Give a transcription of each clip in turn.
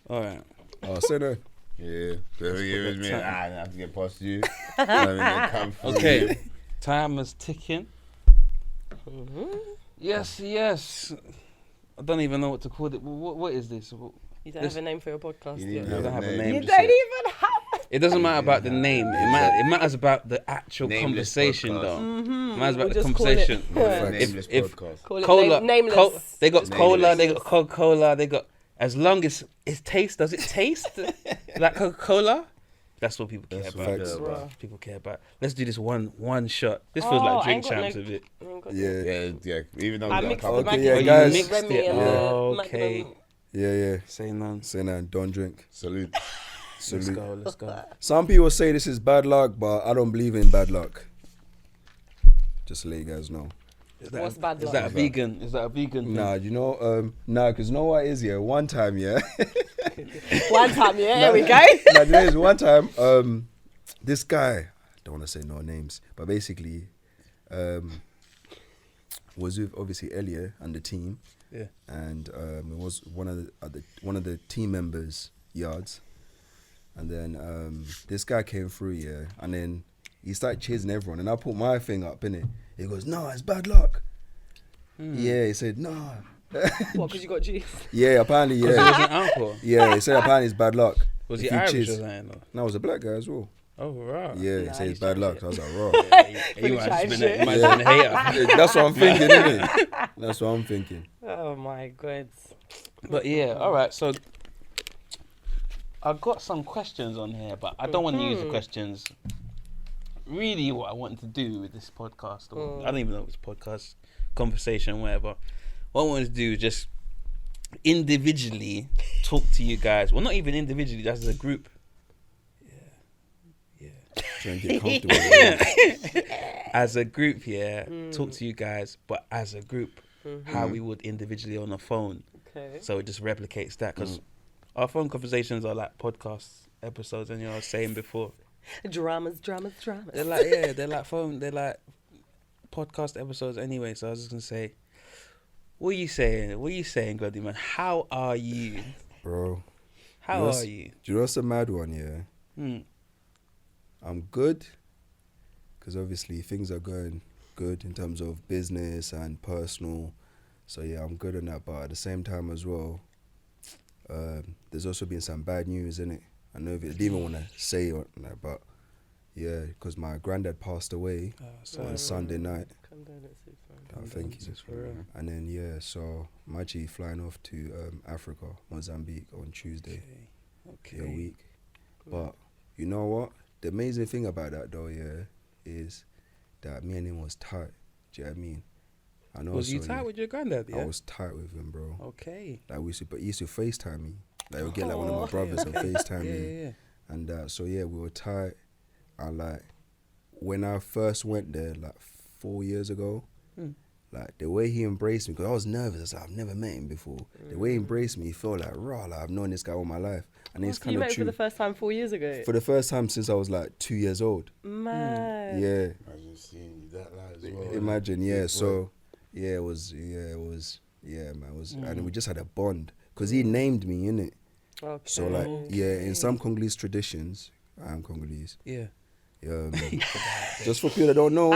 All right. Oh, say no. Yeah. So it was me. I have to get past you. Okay. Time is ticking. Yes. I don't even know what to call it. What is this? You don't have a name for your podcast yet. I don't have a name. You don't even have. It doesn't matter about the name. It matters about the actual Nameless conversation, podcast. though. Mm-hmm. It matters about We'll the just conversation. Nameless If podcast. Call it cola, nameless. they got Nameless. cola, they got Coca-Cola, they got. As long as it tastes, does it taste like Coca-Cola? That's what people care about. facts. People care about. Let's do this one shot. This feels like I ain't drink got champs no- a bit. Yeah. Even though I we got a mixed couple the Okay, Magnum yeah, with guys. Remy and the Okay. Magnum. Yeah. Say none. Say no, don't drink. salute. Let's go. Some people say this is bad luck, but I don't believe in bad luck. Just to let you guys know. What's bad Is luck? that a vegan? Is that a vegan thing? Nah, you know, because you know what it is, yeah? One time, yeah? One time, yeah, here we go. Nah, there is one time, this guy, I don't want to say no names, but basically, was with obviously Elia and the team. Yeah. And it was one of the team members' yards. And then this guy came through, yeah, and then he started chasing everyone, and I put my thing up, innit? He goes, no, it's bad luck. Yeah, he said, no. What, because you got juice? Yeah, apparently, It yeah. wasn't alcohol. Yeah, he said apparently it's bad luck. Was If he you Irish cheers. or something? Or? No, it was a black guy as well. Oh, right. Yeah, he Nah, said he's it's bad trying luck. shit. I was like, raw. You might have Pretty been shy a hater. That's what I'm thinking, innit? That's what I'm thinking. Oh my god. But yeah, all right. So I've got some questions on here, but I don't want to use the questions. Really, what I wanted to do with this podcast, or I don't even know if it's podcast, conversation, whatever. What I wanted to do is just individually talk to you guys. Well, not even individually, that's as a group. Trying to get comfortable with it. As a group, talk to you guys, but as a group, how we would individually on a phone. Okay. So it just replicates that, because our phone conversations are like podcast episodes, and I was saying before. Dramas. They're like podcast episodes anyway. So I was just gonna say, what are you saying, Glody man? How are you? Bro. How are you? Do you know what's a mad one, yeah? I'm good, because obviously things are going good in terms of business and personal. So yeah, I'm good on that. But at the same time as well, there's also been some bad news, innit? I know I didn't even want to say it, but yeah, because my granddad passed away on Sunday night. Condolences, Thank you. And then yeah, so I'm actually flying off to Africa, Mozambique on Tuesday. Okay. A week. But you know what? The amazing thing about that though, yeah, is that me and him was tight. Do you know what I mean? And Was you also, tight with your granddad? Yeah. I was tight with him, bro. Okay. Like he used to FaceTime me. Like he'll get like one of my brothers and FaceTime me. Yeah. And so yeah, we were tight. And like when I first went there like 4 years ago, like the way he embraced me, because I was nervous. I was like, I've never met him before. The way he embraced me, he felt like raw. Like I've known this guy all my life, and it's So kind you of met true. for the first time 4 years ago? For the first time since I was like 2 years old. Man. Yeah. Imagine seeing you that loud as well. Imagine, yeah. So it was, man. It was, and we just had a bond because he named me, innit? Okay. So like, yeah, in some Congolese traditions, I am Congolese. Yeah. Just for people that don't know,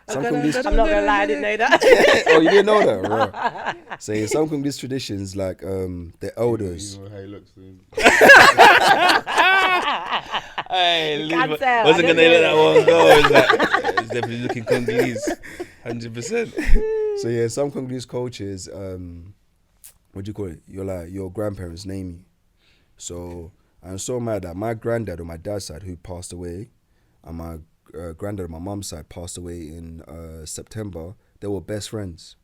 some Congolese. I'm not gonna lie, I didn't know that. Oh, you didn't know that, right? So in some Congolese traditions, like the elders. You know how he looks. Hey, You can't tell, wasn't I gonna didn't let that one go. It's definitely looking Congolese, 100%. So yeah, some Congolese cultures, what do you call it? Your grandparents name you. So I'm so mad that my granddad on my dad's side, who passed away, and my granddad on my mum's side passed away in September. They were best friends.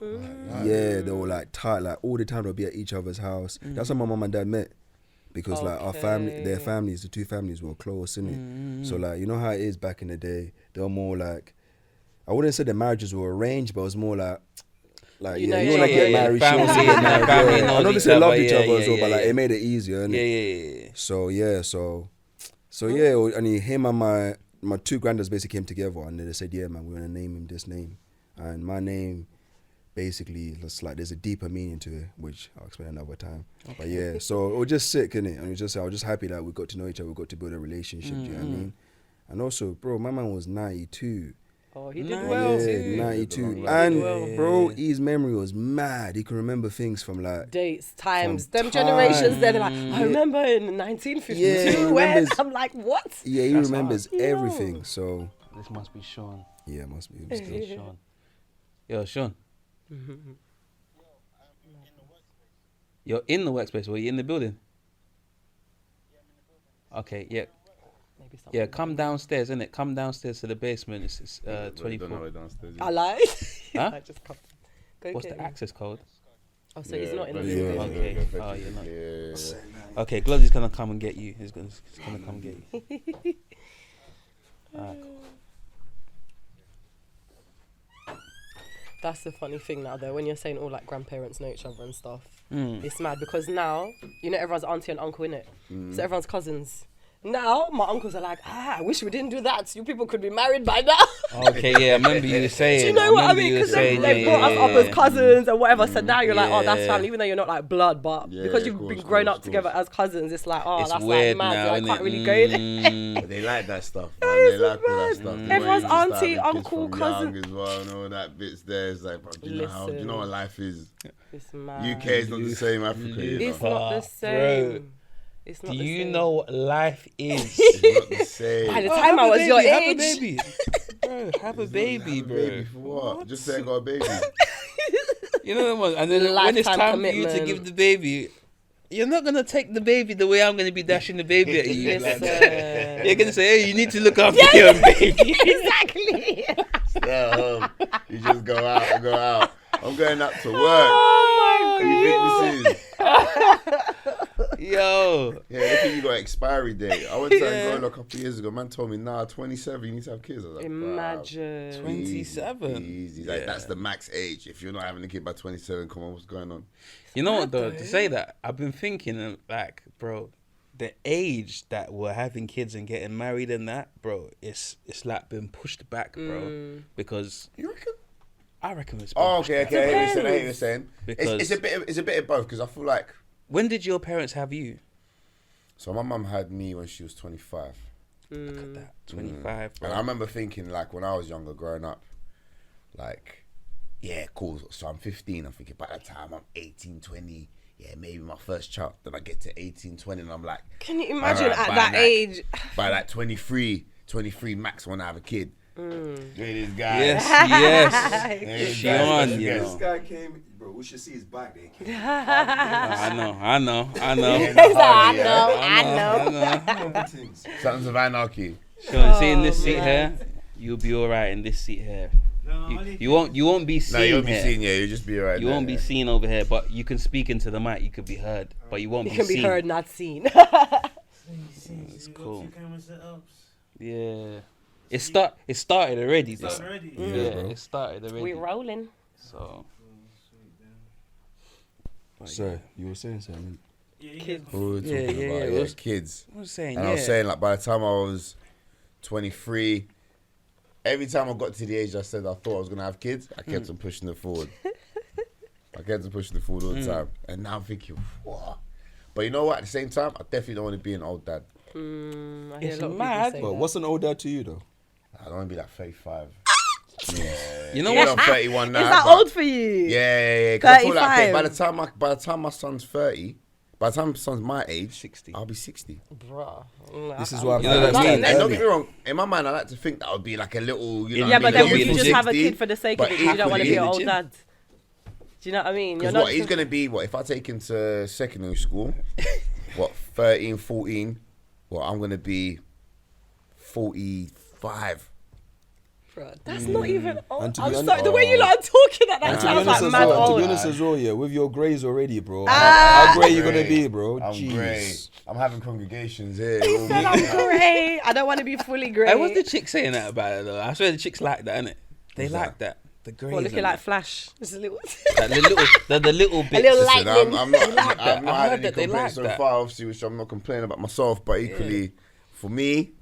Yeah, they were like tight, like all the time they'll be at each other's house. That's how my mum and dad met. Because like our family, their families, the two families were close, innit? So like, you know how it is back in the day, they were more like, I wouldn't say the marriages were arranged, but it was more like You know, like get married, she wants to get married. family Yeah. knows And obviously each they loved other, each yeah, other as yeah, well, but yeah, like yeah. it made it easier, innit? Yeah. So yeah, and him and my two granddads basically came together, and they said, yeah man, we're gonna name him this name. And my name basically, it's like there's a deeper meaning to it, which I'll explain another time. But yeah, so it was just sick, innit? And I was just happy that we got to know each other, we got to build a relationship. Do you know what I mean? And also, bro, my man was 92. Oh, he did well. Yeah, 92. Did And well. bro, his memory was mad. He can remember things from like Dates, times, From them generations. They're like, I remember in 1952. Yeah, he where remembers- I'm like, what? yeah, he That's remembers everything. So This must be Sean. yeah, it must be. It was good. Yo, Sean. Yo, Sean. You're in the workspace. Were you in the building? Okay, yeah. Maybe something. Yeah, come downstairs, innit? Come downstairs to the basement. It's Don't 24. know where downstairs is. I lied. Huh? I just come. Go What's get the him. access code? Oh, so he's not in the but building. Okay. yeah, Oh, you're not. Yeah. Okay, Glozzy's gonna come and get you. He's gonna come get you. Alright, cool. That's the funny thing now, though, when you're saying all like grandparents know each other and stuff. Mm. It's mad because now, you know, everyone's auntie and uncle, innit? So everyone's cousins. Now, my uncles are like, I wish we didn't do that. You people could be married by now. Okay, yeah, I remember you saying. Do you know what I remember mean? you were Because saying, they yeah, brought us yeah, up as yeah. cousins and whatever. So now you're like, oh, that's Yeah. family, even though you're not like blood. But Yeah, because of you've course, been of grown course, up together as cousins, it's like, oh, It's that's weird like mad. now, I innit? can't really go there. Mm. They like that stuff, man. They like all that mad. stuff. The Everyone's way you used to auntie, have your kids uncle, from cousin. young as well, and all that bits there. It's like, bro, do you know how? Do you know what life is? It's mad. UK is not the same Africa. You It's know? not the Bro. same. It's not Do the you same. know what life is? It's not the same. By the Oh, time have I a was your baby, have a age. baby. Bro, have a baby, Have a bro. baby for what? Just say I got a baby. You know what? And then when it's Lifetime time for you to commitment. give the baby, you're not gonna take the baby the way I'm gonna be dashing the baby at you. Like, Listen. you're gonna say, "Hey, you need to look after your baby." Exactly. Yeah, you just go out and go out. I'm going up to work. Oh Who you think this is? Yo, Yeah, look at you got expiry date. I went to Yeah. Angola a couple of years ago. Man told me, nah, 27, you need to have kids. I was like, Imagine. bruv, 27. Easy. Like, Yeah. that's the max age. If you're not having a kid by 27, come on, what's going on? you know what though? To say that, I've been thinking like, bro, the age that we're having kids and getting married and that, bro, it's like been pushed back, bro, because You reckon? I reckon it's. Been Oh, pushed okay, back. okay. I hear what you're saying. Because- It's a bit of both because I feel like. When did your parents have you? So my mum had me when she was 25. Look at that, 25. And I Bro. remember thinking, like, when I was younger, growing up, like, yeah, cool. So I'm 15. I'm thinking, by the time I'm 18, 20, yeah, maybe my first child. Then I get to 18, 20, and I'm like, Can you imagine Alright, at by that like- age? by like 23 max, when I have a kid. Look at this guy. Yes, yes. Hey, Sean, guys, you guys. know. guy came, bro. We should see his back. I know. Yeah, I no, know. Sons of Anarchy. Sean, see in this seat man. here, you'll be all right in this seat here. You won't be seen No, you'll be here. seen, yeah. You'll just be alright. You won't be seen over here, but you can speak into the mic. You could be heard, but you won't You be can seen. be heard, not seen. It's cool. Yeah, it started already. Though. Yeah, bro. it started already. We rolling. So Sorry, you were saying something. Kids. What were we Yeah, talking yeah, about? it Yeah, was- kids. I was saying, And I was saying, like, by the time I was 23, every time I got to the age I said I thought I was going to have kids, I kept on pushing it forward. I kept on pushing it forward all the time. And now I'm thinking, what? But you know what? At the same time, I definitely don't want to be an old dad. I hear It's a lot of mad, people say But that. what's an old dad to you though? I don't want to be like 35. you know Yeah, what? I'm 31 now. Is that but- old for you? Yeah. 'Cause I feel like, okay, 35. by the time my son's 30, by the time my son's my age, 60. I'll be 60. Bruh. This is why I'm You know, that's saying me. And don't get early. me wrong, in my mind, I like to think that would be like a little, you know. Yeah, Yeah, what I but mean, then you'll would be you little just have a 60, kid for the sake of but it because you don't want to be an equally- old dad? Do you know what I mean? Because what, he's going to be, what, if I take him to secondary school, what, 13, 14, well, I'm going to be 45. Bruh, that's not even old. And to I'm be sorry, honest- the way you lot are talking at that And to be sounds honest like as mad well, to old. be honest as well, yeah, with your greys already, bro. How grey you gonna Great. be, bro? I'm Jeez. great. I'm having congregations here. He said I'm grey. I don't want to be fully grey. Hey, what's the chick saying that about it though? I swear the chicks like that, innit? They What's like that. The grey. Well, looking like Flash. Just a little. the little bits. little Listen, lightning. I'm not, They like that. I've not I had heard any that they complaints like so that. far, obviously, which I'm not complaining about myself, but equally, for me,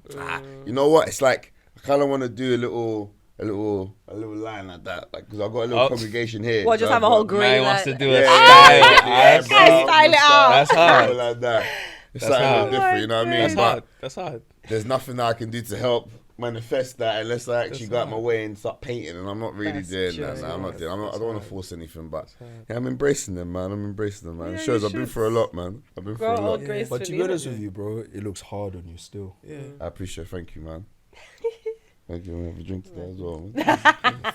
you know what? It's like, I kind of want to do a little a little line like that, like because I got a little congregation here. What, just so have a I've whole got- green? Man like, wants to do Yeah, a yeah, style. yeah, That's bro. Guys, style it out. That's hard. Like that. It's That's something hard. different, you know what I mean? That's But hard. That's hard. there's nothing that I can do to help manifest that unless I actually That's go out my hard. way and start painting, and I'm not really That's doing true. that. Nah, I'm not doing. I don't want hard. to force anything, but hard. yeah, I'm embracing them, man. Yeah, It shows you I've been should. through a lot, man. I've been through Grow a lot. old gracefully. But to be honest innit? with you, bro, it looks hard on you still. Yeah. I appreciate. Thank you, man. Thank you. I'm gonna have a drink today as well.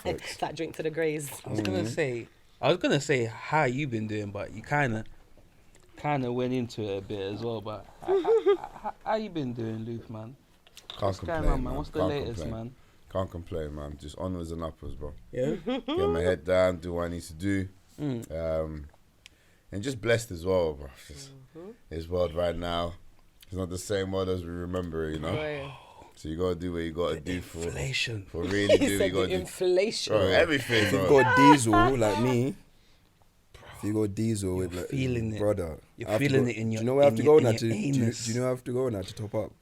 It's that drink to the grays. I was gonna say how you been doing, but you kind of went into it a bit as well. But how you been doing, Luke, man? Can't What's complain, going on, man? What's the Can't latest, complain. man? Can't complain, man. Just onwards and upwards, bro. Yeah. Get my head down, do what I need to do. And just blessed as well, bro. Just, this world right now, it's not the same world as we remember it, you know. Right. So you gotta do what you gotta do Inflation. for really He do what said you gotta the do. inflation. Bro, everything, If you've bro. got diesel like me, if you got diesel with like, feeling it. brother, You're I have to feeling go- it in Do your- you know where I have in to your- go in now your to? Do you anus. know where I have to go now to top up?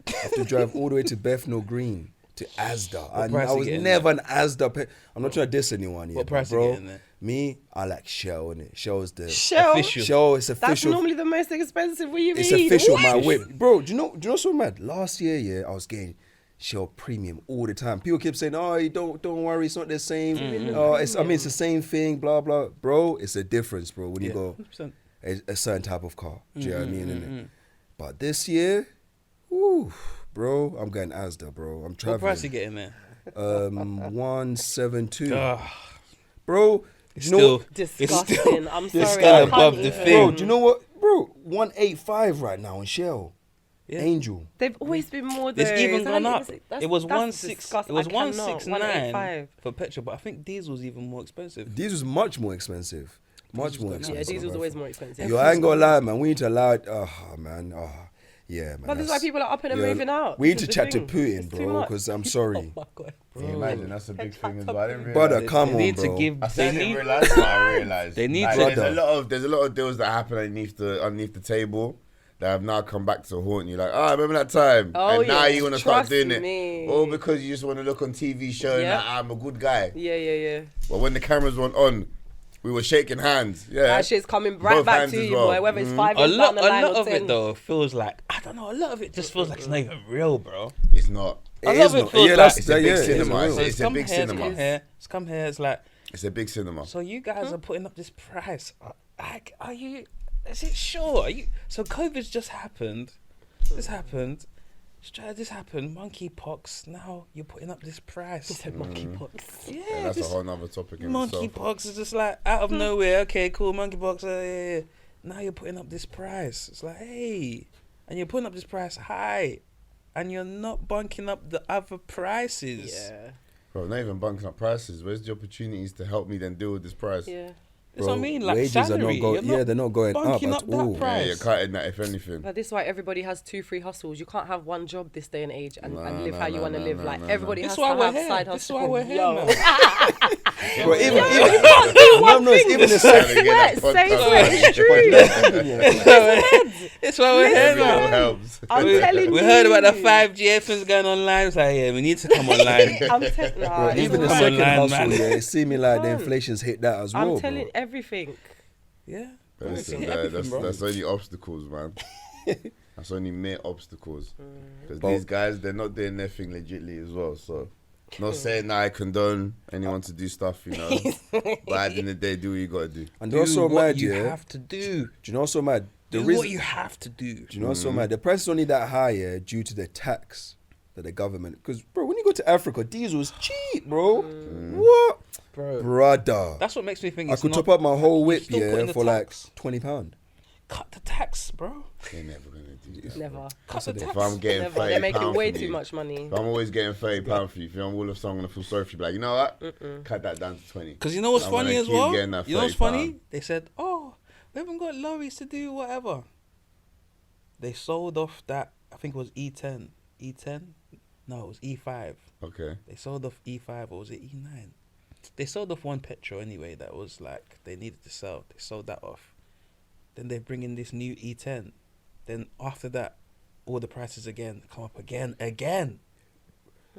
I have to drive all the way to Bethnal Green to Asda. What price I you was getting never an Asda. I'm not trying to diss anyone here, What but price you bro. getting there? Me, I like Shell, innit? Shell's the Shell. Official. Shell. It's That's official. normally the most expensive. What you mean? It's official, What? my whip, bro. Do you know what's so mad? Last year, yeah, I was getting Shell Premium all the time. People keep saying, "Oh, you don't worry, it's not the same." It's the same thing, blah blah, bro. It's a difference, bro. When you Yeah, go 100%. a certain type of car, do you know what I mean? Innit? But this year, woo, bro, I'm going Asda, bro. I'm What price you traveling. getting there? 172, Ah, bro. it's You know still what? Disgusting. I'm This sorry. guy I above can't the even. thing. Bro, do you know what, bro? 185 right now in Shell. Yeah. Angel. They've always been more. Though. It's even Is that gone how up. you- that's- It was that's 1.6. disgusting. It was I cannot. 169 185. for petrol, but I think diesel's even more expensive. Diesel's much more expensive. Much more Yeah, expensive. Yeah, diesel's bro. always more expensive. Yo, I ain't gonna lie, man. We need to allow it. Oh, man. Oh, yeah, man. But this is why that's- people are up and yeah, moving out. We need This to is chat the to thing. Putin, It's too bro, much. because I'm Oh sorry. my god. Can you imagine? That's a big thing as well. I didn't realize. Brother, They- come they on, need bro. to give. I They said I didn't need. realize, but I realized. They need Like, to- there's a lot of deals that happen underneath the table that have now come back to haunt you. Like, remember that time? Oh, and now yeah. you want to start Trust doing me. it. All because you just want to look on TV showing Yeah. that I'm a good guy. Yeah. But when the cameras weren't on, we were shaking hands. Yeah. That shit's coming right Both back hands to as you, well. boy. Whether it's 5 A years lot, down the line or of 10. it though feels like I don't know. A lot of it just feels like it's not even real, bro. It's not. A It lot is of it not- feels yeah, like that's it's a that, big yeah, it is cinema. real. It's a come big here, cinema. It's come here. It's like It's a big cinema. so. You guys are putting up this price. Are you? Is it sure? Are you? So COVID's just happened. This happened. This happened. Monkeypox. Now you're putting up this price. Said monkeypox. Yeah, Yeah, that's a just whole nother topic in itself. monkeypox is just like out of nowhere. Okay, cool. Monkeypox. Yeah. Now you're putting up this price. It's like, hey, and you're putting up this price high, and you're not bunking up the other prices. Yeah. Bro, not even bunking up prices. Where's the opportunities to help me then deal with this price? Yeah. That's what I Bro, mean. Like wages salary. are not going. you're Yeah, they're not going up bunking at up that all. Yeah, price. you're cutting that if anything. But this is why everybody has 2-3 hustles. You can't have one job this day and age and live No, how you no, want to no, live. no, Like no, everybody This has is why to we're have here. side This is hustles. why we're here, Yo. man. Bro, even Trying the to second. get that Sweat, podcast say right. it's true. That's why we're here, Every little man. helps. I'm We telling you. heard about the 5G everything's going online. It's like, yeah, we need to come online. I'm telling Bro, it's even the Come second online, hustle, man. yeah, it seems me like the Come on. inflation's hit that as well, I'm telling bro. everything. Yeah. But listen, Yeah, everything, bro. that's only obstacles, man. That's only mere obstacles. Because But- these guys, they're not doing their thing legitly as well. So, not saying that I condone anyone to do stuff, you know. But at the end of the day, do what you got to do. And Do they're also what mad, you yeah. have to do. Do you know what's so mad? The Do reason, what you have to do. do you know what's so mad? The price is only that high, yeah, due to the tax that the government. Because, bro, when you go to Africa, diesel's cheap, bro. What? Bro. Brother. That's what makes me think I it's could not, top up my whole you're whip, still yeah, putting the for like tax. £20. Cut the tax, bro. They're never going to do that. Never. Cut the If tax. If I'm getting Never. £30 They're making way from too you, much money. if I'm always getting £30 for you, if I'm all of a sudden going to feel sorry for you, be like, you know what? Cut that down to 20. Because you know what's I'm funny gonna as keep well? getting that You know what's £30. funny? They said, oh, we haven't got lorries to do whatever. They sold off that, I think it was E10. E10? No, it was E5. Okay. They sold off E5 or was it E9? They sold off one petrol anyway that was like they needed to sell. They sold that off. Then they bring in this new E10. Then after that, all the prices again come up again.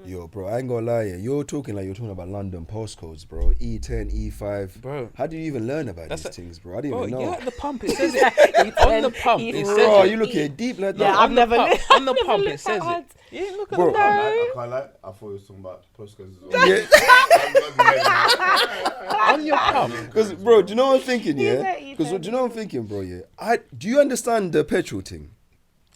Yo, bro, I ain't gonna lie. Yeah. You're talking like you're talking about London postcodes, bro. E10, E5. Bro. How do you even learn about these things, bro? I didn't Bro, even know. you're at the pump. It says it on the pump. It says Bro, it. you looking deep like Yeah, that. I've never pump, looked- on the I've never pump. It looked says that it. Yeah, look at Bro. that. I can't lie. I thought he was talking about postcodes as well. Yeah. On your pump. Because, bro, do you know what I'm thinking, yeah? Ethan, Because, do you know what I'm thinking, bro, yeah? Do you understand the petrol thing?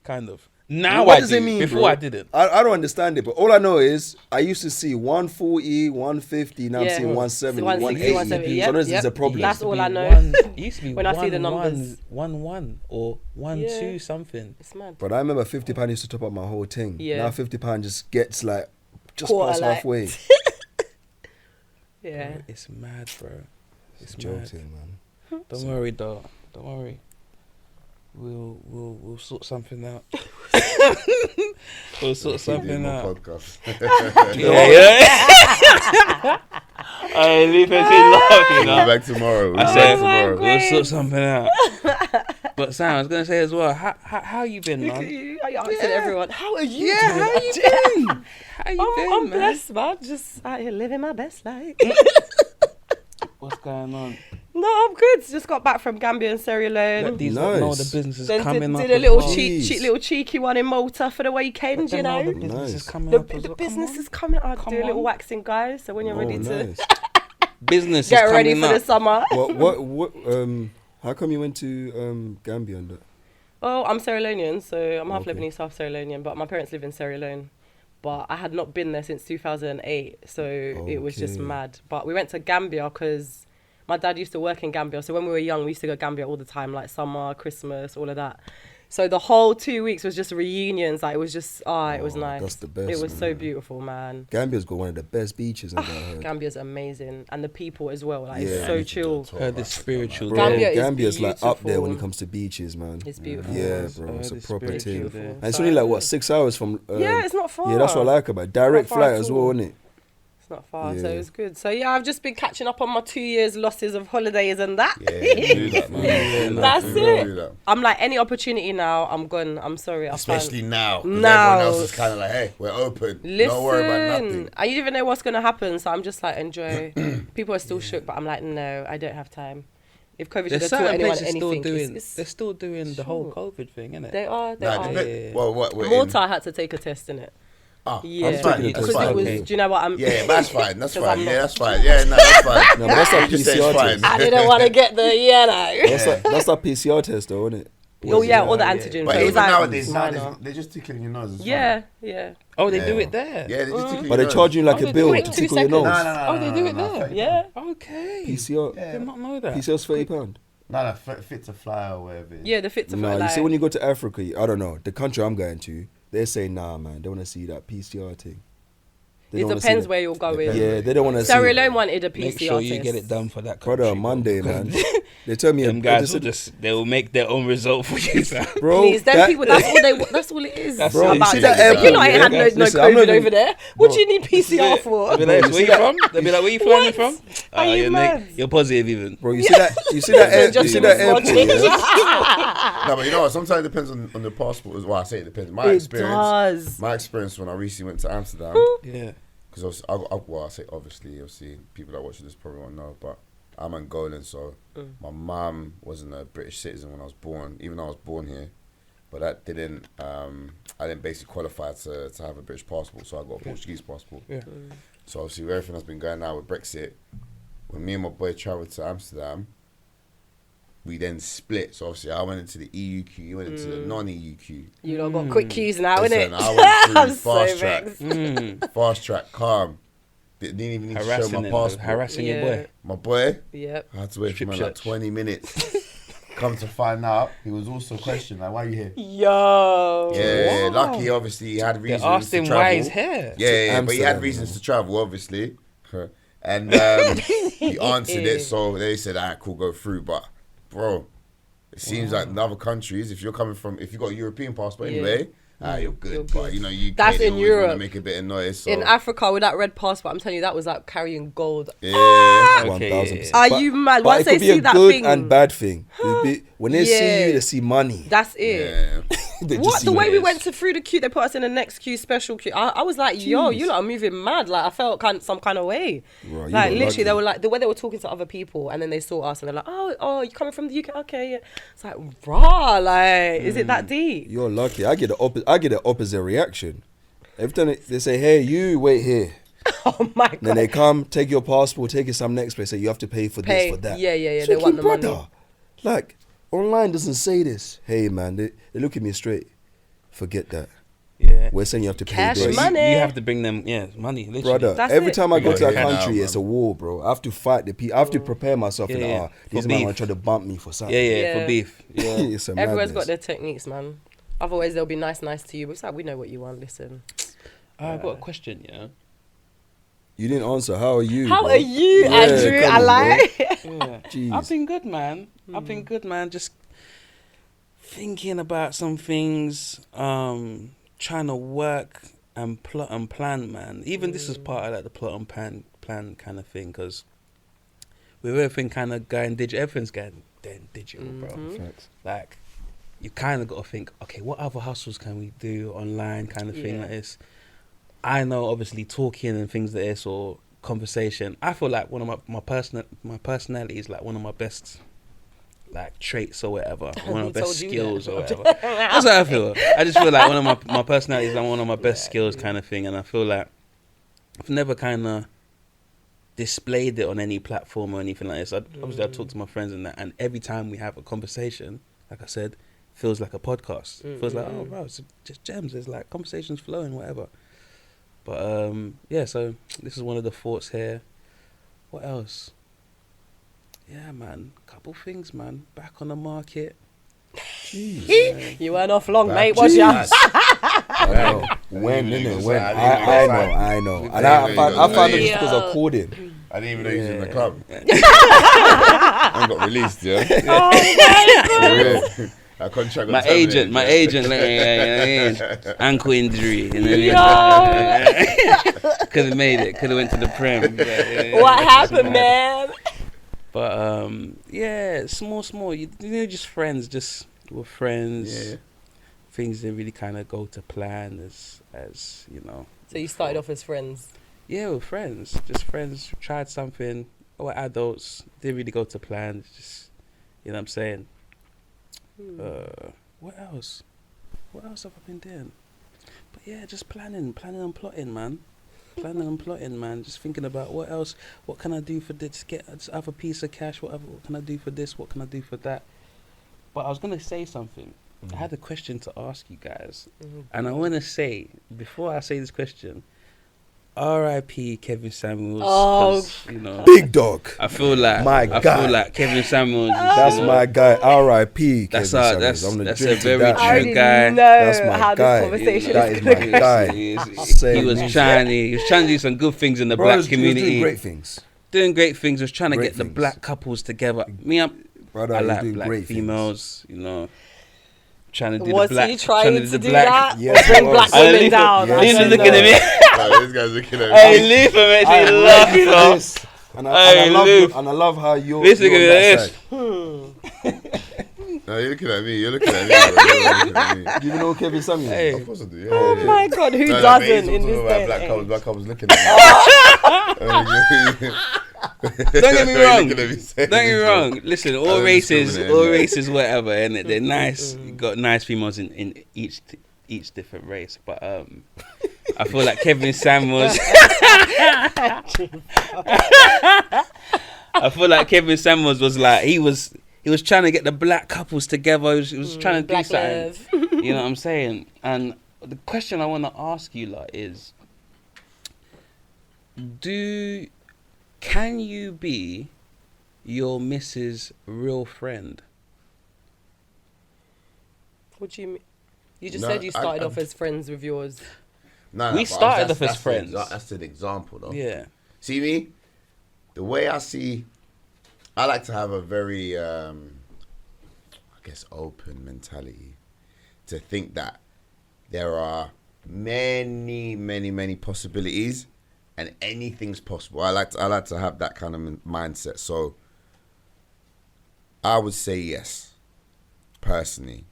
Kind of. Now What I does do. it mean, Before bro? I didn't. I don't understand it, but all I know is I used to see 140, 150, now I'm Yeah. seeing 170, 160, 180. 170, So this yep. is a problem. That's all I know. It used to be When I see the numbers. 1 or 1 Yeah. 2 something. It's mad. But I remember £50 used to top up my whole thing. Yeah. Now £50 just gets like, just Quarter, past like. halfway. Yeah. Bro, it's mad, bro. It's mad. Joking, man. Don't worry, though. Don't worry. We'll sort something out. We'll sort something My out. podcast. Yeah. I leave it in love, you We'll know. be back tomorrow. We'll I be said- back tomorrow. We'll sort something out. But Sam, I was gonna say as well. How you been, Look at man? you. I asked everyone, how are you Yeah, doing? how you been? How you been, I'm man? blessed, man. Just out here living my best life. What's going on? No, I'm good. Just got back from Gambia and Sierra Let Leone. these lot know the Nice. business is Then coming up. did a as little well. Jeez. cheeky one in Malta for the weekend, Let you them know know. the business is Nice. coming The, up as the well. business Come is coming. I Come do a little on. waxing, guys. So when you're Oh, ready to nice. on. Business get is ready coming for the up. summer. what, how come you went to Gambia and that? Oh, I'm Sierra Leonean, so I'm half Okay. Lebanese, half Sierra Leonean. But my parents live in Sierra Leone. But I had not been there since 2008, so it was just Okay. mad. But we went to Gambia because my dad used to work in Gambia. So when we were young, we used to go to Gambia all the time, like summer, Christmas, all of that. So the whole 2 weeks was just reunions. Like it was just, it was Oh, nice. that's the best, It was so man. beautiful, man. Gambia's got one of the best beaches I've ever heard. Gambia's amazing, and the people as well. Like Yeah. it's so chill. Heard it's spiritual. Bro, Gambia is Gambia's like up there when it beautiful. comes to beaches, man. It's beautiful. Yeah, bro, Heard it's a it's proper spiritual thing. there. And it's only like what 6 hours from. Yeah, it's not far. Yeah, that's what I like about it. Direct Not far flight at as all. well, isn't it? It's not far, so Yeah. it was good. So yeah, I've just been catching up on my 2 years losses of holidays and that. Yeah, do that, man. Yeah, That's We will do it. that. I'm like, any opportunity now, I'm gone. I'm sorry. Especially now. 'cause Now. Everyone else is kind of like, hey, we're open. Listen, Don't worry about nothing. I even know what's gonna happen, so I'm just like enjoy. People are still shook, but I'm like, no, I don't have time. If COVID should There's have taught certain anyone places still anything, doing. it's- They're still doing the whole Sure. COVID thing, innit? they are. They Nah, are. Yeah. well, what we're Malta, I had to take a test in it. Ah, Yeah, that's fine. taking a That's because test. it fine. was. Okay. Do you know what I'm? Yeah, that's fine. That's 'Cause fine. I'm Yeah, not- that's fine. Yeah, no, that's fine. No, but that's that You just say it's PCR fine. test. I didn't want to get the That's that PCR test, though, isn't it? Oh yeah, all the Yeah. antigen. But so it was even like nowadays, minor. they're just tickling your nose. It's Yeah, yeah, Oh, they Yeah. do it there. fine. Yeah, they're just tickling But your they nose. charge you like Oh, a they bill do to it. tickle 2 your seconds. nose. No, Oh, they do it there. Fit- yeah. Okay. PCR, Yeah. Did not know that. PCR's £30. No, fit to fly or whatever. it is. Yeah, the fit to No, fly. you see when you go to Africa, I don't know, the country I'm going to, they're saying, nah, man, they want to see that PCR thing. They It don't wanna see depends that- where you're going. Depends. Yeah, they don't want to see Sierra it. Leone wanted a PCR Make sure you test. get it done for that country. Brother, on Monday, bro. man. They tell me Them guys will they will make their own result for you, fam. bro. Please, them that- people. That's all they. That's all it is. That's Bro, it. you about see it. that You airport, know, I ain't yeah? had no Listen, I'm COVID not even- over there. What do you need PCR for? They'll be like, you where you see from? They'll be like, where you flying What? from? Are you mad? You're positive even. Bro, you see that? You see that? Just You see give that us one airport? change. Yeah? No, but you know what? Sometimes it depends on the passport as well. I say it depends. My It experience. does. My experience when I recently went to Amsterdam. Yeah. Because I say obviously people that watch this probably won't know, but I'm Angolan, so my mum wasn't a British citizen when I was born, even though I was born here. But that didn't, I didn't basically qualify to have a British passport, so I got a Portuguese passport. Yeah. So obviously with everything that's been going on with Brexit, when me and my boy travelled to Amsterdam, we then split. So obviously I went into the EU queue, you went into the non-EU queue. You lot got quick queues now, Listen, innit? I went I'm through so fast track. vexed. Fast track, calm. Didn't even need to show Harassing my him, passport. harassing your boy. My boy, Yep. I had to wait for Strip him like search. 20 minutes. Come to find out, he was also questioned, like, why are you here? Yo. Yeah, Wow. lucky, obviously, he had They reasons asked to him travel. why he's here. Yeah, but he had Amsterdam, reasons man. to travel, obviously. And he answered it, so they said, all right, cool, go through. But, bro, it seems like in other countries, if you're coming from, if you got a European passport Yeah. anyway, you're good. You're But, good. you know, you That's in Europe. to make a bit of noise. So. In Africa with that red passport, I'm telling you, that was like carrying gold. Yeah. Okay. 1000%. Are But- you mad? But Once it they could be see a that good thing, and bad thing. When they see Yeah. you, they see money. that's it. Yeah. They just What? see The way it we is. went through the queue, they put us in the next queue, special queue. I was like, yo, you lot are moving mad. Like, I felt some kind of way. Right, you Like, got literally, lucky. they were like, the way they were talking to other people, and then they saw us, and they're like, oh, you coming from the UK? Okay, yeah. It's like, rah, like, is it that deep? You're lucky. I get the opposite reaction. Every time they say, "Hey, you wait here," Oh my god. then they come, take your passport, take you some next place, say you have to pay for Pay. this for that. Yeah. They Thinking, want the brother, money. like online doesn't say this. Hey man, they look at me straight. Forget that. Yeah. We're saying you have to pay Cash this. money. You have to bring them, money, literally. Brother, That's every it. time I You go to gotta a hear it country, now, it's a war, bro. I have to fight the people. I have to prepare myself. Yeah, in yeah. these For men beef. are trying to bump me for something. Yeah, Yeah. for beef. Yeah. It's a Everyone's madness. got their techniques, man. Otherwise, they'll be nice to you. But it's like, we know what you want. Listen. I've got a question, You didn't answer. How are you? How bro? are you, Yeah, Andrew? come I on, lie. Yeah. Jeez. I've been good, man. I've been good, man. Just thinking about some things, trying to work and plot and plan, man. Even this is part of like the plot and plan kind of thing, because with everything kind of going digital, everything's going digital, bro. Facts. Like, you kind of got to think, okay, what other hustles can we do online, kind of thing Yeah. like this. I know, obviously, talking and things like this or conversation. I feel like one of my personality is like one of my best like traits or whatever, one of my best Told you skills that. or whatever. That's how I feel. I just feel like one of my personalities is like one of my best skills, kind of thing, and I feel like I've never kind of displayed it on any platform or anything like this. Obviously, I talk to my friends and that, and every time we have a conversation, like I said, feels like a podcast. Feels like, oh, bro, it's just gems. There's like conversations flowing, whatever. But yeah, so this is one of the thoughts here. What else? Yeah, man, couple things, man. Back on the market. Jeez. You weren't off long, Back mate. to Was ya? us. I know. When, didn't even innit? When? say- I didn't even say- I know. And didn't I even found say- I found it just Yeah. because I called him. I didn't even know he was in the club. I got released, yeah. Oh That contract got My terminated, agent, yeah. ankle injury, and then could have made it. Could have went to the Prem. What happened, man? But yeah, small. You know, just friends. Just we're friends. Yeah. Things didn't really kind of go to plan as you know. So you started off as friends. Yeah, we're friends. Just friends. Tried something. We're adults. Didn't really go to plan. Just, you know what I'm saying. What else? What else have I been doing? But yeah, just planning and plotting, man. Planning and plotting, man. Just thinking about what else. What can I do for this? Get this other piece of cash. What can I do for this? What can I do for that? But I was gonna say something. I had a question to ask you guys, and I want to say before I say this question, R.I.P. Kevin Samuels. Oh. 'cause, you know, Big dog. I feel like My I guy. feel like Kevin Samuels. Is, That's you know, my guy. R.I.P. That's Kevin our- Samuels. that's- I'm gonna that's drink a to very that. true I already guy. know That's my how guy. this conversation That is is going my to guy. He was trying to do some good things in the Bro, black he was community. doing great things. Doing great things. Was trying to Great get the things. black couples together. Me, Brother, I he's like doing black great females. You know, trying to do Was the black. he trying to the do black. that? Yes, or bring he black was. women Leave- down? Yes, Leave I him looking know. at me. Nah, this guy's looking at me. Hey, leave him. I He am love ready you, for know. this. And Hey, I love Luke. and I love how you're. Listen you're to on that this. side. No, you're looking at me. You're looking at me. Bro. You're looking at me. Do you even know Kevin Samuels? Hey. Of course I do. Yeah, Oh yeah. my God, who No, no, doesn't but he's in talking this about day black and couples. age? Black couples looking at me. Don't get me wrong. Looking at me saying Don't get me this, wrong. Listen, all don't races, discriminate, whatever, and they're nice. You got nice females in each different race, but I feel like Kevin Samuels. I feel like Kevin Samuels was like he was trying to get the black couples together. He was trying to do Black something. love. You know what I'm saying? And the question I want to ask you lot is, can you be your missus' real friend? What do you mean? You just No, said you started I- off as friends with yours. No, We but started that's- off as that's friends. That's an example, though. Yeah. See me? The way I see, I like to have a very, I guess, open mentality to think that there are many possibilities and anything's possible. I like to have that kind of mindset. So I would say yes, personally.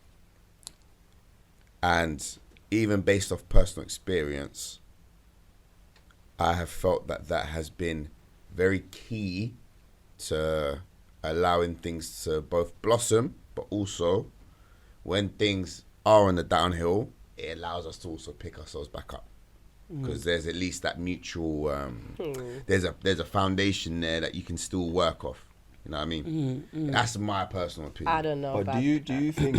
And even based off personal experience, I have felt that has been very key to allowing things to both blossom, but also when things are on the downhill, it allows us to also pick ourselves back up. Because there's at least that mutual, there's a foundation there that you can still work off. You know what I mean? That's my personal opinion. I don't know. But about do you think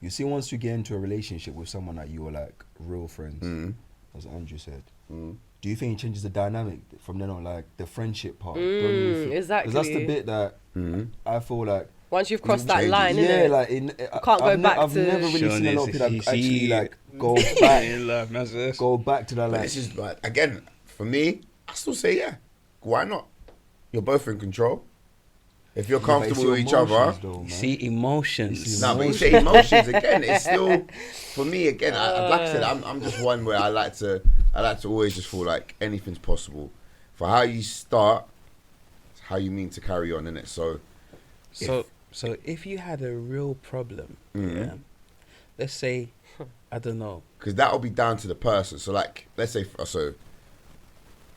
you see, once you get into a relationship with someone that you are like real friends, as Andrew said, do you think it changes the dynamic from then on, like the friendship part? Don't you feel, exactly. 'cause that's the bit that I feel like once you've crossed that changes. line, yeah, innit? like can't go back I've to- never really seen a lot of people that Sean, actually like go in back, love, that's it. go back to that But like. this is like, again, for me, I still say yeah. Why not? You're both in control. If you're Yeah, but it's comfortable your with each other. emotions though, man. See, emotions. No, but you say emotions again. It's still, for me again. Like I said, I'm just one where I like to always just feel like anything's possible. For how you start, it's how you mean to carry on, innit? So if you had a real problem, yeah, let's say, I don't know, because that'll be down to the person. So like, let's say, so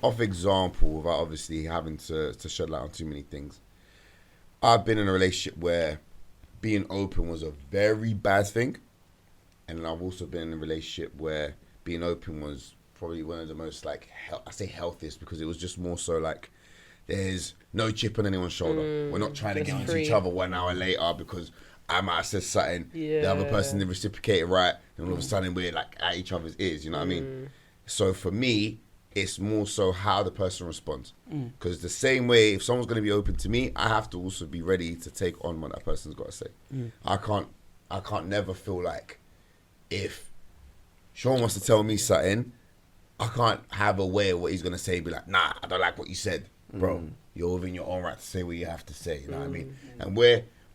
off example, without obviously having to shed light on too many things. I've been in a relationship where being open was a very bad thing. And I've also been in a relationship where being open was probably one of the most like, I say healthiest, because it was just more so like, there's no chip on anyone's shoulder. We're not trying to just get into free. each other 1 hour later because I might have said something, the other Yeah. person didn't reciprocate it right, and all of a sudden we're like at each other's ears, you know what I mean? So for me, it's more so how the person responds. Because the same way, if someone's going to be open to me, I have to also be ready to take on what that person's got to say. I can't never feel like if Sean wants to tell me something, I can't have a way of what he's going to say, be like, nah, I don't like what you said. Bro, you're within your own right to say what you have to say, you know what I mean? And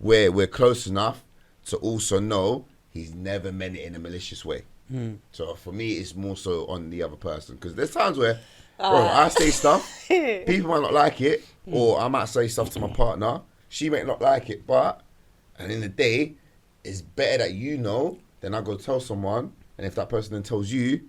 we're close enough to also know he's never meant it in a malicious way. So for me, it's more so on the other person. Because there's times where, bro, I say stuff, people might not like it, or I might say stuff to my partner, she might not like it, but at the end of the day, it's better that you know than I go tell someone, and if that person then tells you,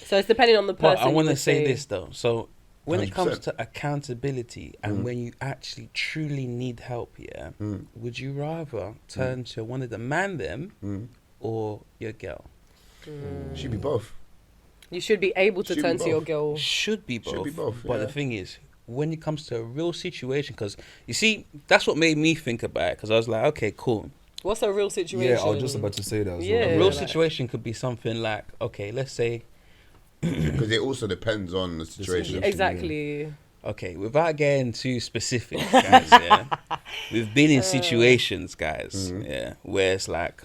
So it's depending on the person. But I want you to would say this though. So when it comes 100%. to accountability and when you actually truly need help, yeah, would you rather turn to one of the man them or your girl? should be both. You should be able to Should turn be to your both. girl. Should be both. Should be both, But yeah. the thing is, when it comes to a real situation, because you see, that's what made me think about it. Because I was like, okay, cool. What's a real situation? Yeah, I was just about to say that as Yeah. well. A real like- situation could be something like, okay, let's say, Because it also depends on the situation. Exactly. okay, without getting too specific, guys, yeah, we've been in situations, guys, yeah, where it's like,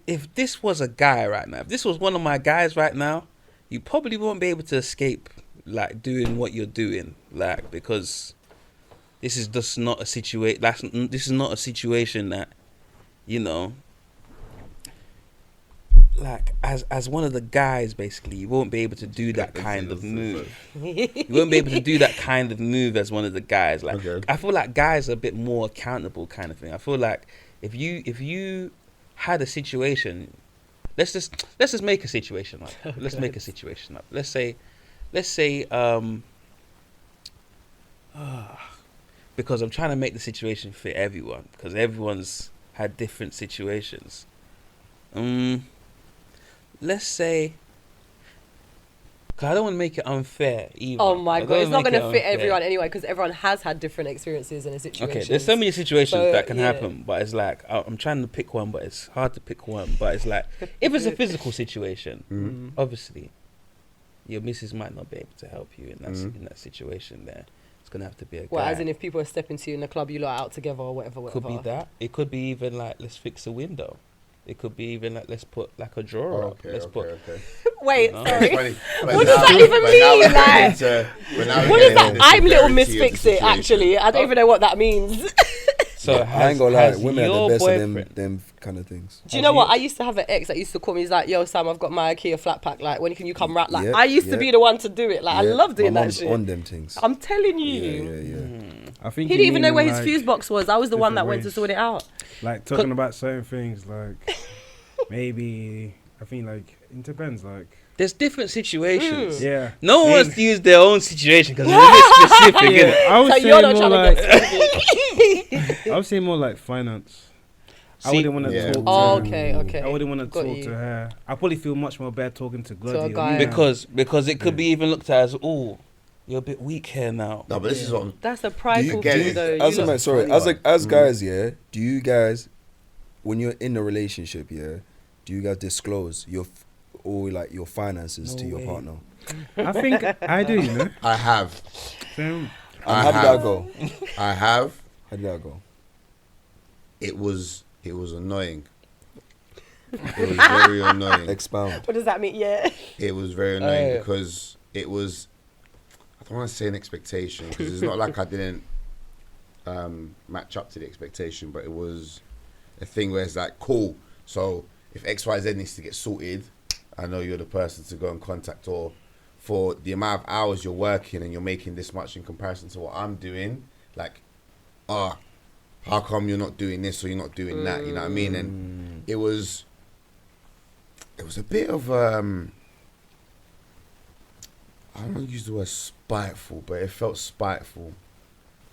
if this was a guy right now, if this was one of my guys right now, you probably won't be able to escape, like, doing what you're doing, like, because this is just not a situation, this is not a situation that, you know, like, as one of the guys, basically, you won't be able to do that kind of move. You won't be able to do that kind of move as one of the guys. Like, Okay. I feel like guys are a bit more accountable, kind of thing. I feel like if you had a situation, let's just make a situation up. Let's make a situation up. Let's say, because I'm trying to make the situation fit everyone, because everyone's had different situations. Let's say, because I don't want to make it unfair either. Oh my I don't god, it's not wanna going make to it fit unfair. everyone anyway, because everyone has had different experiences in a situation. Okay, there's so many situations So, that can yeah. happen, but it's like I'm trying to pick one, but it's hard to pick one. But it's like, if it's a physical situation, obviously, your missus might not be able to help you in that situation. There, it's gonna have to be a guy. Well, as in if people are stepping to you in the club, you lot are out together or whatever. Could be that. It could be even like, let's fix a window. It could be even like, let's put like a drawer up. Let's put. Wait, No. sorry. It's funny. What does that even mean? Like, what is that? I'm little Miss Fix It, actually. I don't even know what that means. So I ain't gonna lie, women are the best of them kind of things. Do you know what? I used to have an ex that used to call me. He's like, "Yo, Sam, I've got my IKEA flat pack. Like, when can you come wrap?" Like, Yeah, I used to yeah. be the one to do it. Like, I Yeah, love doing my that mum's shit. on them things. I'm telling you. Yeah. I think He you didn't even know mean where his like fuse box was. I was the one that different went to ways. sort it out. Like talking about certain things, like maybe I think like it depends. Like There's different situations. yeah, No one Maybe. wants to use their own situation because it's a bit specific, innit? yeah. I would So say you're not more trying like to get I would say more like finance. I See- wouldn't want to Yeah. talk. Oh, to, okay, okay. I wouldn't want to Got talk you. to her. I probably feel much more better talking to Glody. or guy. you. because it could be even looked at as, oh, you're a bit weak here now. No, but this is what I'm, That's a prideful get thing, it? though. As You a lot- man, sorry, funny as one. as guys, yeah. Do you guys, when you're in a relationship, yeah, do you guys disclose your all like your finances to No your way. partner? I think I do. You know. I have. Same. I How did have. that go? I have. How did that go? It was annoying. It was very annoying. Expound. What does that mean? Yeah. It was very annoying Yeah. because it was, I don't want to say an expectation because it's not like I didn't match up to the expectation, but it was a thing where it's like, cool, so if XYZ needs to get sorted, I know you're the person to go and contact, or for the amount of hours you're working and you're making this much in comparison to what I'm doing, like, how come you're not doing this or you're not doing that, you know what I mean? And it was a bit of I don't want to use the word spiteful, but it felt spiteful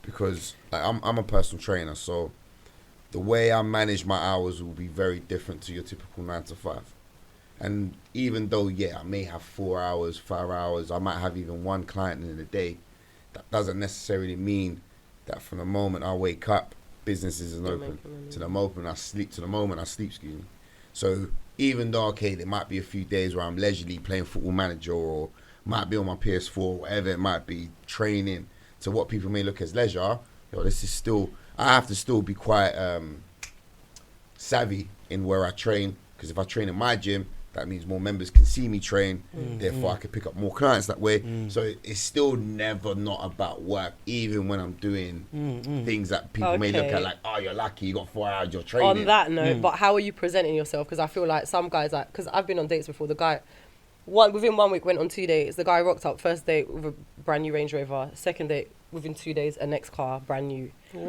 because like, I'm a personal trainer, so the way I manage my hours will be very different to your typical 9 to 5. And even though, I may have 4 hours, 5 hours, I might have even one client in a day, that doesn't necessarily mean that from the moment I wake up, business isn't open. To the moment I sleep, excuse me. So even though, okay, there might be a few days where I'm leisurely playing Football Manager or might be on my PS4, whatever it might be, training to what people may look as leisure, this is still, I have to still be quite savvy in where I train, because if I train in my gym, that means more members can see me train, therefore I can pick up more clients that way. So it's still never not about work, even when I'm doing things that people may look at like, oh, you're lucky, you got 4 hours, you're training. On that note, but how are you presenting yourself? Because I feel like some guys, like, because I've been on dates before. The guy, within 1 week, went on 2 dates. The guy rocked up first date with a brand new Range Rover. Second date, within 2 days, a next car, brand new. Do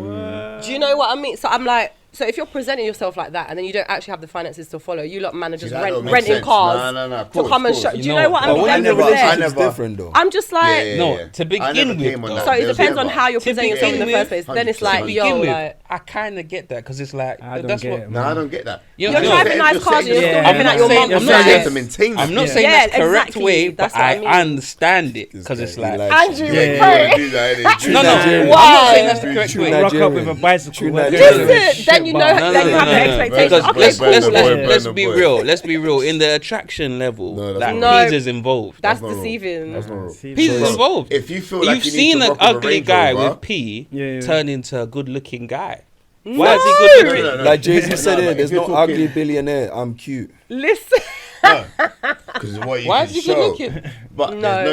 you know what I mean? So I'm like, so if you're presenting yourself like that and then you don't actually have the finances to follow, you lot managers See, that don't make renting sense. cars No, of to course, come and of show. course. Do you know what I But mean? when At you're the in end a of the day, relationship, it's never- different though. I'm just like, Yeah. No, to I begin never with, came on though. that. so it There's depends on never- how you're To presenting yourself in the begin first place. with, Then it's 100%. like, To yo, begin with, like, I kind of get that because it's like, I don't that's get what. it, No, man. I don't get that. You're you're not- driving nice cars and you're still Yeah. living at your I'm mum's not I'm saying not that's- to maintain. I'm not Yeah. saying Yeah, that's the correct exactly. way, but That's what I mean. I understand it This because guy, it's he like. likes Andrew, you. Yeah, you pray. wanna do that, innit? No, no, Nigerian. I'm Wow. not saying that's the correct True way. Rock up Nigerian. with a bicycle. True work Nigerian. out That's it. shit Then you know, bar. then you have the expectation. Because Okay, let's, cool. let's, Burn let's, the boy, let's burn be the boy. real. Let's be real. In the attraction level, No, that's like not real. P's is involved. That's not wrong. deceiving. That's not wrong. See, P's bro. is involved. If you feel You've like you seen need to an rock with a ugly Range guy Rover, with P Yeah. turn into a good-looking guy. No. Why is he good looking? No, no, no. Like Jay-Z No, said but it, if there's you're no talking- ugly billionaire. I'm cute. Listen. because what you Why can is he show. good looking? But No.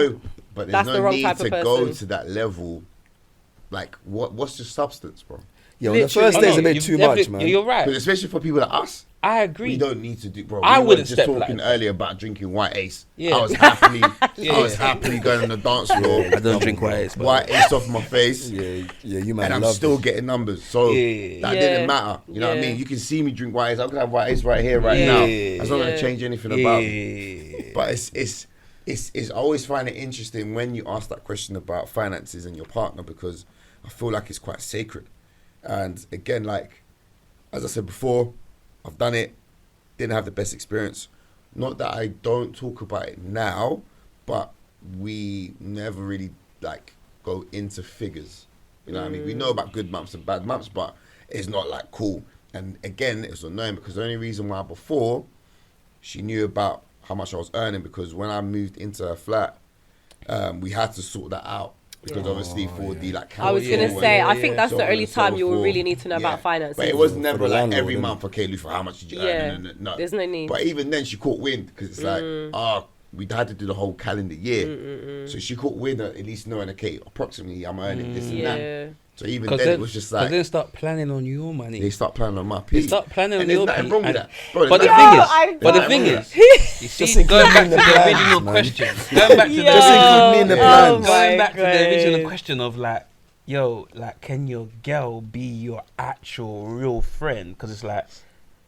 there's That's no the wrong need type of to go person. to that level. Like, what's the substance, bro? Yeah, on the Literally. first Oh, day's no, a bit you've too definitely- much, man. You're right. 'Cause especially for people like us, I agree. we don't need to do, bro. I we wouldn't were just step talking like- earlier about drinking White Ace. Yeah. I was happily, Yeah. I was happily going on the dance floor. I don't drink White Ace, but- White Ace off my face. Yeah, you man And I'm love still it. getting numbers, so Yeah. that Yeah. didn't matter. You know what I Yeah. mean? You can see me drink White Ace. I could have White Ace right here, right Yeah. now. That's not Yeah. gonna change anything about me. But it's I always find it interesting when you ask that question about finances and your partner, because I feel like it's quite sacred. And again, like as I said before, I've done it, didn't have the best experience. Not that I don't talk about it now, but we never really like go into figures. You know what I mean? We know about good months and bad months, but it's not like cool. And again, it was annoying because the only reason why before she knew about how much I was earning, because when I moved into her flat, we had to sort that out. Because obviously for the like I was Yeah, gonna yeah, say, yeah, I think that's so the on only and so time you will forth. really need to know Yeah. about finances. But it was For never the like landlord, every innit? month, okay, Lufa, how much did you Yeah. earn? No. There's no need. But even then, she caught wind because it's like, we had to do the whole calendar year. So she caught wind at least knowing, okay, approximately I'm earning this and Yeah. that. So even Because then, it was just like, then start planning on your money. they start planning on my They P. start planning on And there's your nothing P. wrong with and- that. Bro, But the there's thing nothing- is, I but the don't. thing Yeah. is, you Just see, going back to include me in the the plans, original man. question, going back to the Just include me in the plans. going back to the original God. question of like, yo, like, can your girl be your actual real friend? Because it's like,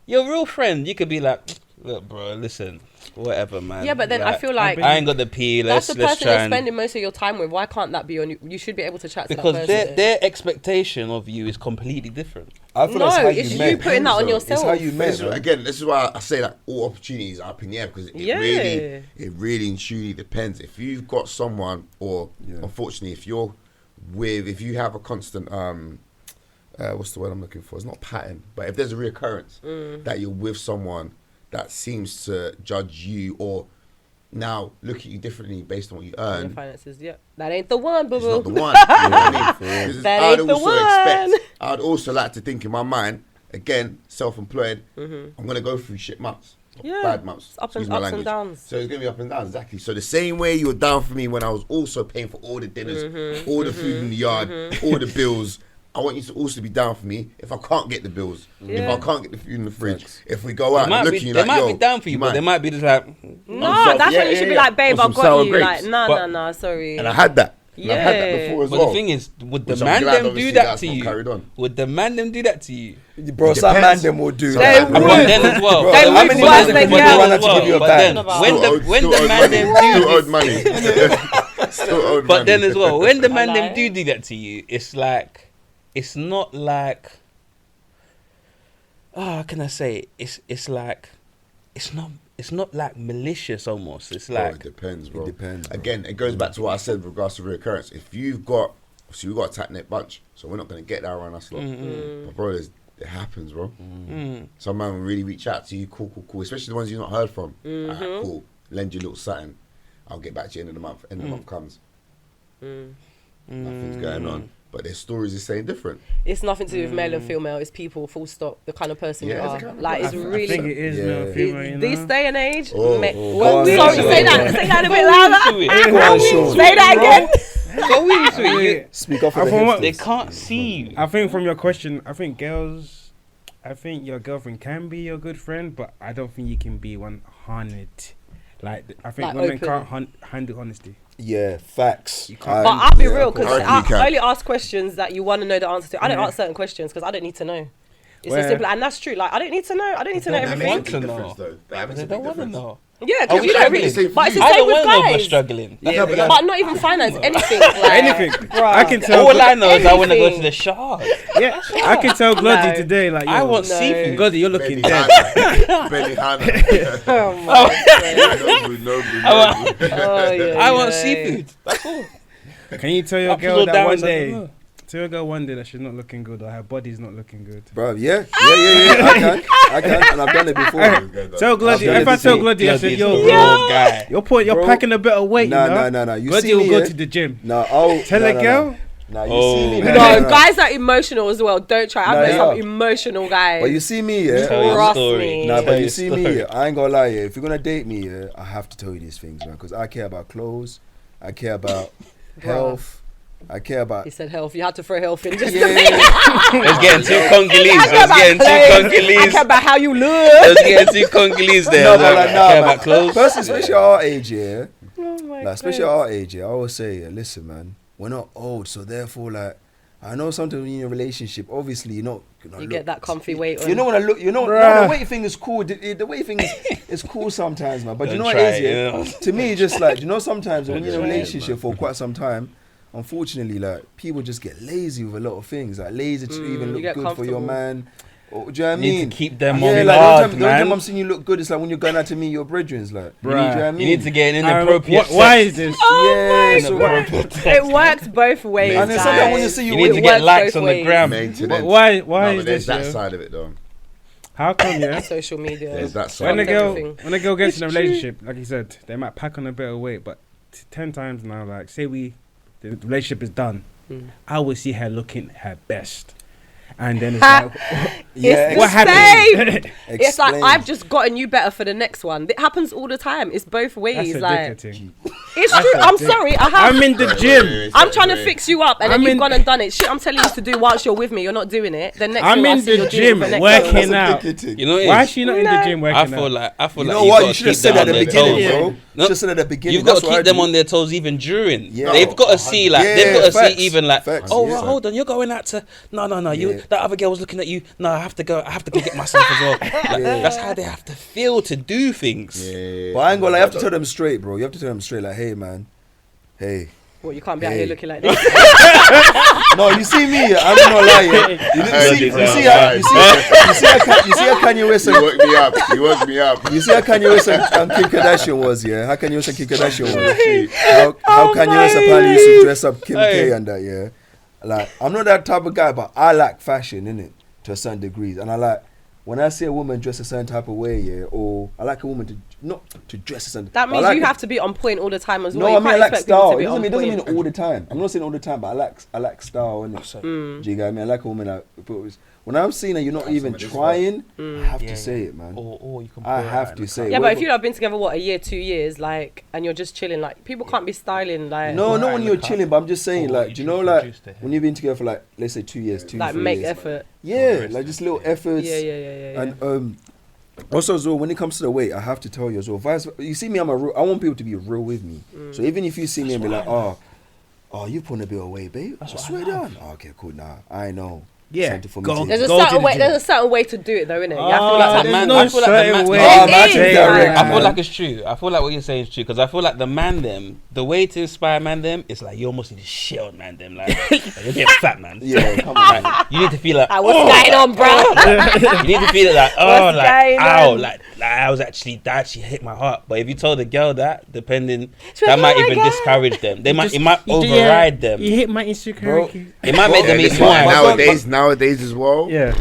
your real friend, you could be like, look, bro, listen, whatever, man. Yeah, but then I feel like I ain't got the P. that's Let's the person try you're and spending most of your time with. Why can't that be on you? You should be able to chat to because that person. their expectation of you is completely different. I feel No, that's how it's you you met. putting that on It's yourself. how you met. This is, man. again, this is why I say that all opportunities are up in the air because it really and truly depends. If you've got someone, or unfortunately, if you have a constant what's the word I'm looking for? It's not pattern, but if there's a reoccurrence that you're with someone that seems to judge you or now look at you differently based on what you earn. Your finances, that ain't the one, boo It's not the boo. one. You know what I mean? That I'd ain't the also one. I'd also like to think in my mind, again, self-employed, I'm going to go through shit months. Yeah. Bad months. Ups and- Excuse my ups and language. downs. So it's going to be up and down, exactly. So the same way you were down for me when I was also paying for all the dinners, all the food in the yard, all the bills, I want you to also be down for me if I can't get the bills, if Yeah. I can't get the food in the fridge, if we go out They and look might at you be, like, they might yo, be down for you, but man. they might be just like, No, that's when you should be like, babe, Or I some got sour you. grapes. Like, nah, But- nah, sorry. And I had that. And I've had that Yeah. before as but well. the thing is, would the Which I'm man glad, them do obviously, that that's to not you? carried on. Would the man them do that to you? Bro, It some man depends. them will do Some that. man But will. then as well, Bro, They how would many worse men than them will yeah. run out to give you a but bag? then Still when Still the owed man them do Still owed this, money. Still owed but money. then as well, when the man them lie. do that to you, it's like, it's not like, how can I say? It's like, it's not like malicious almost. It's Bro, like, it depends, bro. It depends, bro. Again, it goes back to what I said with regards to reoccurrence. If you've got, so we've got a tight knit bunch, so we're not going to get that around us lot. But bro, it happens, bro. Some man will really reach out to you, cool, especially the ones you've not heard from. Alright, cool. Lend you a little something. I'll get back to you end of the month. End of the month comes. Nothing's going on. But their stories are saying different. It's nothing to do with male and female. It's people, full stop. The kind of person Yeah, you it's are. a kind of Like, it's person. I think really. it is Yeah. male and female, you know. This day and age. Oh, Go on, sorry, Sean. say that a bit louder. Go on, Sean. Say that again. go into it. Yeah. Speak off I of the from what- They hipsters. can't see you. I think from your question, I think your girlfriend can be your good friend, but I don't think you can be 100. Like, I think Like women open. can't handle honesty. Yeah, facts. You can't- But I'll be Yeah, real, of because course. I reckon you I can. only ask questions that you want to know the answer to. I don't Yeah. ask certain questions because I don't need to know. It's Well- so simple, and that's true. Like, I don't need to know. I don't need to know They everything. want to know. They They don't want to know. Yeah, Are because we you don't struggling? really. But it's the I same don't with want to know if we're guys. struggling. Yeah, But not even finance, anything. Like, Anything. bruh. I can tell. All I know is I want to go to Anything. the shard. Yeah, I can tell Glody No. today. Like, I yo, want No. seafood. Glody, you're looking dead. Benny Hanna. Oh my God. No, Oh, yeah, I want yeah. seafood. That's all. Can you tell your Ups girl or that downs, one I don't day? know. Tell your girl one day that she's not looking good or her body's not looking good. Bro, yeah. I can, and I've done it before. Tell Glody. done If it I tell before. Glody, I said, yo, Bloody bro, raw guy. you're Bro. packing a bit of weight. Nah, you know? nah. You Glody see will me, go yeah? to the gym. No, I'll Tell a girl. Nah, you Oh. see me. No, guys are emotional as well. Don't try. I've No, met some yeah. emotional guys. But you see me, yeah. Tell your Trust story. me. Nah, Tell but your you see me, story. yeah, I ain't gonna lie, yeah. If you're gonna date me, yeah, I have to tell you these things, man, because I care about clothes, I care about health, I care about. He said health. You had to throw health in just Yeah, It's getting too Congolese. I care It's about getting too clothes. I Congolese. care about how you look. It's getting too Congolese there. No, but Like, like, I nah, care man. about clothes. First, especially at our age, yeah. Oh my Like, especially at our age, yeah, I always say, yeah, listen, man, we're not old, so therefore, like, I know sometimes when you're in a relationship, obviously, you're not gonna You look, get that comfy weight on. You don't want to look. You know, no, Bruh. the weight thing is cool. The weight thing is cool sometimes, man. But you Don't know what try it is, it, yeah? you know? To me, just like, you know, sometimes when you're in a Don't try it, relationship for quite some time, unfortunately, like, people just get lazy with a lot of things. Like, lazy to even you look get good for your comfortable. man. Or, do you know what I You need mean? to keep them Yeah, on like, guard, the only time man. I'm seeing you look good is like when you're going out to meet your brethrens, like. Bruh. Do you know what I mean? You need to get an I- inappropriate why sex. is this? yeah, so, Inappropriate sex. It works both ways. and then guys. sometimes when you see You you, need to It get works likes both on the ways. gram. Maintenance. Why No, but is there's this? that Yeah? side of it, though. How come, yeah? Social media. There's that side. When a of it. girl everything. when a girl gets in a It's true. relationship, like you said, they might pack on a bit of weight, but 10 times now, like say the relationship is done, I will see her looking her best, and then it's like, yeah, It's what the happened? same. It's like explain. I've just gotten you better for the next one. It happens all the time. It's both That's ways. a Like dickhead thing. it's true. I'm sorry. I have. I'm in the Wait, gym. wait, wait, I'm wait, trying to wait. fix you up, and then I'm you've in- gone and done it. Shit, I'm telling you to do whilst you're with me. You're not doing it. The next I'm thing I in see, the you're doing gym it for the next working one. out. You know what it Why is is? she not in the No. gym working I out? feel like You you know what? You gotta should have keep said them that at on the their beginning, toes. bro. No, Should have said at the beginning. You've got That's to what I keep them do. on their toes even during. Yeah. They've got to see like Yeah, they've got to facts. see even like Facts, oh yeah. right, hold on, you're going out to no you that other girl was looking at you. No, I have to go get myself as well. Like, that's how they have to feel to do things. Yeah. But I ain't gonna lie, you have to tell them straight, bro. You have to tell them straight, like, hey, man, hey. What, you can't be out Hey. here looking like this? No, you see me, I'm not lying. You see how Kanye West You woke me up. You woke me up. You see how Kanye West and Kim Kardashian was, yeah? How Kanye West and Kim Kardashian was. How Kanye West apparently used to dress up Kim K and that, yeah? Like, I'm not that type of guy, but I like fashion, innit? To a certain degree. And I like, when I see a woman dress a certain type of way, yeah, or I like a woman to, not to dress a certain... That means like you have to be on point all the time as well. No, You I mean, I can't like expect people style. to be It on doesn't mean point. all the time. I'm not saying all the time, but I like style, innit? Do you get me? I like a woman that... When I'm seeing her, you're not even trying, I have to say it, man. Or you can I have to say it. Yeah, but if you have been together, what, a year, 2 years, like, and you're just chilling, like, people can't be styling, like... No, not when in you're the car. chilling, but I'm just saying, Or like, you do you know, can like, produce the hair. when you've been together for, like, let's say 2 years, like, 3 make years. effort. Yeah, like, just little efforts. Yeah. And also as well, when it comes to the weight, I have to tell you as well. You see me, I want people to be real with me. So even if you see me and be like, oh, you putting a bit of weight, babe. I swear down. Oh, okay, cool. Nah, I know. Yeah, Something for me go. to There's a Go to certain the way. gym. There's a certain way to do it, though, innit? You have to Oh, be like, there's man- no I feel like the certain man- way. Oh, It man, is, take like- direct, I feel man. like it's true. I feel like what you're saying is true because I feel like the man them, the way to inspire man them, it's like you almost need to shit on man them. Like you're getting fat, man. Yeah, come on. Like, you need to feel like, what's going on, bro? you need to feel it like, oh, What's like, going ow, on? like that actually hit my heart. But if you told a girl that, depending, She's that like, might "Oh my even God." discourage them. It might You do- override them. You hit my insecurity. It might make them Yeah, eat this more. one nowadays as well. Yeah.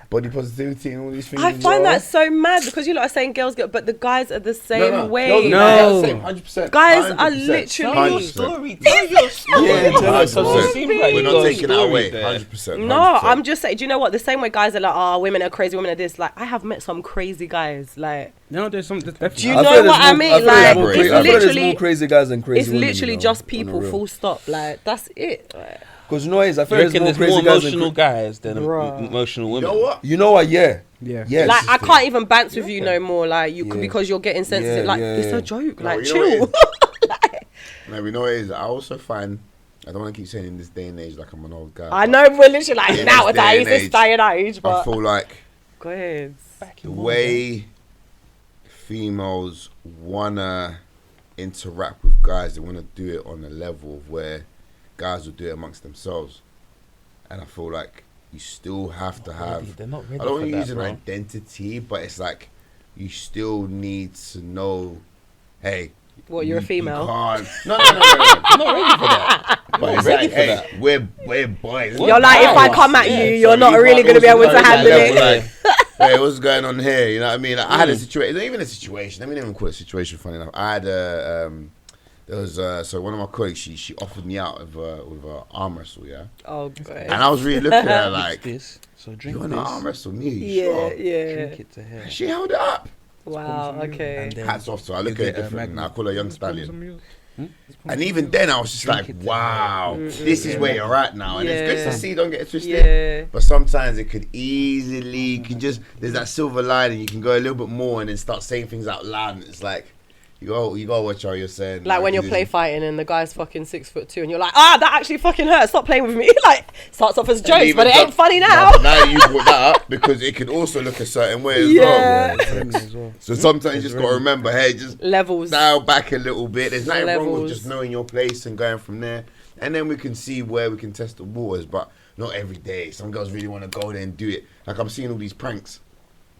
Body positivity and all these things. I as find well. that so mad because you lot are saying girls get, but the guys are the same way. No. 100%. Guys are 100%. literally- Tell your 100%. story. Tell your story. Yeah, tell us. 100%. It seems like We're you not got a taking that story away. there. 100%. No, 100%. I'm just saying. Do you know what? The same way guys are like, oh, women are crazy, women are this. Like, I have met some crazy guys. Like, No, there's some. do you I know feel there's what I more- mean? feel there's Like, more it's cra- I feel there's literally, more crazy guys than crazy it's women, literally you know, just on the people. real. Full stop. Like, that's it. Like, Because you know what it is? I You feel there's reckon more there's more crazy guys than emotional guys than Bruh. emotional You women? know what? You know what? Yeah. Yeah. Yes. like I can't even bounce with you no more. Like, you Yeah. because you're getting sensitive. Yeah, Like, yeah, it's yeah. a joke. No, Like, you know chill. what No, we know what it is. I also find, I don't want to keep saying in this day and age like I'm an old guy. I know we're literally like In this nowadays, day and this day and age, I but feel like go ahead. the way females wanna interact with guys, they wanna do it on a level of where guys will do it amongst themselves, and I feel like you still have to have. They're not ready I don't for want to that, use an bro. identity, but it's like you still need to know. Hey, What, you're a female? You can't. No. I'm not ready for that. But it's ready like, for hey, that. we're boys. You're like, if I come at you, you're not really going to be able to handle it. Like, hey, what's going on here? You know what I mean? Like, I had a situation. Not even a situation. Let me not even call it a situation. Funny enough, I had there was so one of my colleagues. She offered me out with a arm wrestle. Yeah, Oh, God. and I was really looking at her like, this, so drink you this. want to arm wrestle me? Yeah, Sure. yeah. Drink it to her. She held it up. Wow, okay. And then Hats off to her. I look you at it get a different. magnet. I call her Young Stallion. Some And even then, I was just like, it to wow, this is where you're at now. And it's good Yeah. to see, don't get it twisted. Yeah. But sometimes it could easily, you can just, there's that silver lining, you can go a little bit more and then start saying things out loud. And it's like, you gotta watch how you're saying. Like when you're this- play fighting and the guy's fucking 6'2" and you're like, that actually fucking hurts. Stop playing with me. Like, starts off as and jokes, even but it ain't funny No, now. but now you brought that up because it could also look a certain way as Yeah. well. So sometimes you just gotta remember, hey, just Levels. dial back a little bit. There's nothing wrong with Levels. just knowing your place and going from there. And then we can see where we can test the waters, but not every day. Some girls really want to go there and do it. Like I'm seeing all these pranks.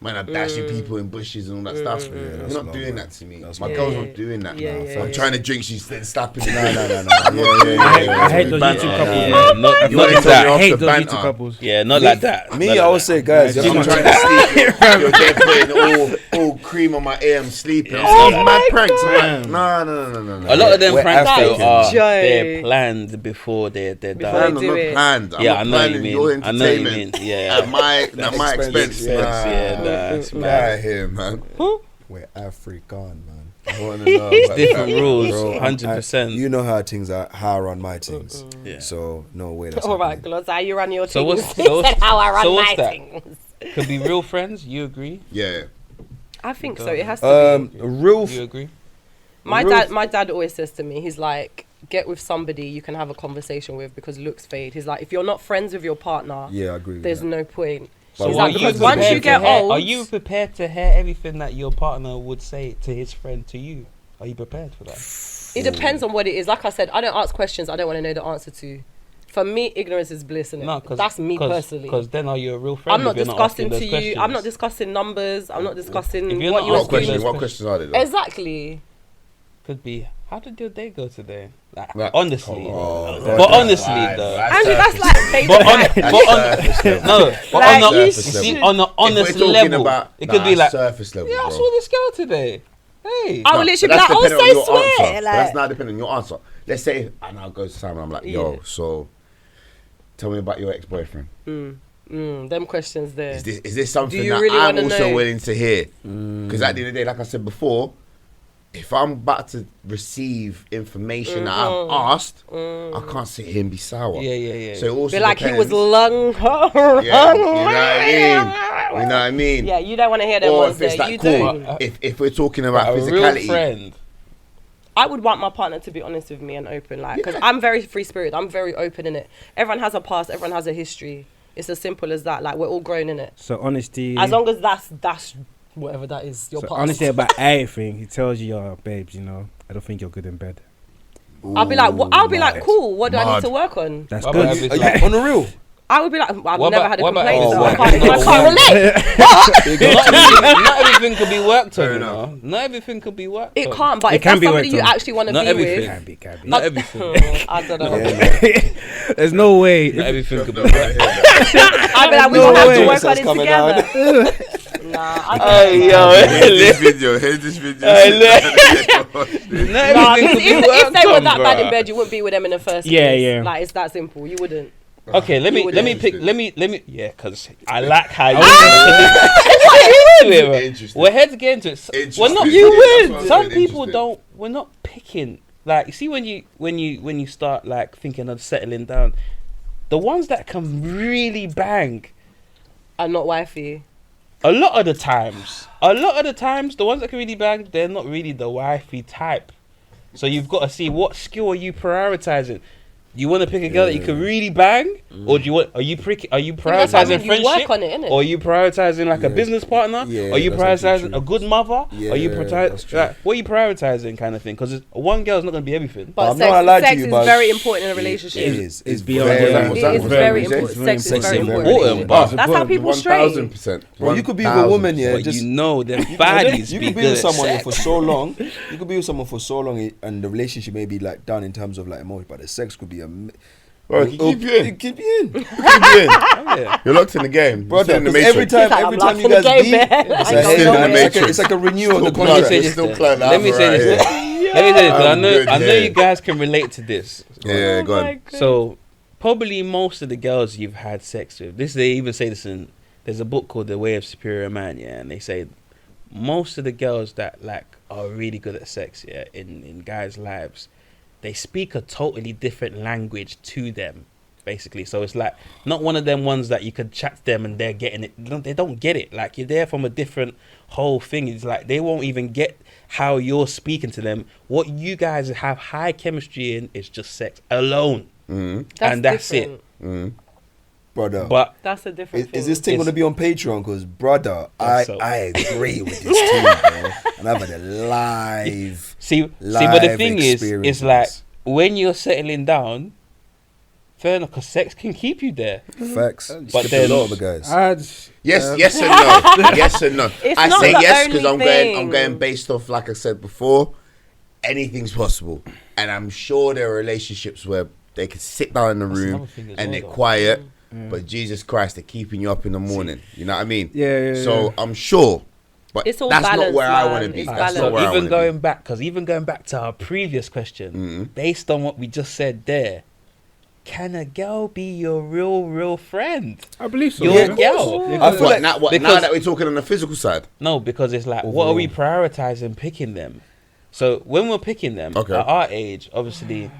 Man, I'm dashing people in bushes and all that stuff. You're that's not love, doing man. that to me. That's My love. girl's Yeah. not doing that. Yeah, now. yeah, I'm yeah. trying to drink, she's then slapping me. No. I'm not doing that. I hate those Banter. YouTube couples. Yeah, not You like wanna tell me that. I off hate the those banter? YouTube couples. Yeah, not like that. Me, Not I like always that. say, guys, I'm just trying to sleep. You're there putting all cream on my ear. I'm sleeping. I'm Oh seeing my mad pranks. I'm God. like, no. A lot of them We're pranks though African. are Joke. they're planned before they're Before done. they I'm do not it. planned. I'm Yeah, not I know what you planning your mean. I know what you entertainment. mean. Yeah. At my expense, expense. Yeah, nah, it's Get mad. out of here, man. we're African, man. I want to know. It's different rules, Bro, 100%. You know how things are, how I run my things. Yeah. So no way. That's All right, happening. Gloss, how you run your So things. what's- so what's- Said how I run so what's my that? things. Could be real friends. You agree? Yeah. I think so. It has to be. Real. You agree? My real- dad always says to me, he's like, get with somebody you can have a conversation with because looks fade. He's like, if you're not friends with your partner, Yeah, I agree with there's that. no point. But He's what like, are you because once prepared you to get hear, old, are you prepared to hear everything that your partner would say to his friend to you? Are you prepared for that? it depends on what it is. Like I said, I don't ask questions I don't want to know the answer to. For me, ignorance is bliss, innit? No, cause That's me personally. Because then are you a real friend? I'm not if you're discussing asking to those you. I'm not questions? discussing numbers. I'm not discussing If you're what not you were asking doing. those What questions are they though? Exactly. Could be. How did your day go today? Like, Like, honestly, oh, but God, honestly right, though. right. Andrew, that's like baby. But on, like, but on, no, but Like, on you the, should. see, on the honest If we're talking level, about, it could be like, surface level, yeah, I bro. saw this girl today. Hey, I would literally be But like, that's oh, depending on your so answer. sweet. But Like, that's not depending on your answer. Let's say, and I'll go to Sam and I'm like, yo, Yeah. so tell me about your ex-boyfriend. them questions there. Is this something you that really I'm wanna also know? willing to hear? Because at the end of the day, like I said before, if I'm about to receive information that I've asked, I can't sit here and be sour. yeah. So it also Be like, he was depends. lung. Yeah, you know what I mean? You know what I mean? Yeah, you don't want to hear them Or ones if it's there. like, You cool, don't. if we're talking about a real physicality, friend. I would want my partner to be honest with me and open, like, because I'm very free spirit. I'm very open in it. Everyone has a past. Everyone has a history. It's as simple as that. Like, we're all grown in it. So honesty. As long as that's whatever that is, your so past. honesty about everything. He tells you, "Oh, babes, you know, I don't think you're good in bed." I'll be like, I'll be like, mad. cool. What do I need Mad. to work on? That's What about good. if Are it's you like, on the real? I would be like, I've What never about- had a what about complaint, if so it's I like- can't relate. not everything could be worked on, you know. Not everything could be worked It on. can't, but It if can that's be somebody worked you on. actually want to Not be everything. with, Can be. Not everything. I don't know. There's no way. Not everything could be Right worked on. here, I'd be like, we No don't have way. to work on it Coming together. Nah, I don't Hey, know. yo, Here's this video. Here's this video. Not Nah, everything 'cause could be if worked they were on, that bad in bruh. bed, you wouldn't be with them in the first Yeah, place. yeah. Like, it's that simple. You wouldn't. Okay, let me wouldn't. pick. Let me. Yeah, because I like how you. Interesting. We're heads get into it. We're not. Interesting. That's what I'm Some saying, people interesting. don't. We're not picking. Like, you see, when you start like thinking of settling down, the ones that can really bang. And not wifey. A lot of the times, the ones that can really bang, they're not really the wifey type. So you've got to see what skill are you prioritizing. You want to pick a girl that you can really bang, or do you want? Are you That's what I prioritizing mean, you friendship, work on it, innit? or are you prioritizing like a Yeah. business partner? Yeah, are you that's actually prioritizing true. a good mother? Yeah, are you that's prioritizing? true. Like, what are you prioritizing, kind of thing? Because one girl's not going to be everything. But I'm not gonna lie to sex you, is but very important in a relationship. It is. It's beyond very that. important. It is What's very that? important. Sex is Sex very is very important. important, but- That's how people straight. 1,000%. Bro, you could be with a woman, yeah, But just you know, their bodies you be could be good with at someone sex. for so long. You could be with someone for so long, and the relationship may be like done in terms of like emotion, but the sex could be a. Bro, it can keep you in. It keep you in, Keep you in. Oh, yeah. You're locked in the game. brother. You're still in the Because every matrix. time, He's like, every I'm time you locked in guys the beat, game, man. it's I like, ain't hey, gonna man, lie. it's like a renewal of the Still Let me contract. say You're this. still then. playing Let me that say right this. here. then. Let me say this. 'Cause I I'm know. good I know here. you guys can relate to this. Yeah, go on. So, probably most of the girls you've had sex with, they even say this in, there's a book called The Way of Superior Man, yeah, and they say most of the girls that like are really good at sex, yeah, in guys' lives, they speak a totally different language to them, basically. So it's like not one of them ones that you could chat to them and they're getting it. They don't get it. Like, you're there from a different whole thing. It's like they won't even get how you're speaking to them. What you guys have high chemistry in is just sex alone. And that's it. different. Brother. But That's a different thing. Is this thing It's- going to be on Patreon? Because, brother, Yes, so. I agree with this too, bro. And I've had a live. see, but the live thing is, experience it's with like this. when you're settling down, fair enough, because sex can keep you there. Facts. But But then- a lot of the guys. Yes, yes and no. Yes and no. It's I not say the yes because only I'm thing. going based off, like I said before, anything's possible. And I'm sure there are relationships where they can sit down in the That's room another thing as and well, they're though. quiet, but Jesus Christ, they're keeping you up in the morning. You know what I mean? Yeah. So I'm sure, but It's all that's not balance, where I want to man. be. It's That's balance. not So where I even want going to back, because even going back to our previous question, based on what we just said there, can a girl be your real friend? I believe so. Your Yeah, girl? I be. feel like Now because- that we're talking on the physical side, No, because it's like, what are we prioritizing picking them? So when we're picking them Okay. at our age, obviously,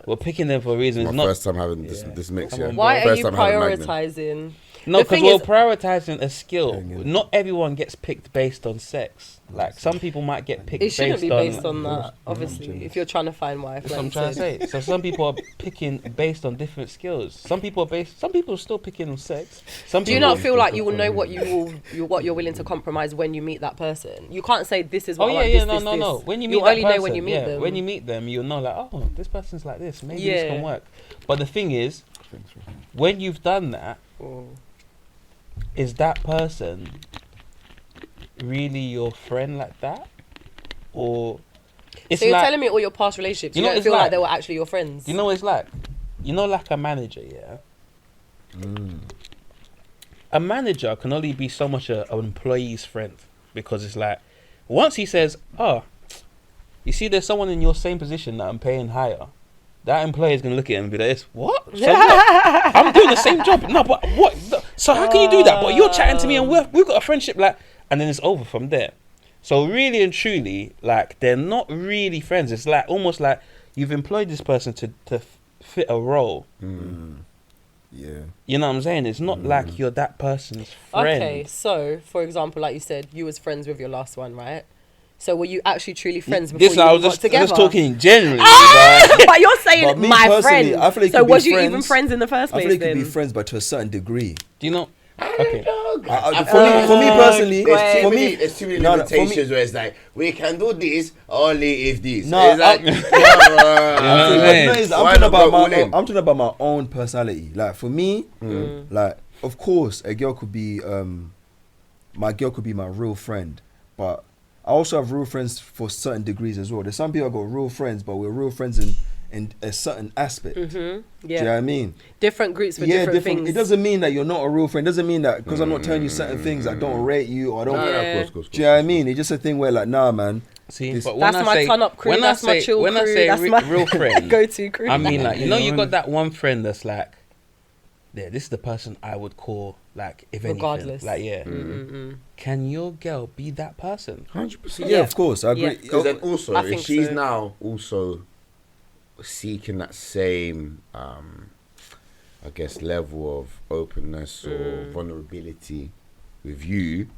we're picking them for reasons my not. first time having this mix. Come Yeah. on, Why are First you time having Magnum. prioritizing? No, The because thing we're is- prioritizing a skill. Yeah, yeah. Not everyone gets picked based on sex. Like some people might get picked It shouldn't based be based on course. that, obviously, if you're trying to find wife. That's what like I'm you trying to said. say. So some people are picking based on different skills. Some people are still picking on sex. Some Do you people not feel like you will know what you're willing to compromise when you meet that person? You can't say this is Oh what I yeah, want, yeah, this. no. When you meet You'll that only person, know when you meet them. When you meet them, you'll know like, oh, this person's like this. Maybe this can Yeah. work. But the thing is, when you've done that, is that person really your friend like that, or it's So you're like, telling me all your past relationships, You you know what don't it's feel like like? they were actually your friends? you know what it's like? You know, like a manager, yeah. A manager can only be so much an employee's friend because it's like once he says, "Oh, you see, there's someone in your same position that I'm paying higher." That employer is gonna look at him and be like, "This what? So what? I'm doing the same job. No, but what? So how can you do that? But you're chatting to me and we've got a friendship, like, and then it's over from there." So really and truly, like, they're not really friends. It's like almost like you've employed this person to fit a role. Yeah. You know what I'm saying? It's not like you're that person's friend. Okay, so for example, like you said, you was friends with your last one, right? So were you actually truly friends before This you I even was got together? just talking generally. But you're saying But me my personally, friend. I feel like so you could was be you even friends- friends in the first I place feel like you could be then? friends, but to a certain degree. Do you know? Okay. For me personally, There's too for many, me, there's too many no, no, for me- limitations where it's like we can do this only if this. No, it's like, Yeah, But man. you know, it's- Why not go all in? I'm talking about my own personality. Like for me, like of course, a girl could be my girl could be my real friend, but I also have real friends for certain degrees as well. There's some people I got real friends, but we're real friends in a certain aspect. Do you know what I mean? Different groups for different things. It doesn't mean that you're not a real friend. It doesn't mean that because I'm not telling you certain things, I don't rate you or I don't. No, Yeah. of course. Do you know what I mean? It's just a thing where like, nah, man. See, This- but when That's I my say, turn up crew. when That's I my say, chill when I crew. say That's my real friend, go-to crew. I mean like, you know, you Yeah. got that one friend that's like, yeah, this is the person I would call like if Regardless. anything, like can your girl be that person? 100%. Yeah, of course, I agree. Yeah. Because then also, I if think she's so. now also seeking that same, I guess, level of openness or vulnerability with you,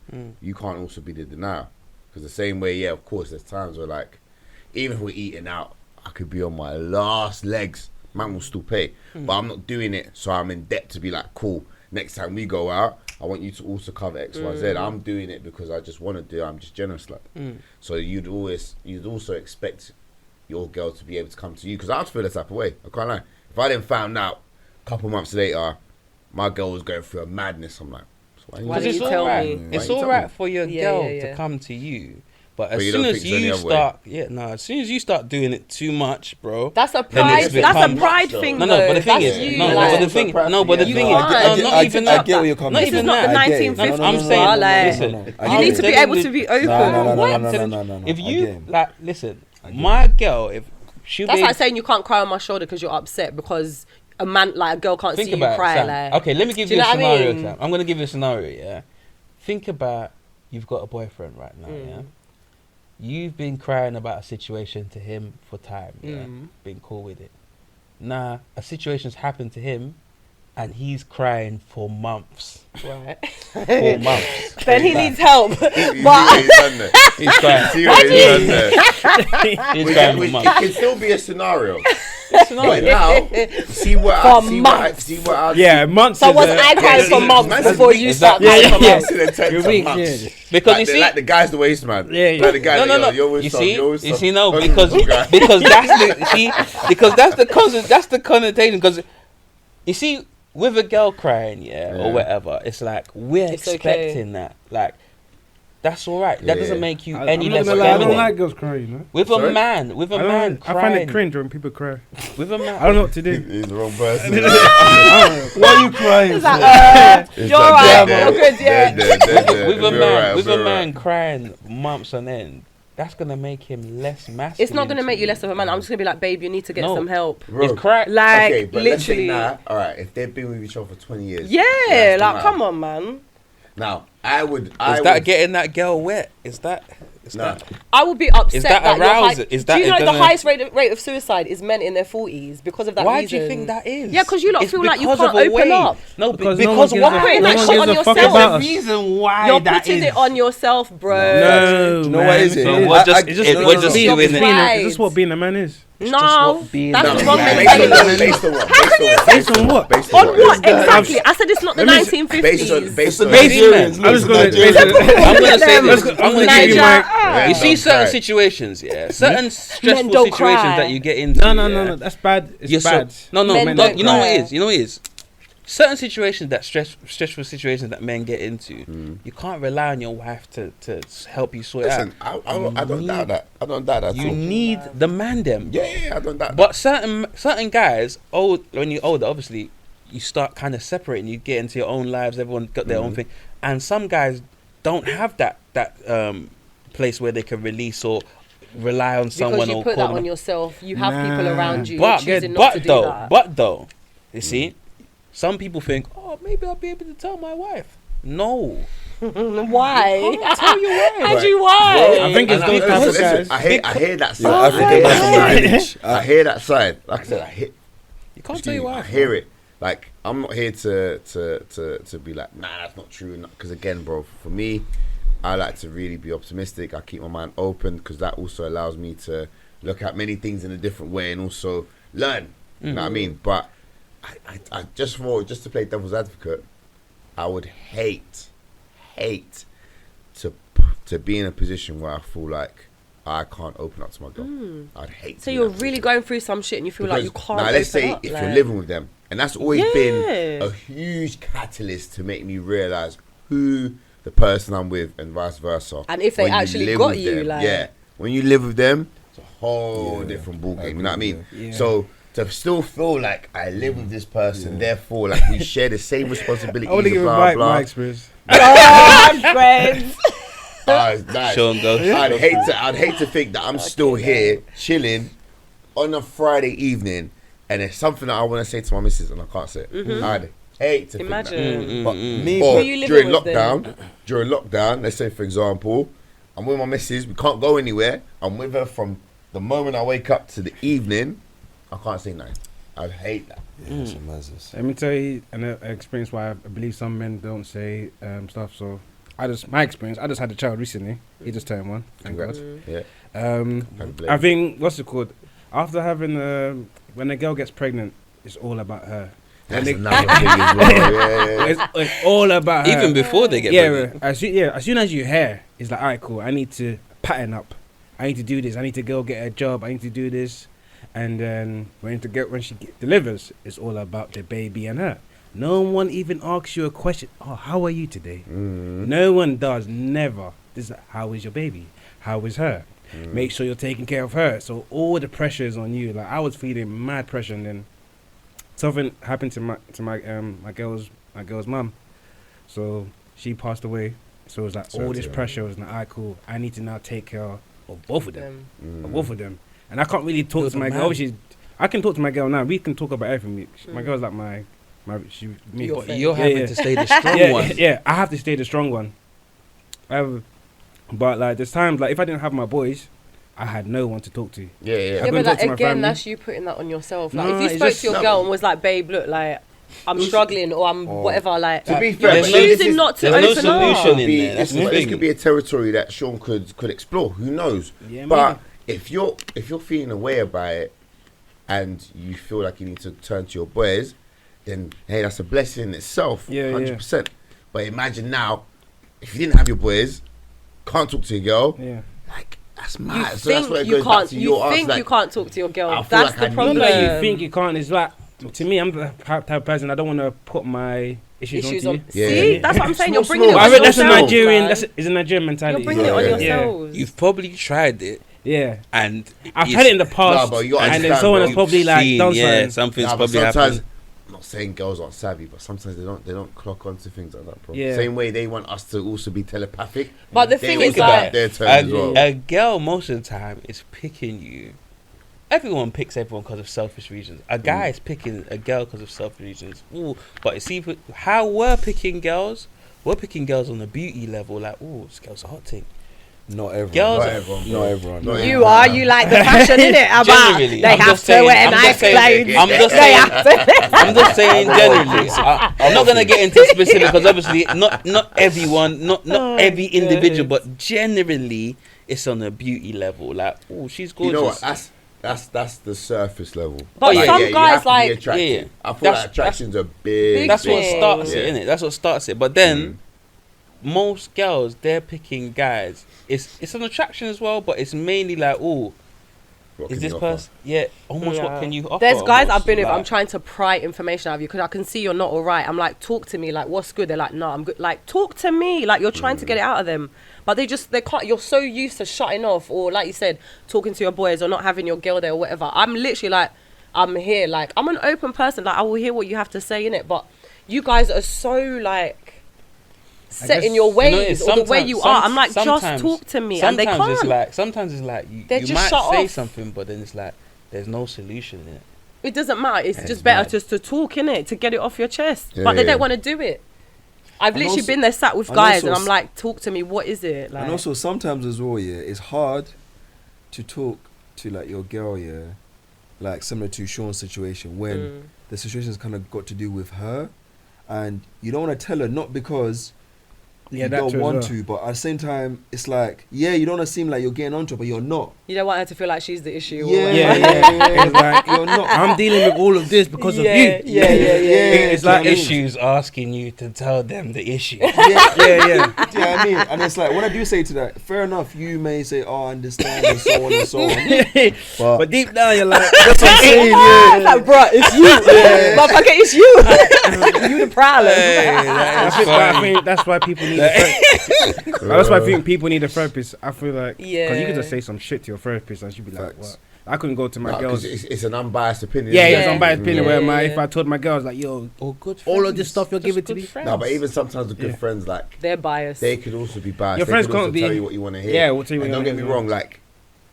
you can't also be the denial. Because the same way, yeah, of course, there's times where like, even if we're eating out, I could be on my last legs. Man will still pay, but I'm not doing it, so I'm in debt to be like, cool. Next time we go out, I want you to also cover X, Y, Z. I'm doing it because I just want to do it. I'm just generous, like. So you'd also expect your girl to be able to come to you because I'd feel the type of way. I can't lie. If I then found out a couple months later, my girl was going through a madness, I'm like, so Why Because didn't it's you tell alright. me? It's Why you tell alright me? for your Yeah, girl yeah, yeah. to come to you, but But as you soon don't as think it's any you other way? start, as soon as you start doing it too much, bro. That's a then pride. it's That's a become- pride thing. No, but the though. thing That's is, you, no, like, but the thing, no, but the You thing can't. is, not even I that. get where you're coming Not from. even not the that. I get it. 1950s, I'm saying, like, listen, I you get need it. to be able to be open. No. If I you get it. like, listen, my girl, if she'll That's be, like saying you can't cry on my shoulder because you're upset because a man, like a girl, can't think see you about cry. it, Sam. Like, Okay, let me give do you a know what I scenario. mean? Sam. I'm gonna give you a scenario. Yeah, think about you've got a boyfriend right now. Yeah, you've been crying about a situation to him for time. Yeah, been cool with it. Nah, a situation's happened to him, and he's crying for months. Right. 4 months. Then he Like, needs help. You see what he's done there? He's crying. See what he's done there? He's Which- crying for which- it months. can still be a scenario. It's not- But now, see what I Yeah, months. So is was a- I crying for yeah, months man, before it's you weak. start Yeah, crying yeah, for yeah. months? You're weak, yeah. Because Like you the, see, like the guy's the waste man. Yeah, yeah. Like the guy, no. You're always You soft, see, you're always you soft. see, no, Oh, because guy. that's the connotation. Because you see, with a girl crying, or whatever, it's like we're It's okay. expecting that. Like that's all right. That Yeah. doesn't make you I'm any not less gonna lie, I don't feminine. like girls crying, you know. With Sorry? a man, with a I man I find it crying, cringe when people cry. with a man. I don't know what to do. He's the wrong person. Why are you crying? It's for? like, It's you're like, right, dead, you're good, yeah. dead. with a We're man, alright, with we're a man alright. crying months on end, that's gonna make him less masculine. It's not going to make you me. less of a man. I'm just going to be like, babe, you need to get No. some help. Bro, It's cry. Like, okay, but let's say literally. now, all right, if they've been with each other for 20 years. Yeah, that's the like, matter. come on, man. Now, I would. Is that getting that girl wet? Is that? Is Nah. that I would be upset. Is that you're arousing? Is that do you know it the gonna- highest rate of suicide is men in their 40s because of that why reason? do you think that is? Yeah, because you lot It's feel like you because can't of a open way. up. No, Because because no one gives why? a- putting no that one shit gives on a fuck yourself. about The us. reason why You're that putting is. it on yourself, bro. No, Do you know what is it? So man. we're just- It's just we're what just being- doing it. being a- Pride. Is this what being a man is? No, being that's a the wrong man. Based on mentality. what? Based on what? Based on what? Based On on what This guy- exactly? I said it's not the Let me- 1950s. Based on It's the Nigerians. Nigerians. I was gonna. Nigerians. I'm gonna say Them. this. Let's go- I'm gonna Niger. give you my. Yeah, You see don't certain cry. situations, yeah, certain stressful don't situations cry. that you get into. No, yeah, that's bad. It's you're bad. no, Men no, don't you know what cry. it is. You know what it is. Certain situations that stressful situations that men get into, you can't rely on your wife to help you sort it Listen, out. I don't doubt that. I don't doubt that. You at all. need the man them. Yeah, I don't doubt that. But certain guys, when you're older, obviously, you start kind of separating. You get into your own lives. Everyone got their own thing, and some guys don't have that place where they can release or rely on someone Because you or put call that them. on yourself. You have Nah. people around you. But You're choosing not to do that. but though, you see, some people think, oh, maybe I'll be able to tell my wife. No, Why? can't tell your wife. Andrew, why? I think it's And these I- type of listen, guys. I hear that Yeah, side. African I hear that Muslim side. village. I hear that side. Like I said, I hear. You can't tell your I wife. hear it. Like I'm not here to be like, nah, that's not true. Because again, bro, for me, I like to really be optimistic. I keep my mind open because that also allows me to look at many things in a different way and also learn. You know what I mean? But I just to play devil's advocate, I would hate to be in a position where I feel like I can't open up to my girl. I'd hate. So to be in you're that really position. going through some shit and you feel like you Because- can't. Now, let's open say up, if like- you're living with them, and that's always been Yeah. a huge catalyst to make me realize who the person I'm with, and vice versa. And if they When you actually live got with you, them, like- yeah, when you live with them, it's a whole Yeah, different ball I game. You know what I agree, mean? yeah. So to still feel like I live with this person, therefore, like we share the same responsibilities. I want to give blah, my blah. experience. Oh, friends. It's nice. Sean goes. I'd hate to think that I'm still here chilling on a Friday evening, and it's something that I want to say to my missus and I can't say it. I'd hate to Imagine. think that. But Me, Who or you living during with then? lockdown, let's say for example, I'm with my missus, we can't go anywhere. I'm with her from the moment I wake up to the evening. I can't say nothing. I'd hate that. yeah, some mazes. Let me tell you an experience why I believe some men don't say stuff. So my experience, I just had a child recently. He just turned 1. Thank God. Congrats. Yeah. Um, Can't blame I you. think what's it called? After having when a girl gets pregnant, it's all about her. That's When another thing as well. Yeah. it's all about her. Even before they get yeah, pregnant. as soon as you hear, it's like, alright, cool. I need to pattern up. I need to do this. I need to go get a job. I need to do this. And then when she delivers, it's all about the baby and her. No one even asks you a question. Oh, how are you today? No one does. Never. This is, how is your baby? How is her? Make sure you're taking care of her. So all the pressure is on you. Like I was feeling mad pressure, and then something happened to my girl's mum. So she passed away. So it was like Sorry all to this hear. pressure was like, alright, cool. I need to now take care of both of them. Them. Of both of them. And I can't really talk You're to the my man. girl. Obviously, I can talk to my girl now. We can talk about everything. My girl's like me. Your But friend. you're Yeah, having yeah. to stay the strong yeah, one. yeah, I have to stay the strong one. But like there's times like if I didn't have my boys, I had no one to talk to. Yeah, yeah. Yeah, couldn't but talk like, to my again, family. that's you putting that on yourself. Like, No, if you it's spoke just- to your no. girl and was like, "Babe, look, like I'm struggling or I'm whatever," like To be you're fair, There's no- choosing not to there's no open solution up. in Be- there. That's this, the this thing. could be a territory that Sean could explore. Who knows? Yeah, but maybe. if you're feeling a way about it, and you feel like you need to turn to your boys, then hey, that's a blessing in itself. Yeah, yeah. 100%. But imagine now, if you didn't have your boys, can't talk to your girl, Yeah. like that's You mad. So think that's where it you goes back can't. to You your think ask, like, you can't talk to your I girl. feel That's like the I need problem. Not like you think you can't. It's like to me, I'm the type of person I don't want to put my issues Issues onto on. you. Yeah. See, that's what I'm saying. You're Small, bringing it small. I on read that's a yourself, Nigerian. man. It's a Nigerian mentality. You're bringing it on Yeah. yourselves. You've probably tried it, Yeah, and I've it's- had it in the past, but you gotta and then understand, someone bro. has probably you've like seen, done yeah, something. something's Nah, but probably sometimes, happened. I'm not saying girls aren't savvy, but sometimes they don't clock onto things like that, bro. Yeah. Same way they want us to also be telepathic. But the They thing think is, about like, their turn as well. A girl most of the time is picking you. Everyone picks everyone because of selfish reasons. A guy is picking a girl because of selfish reasons. Ooh, but it's even how we're picking girls. We're picking girls on the beauty level. Like, ooh, this girl's a hot thing. Not everyone. Girls- Not everyone. Not everyone. Not You are, you like the fashion, innit? About Generally, they I'm have just to saying- wear I'm nice just saying- clothes. I'm just They saying- have to- I'm just saying generally. I'm not gonna get into specific because obviously not everyone, not Oh, every individual, God. but generally it's on a beauty level. Like, oh, she's gorgeous. You know what? That's the surface level. But yeah, some you guys have to be like- attractive. Yeah, I feel That's- like attraction's a big. That's what thing. starts Yeah. it, innit? That's what starts it. But then most girls, they're picking guys. It's an attraction as well, but it's mainly like, oh, What is can this you offer? person? Yeah, almost Yeah. what can you offer? There's guys almost, I've been with, I'm like- trying to pry information out of you because I can see you're not all right. I'm like, talk to me, like, what's good? They're like, no, I'm good. Like, talk to me. Like, you're trying to get it out of them. But they can't, you're so used to shutting off or, like you said, talking to your boys or not having your girl there or whatever. I'm literally like, I'm here. Like, I'm an open person. Like, I will hear what you have to say, innit? But you guys are so, like, set in your You know, ways it's or the way you are. I'm like, just sometimes- talk to me. And they sometimes can't. Sometimes it's like They you just might shut say off. something, but then it's like there's no solution in it. It doesn't matter. It's It's just better mad. just to talk, innit? To get it off your chest. Yeah, But they yeah. don't want to do it. I've And literally also- been there sat with and guys also and I'm s- like, talk to me. What is it? Like, And also sometimes as well, yeah, it's hard to talk to like your girl, yeah, like similar to Sean's situation when the situation's kind of got to do with her, and you don't want to tell her, not because Yeah, you that don't too as want well. to, but at the same time, it's like, yeah, you don't want to seem like you're getting onto it, but you're not. you don't want her to feel like she's the issue. or Yeah, whatever. Yeah. It's like, You're not. I'm dealing with all of this because of Yeah, you. yeah, yeah, yeah. It's do you like know what I mean? Issues asking you to tell them the issue. Yeah, Yeah, yeah. do you know what I mean? And it's like, when I do say to that, fair enough, you may say, oh, I understand, and so on and so on. But deep down, you're like, That's what I'm saying, It's yeah. like, bruh, it's you. Motherfucker, it's you. You the problem. I think that's why people need a therapist. That's why I think people need a therapist. I feel like, because you Yeah. could just say some shit to your therapist and she'd be like, Facts. what? I couldn't go to my Nah, 'cause girls. it's an unbiased opinion. Yeah, isn't yeah, it? it's unbiased opinion. Yeah, Where yeah, if yeah. I told my girls like, yo, Or good all of this stuff you're Just giving to good me. friends. No, but even sometimes with good Yeah. friends, like They're biased. they could also be biased. Your They friends could also can't be- tell you what you want to hear. Yeah, we'll tell you what And you don't wanna get me hear. wrong, like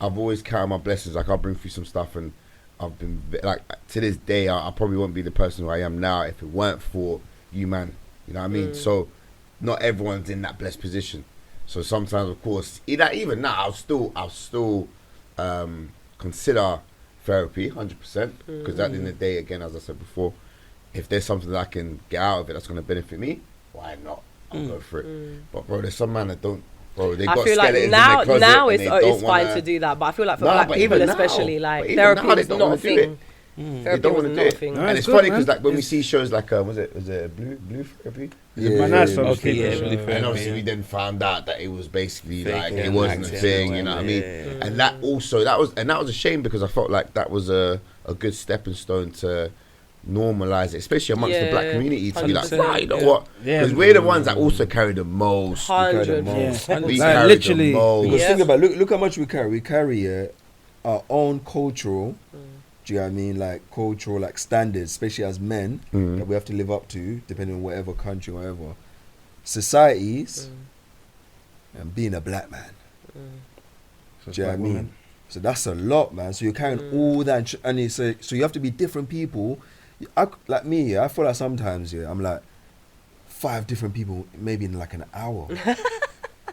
I've always counted my blessings. Like I'll bring through some stuff, and I've been like to this day, I probably wouldn't be the person who I am now if it weren't for you, man. You know what I mean? So not everyone's in that blessed position. So sometimes, of course, even now, I'll still consider therapy 100% because at the end of the day, again, as I said before, if there's something that I can get out of it that's going to benefit me, why not? I'll go for it. But bro, there's some man that don't. Bro, they I got feel like skeletons now in their closet now and it's they don't it's fine wanna- to do that, but I feel like for Nah, black but people even now- especially, but like even therapy now they is don't not a wanna do thing. it. They Therapy don't was want to not do a it. thing. No, And it's it's good, funny man. because like when we It's- see shows like was it blue therapy? Yeah, My yeah, nice yeah. song. Okay, yeah, So- Blue And Therapy, obviously yeah. we then found out that it was basically Fake like it and wasn't a acting thing, or you know what I mean? whatever, yeah. And that also that was a shame because I felt like that was a good stepping stone to normalize it, especially amongst the black Yeah, community, to be like, 100%, right, you know yeah. what? Yeah. Because we're the ones that also carry the most. 100. Yeah. We Like, carry literally. the most. Because Yeah. think about look how much we carry. We carry our own cultural. Do you know what I mean? Like cultural, like standards, especially as men, that we have to live up to, depending on whatever country, whatever societies, and being a black man. So Do you know what I black mean? woman. So that's a lot, man. So you're carrying all that, and it's so you have to be different people. Like me, I feel like sometimes, I'm like 5 different people, maybe in like an hour.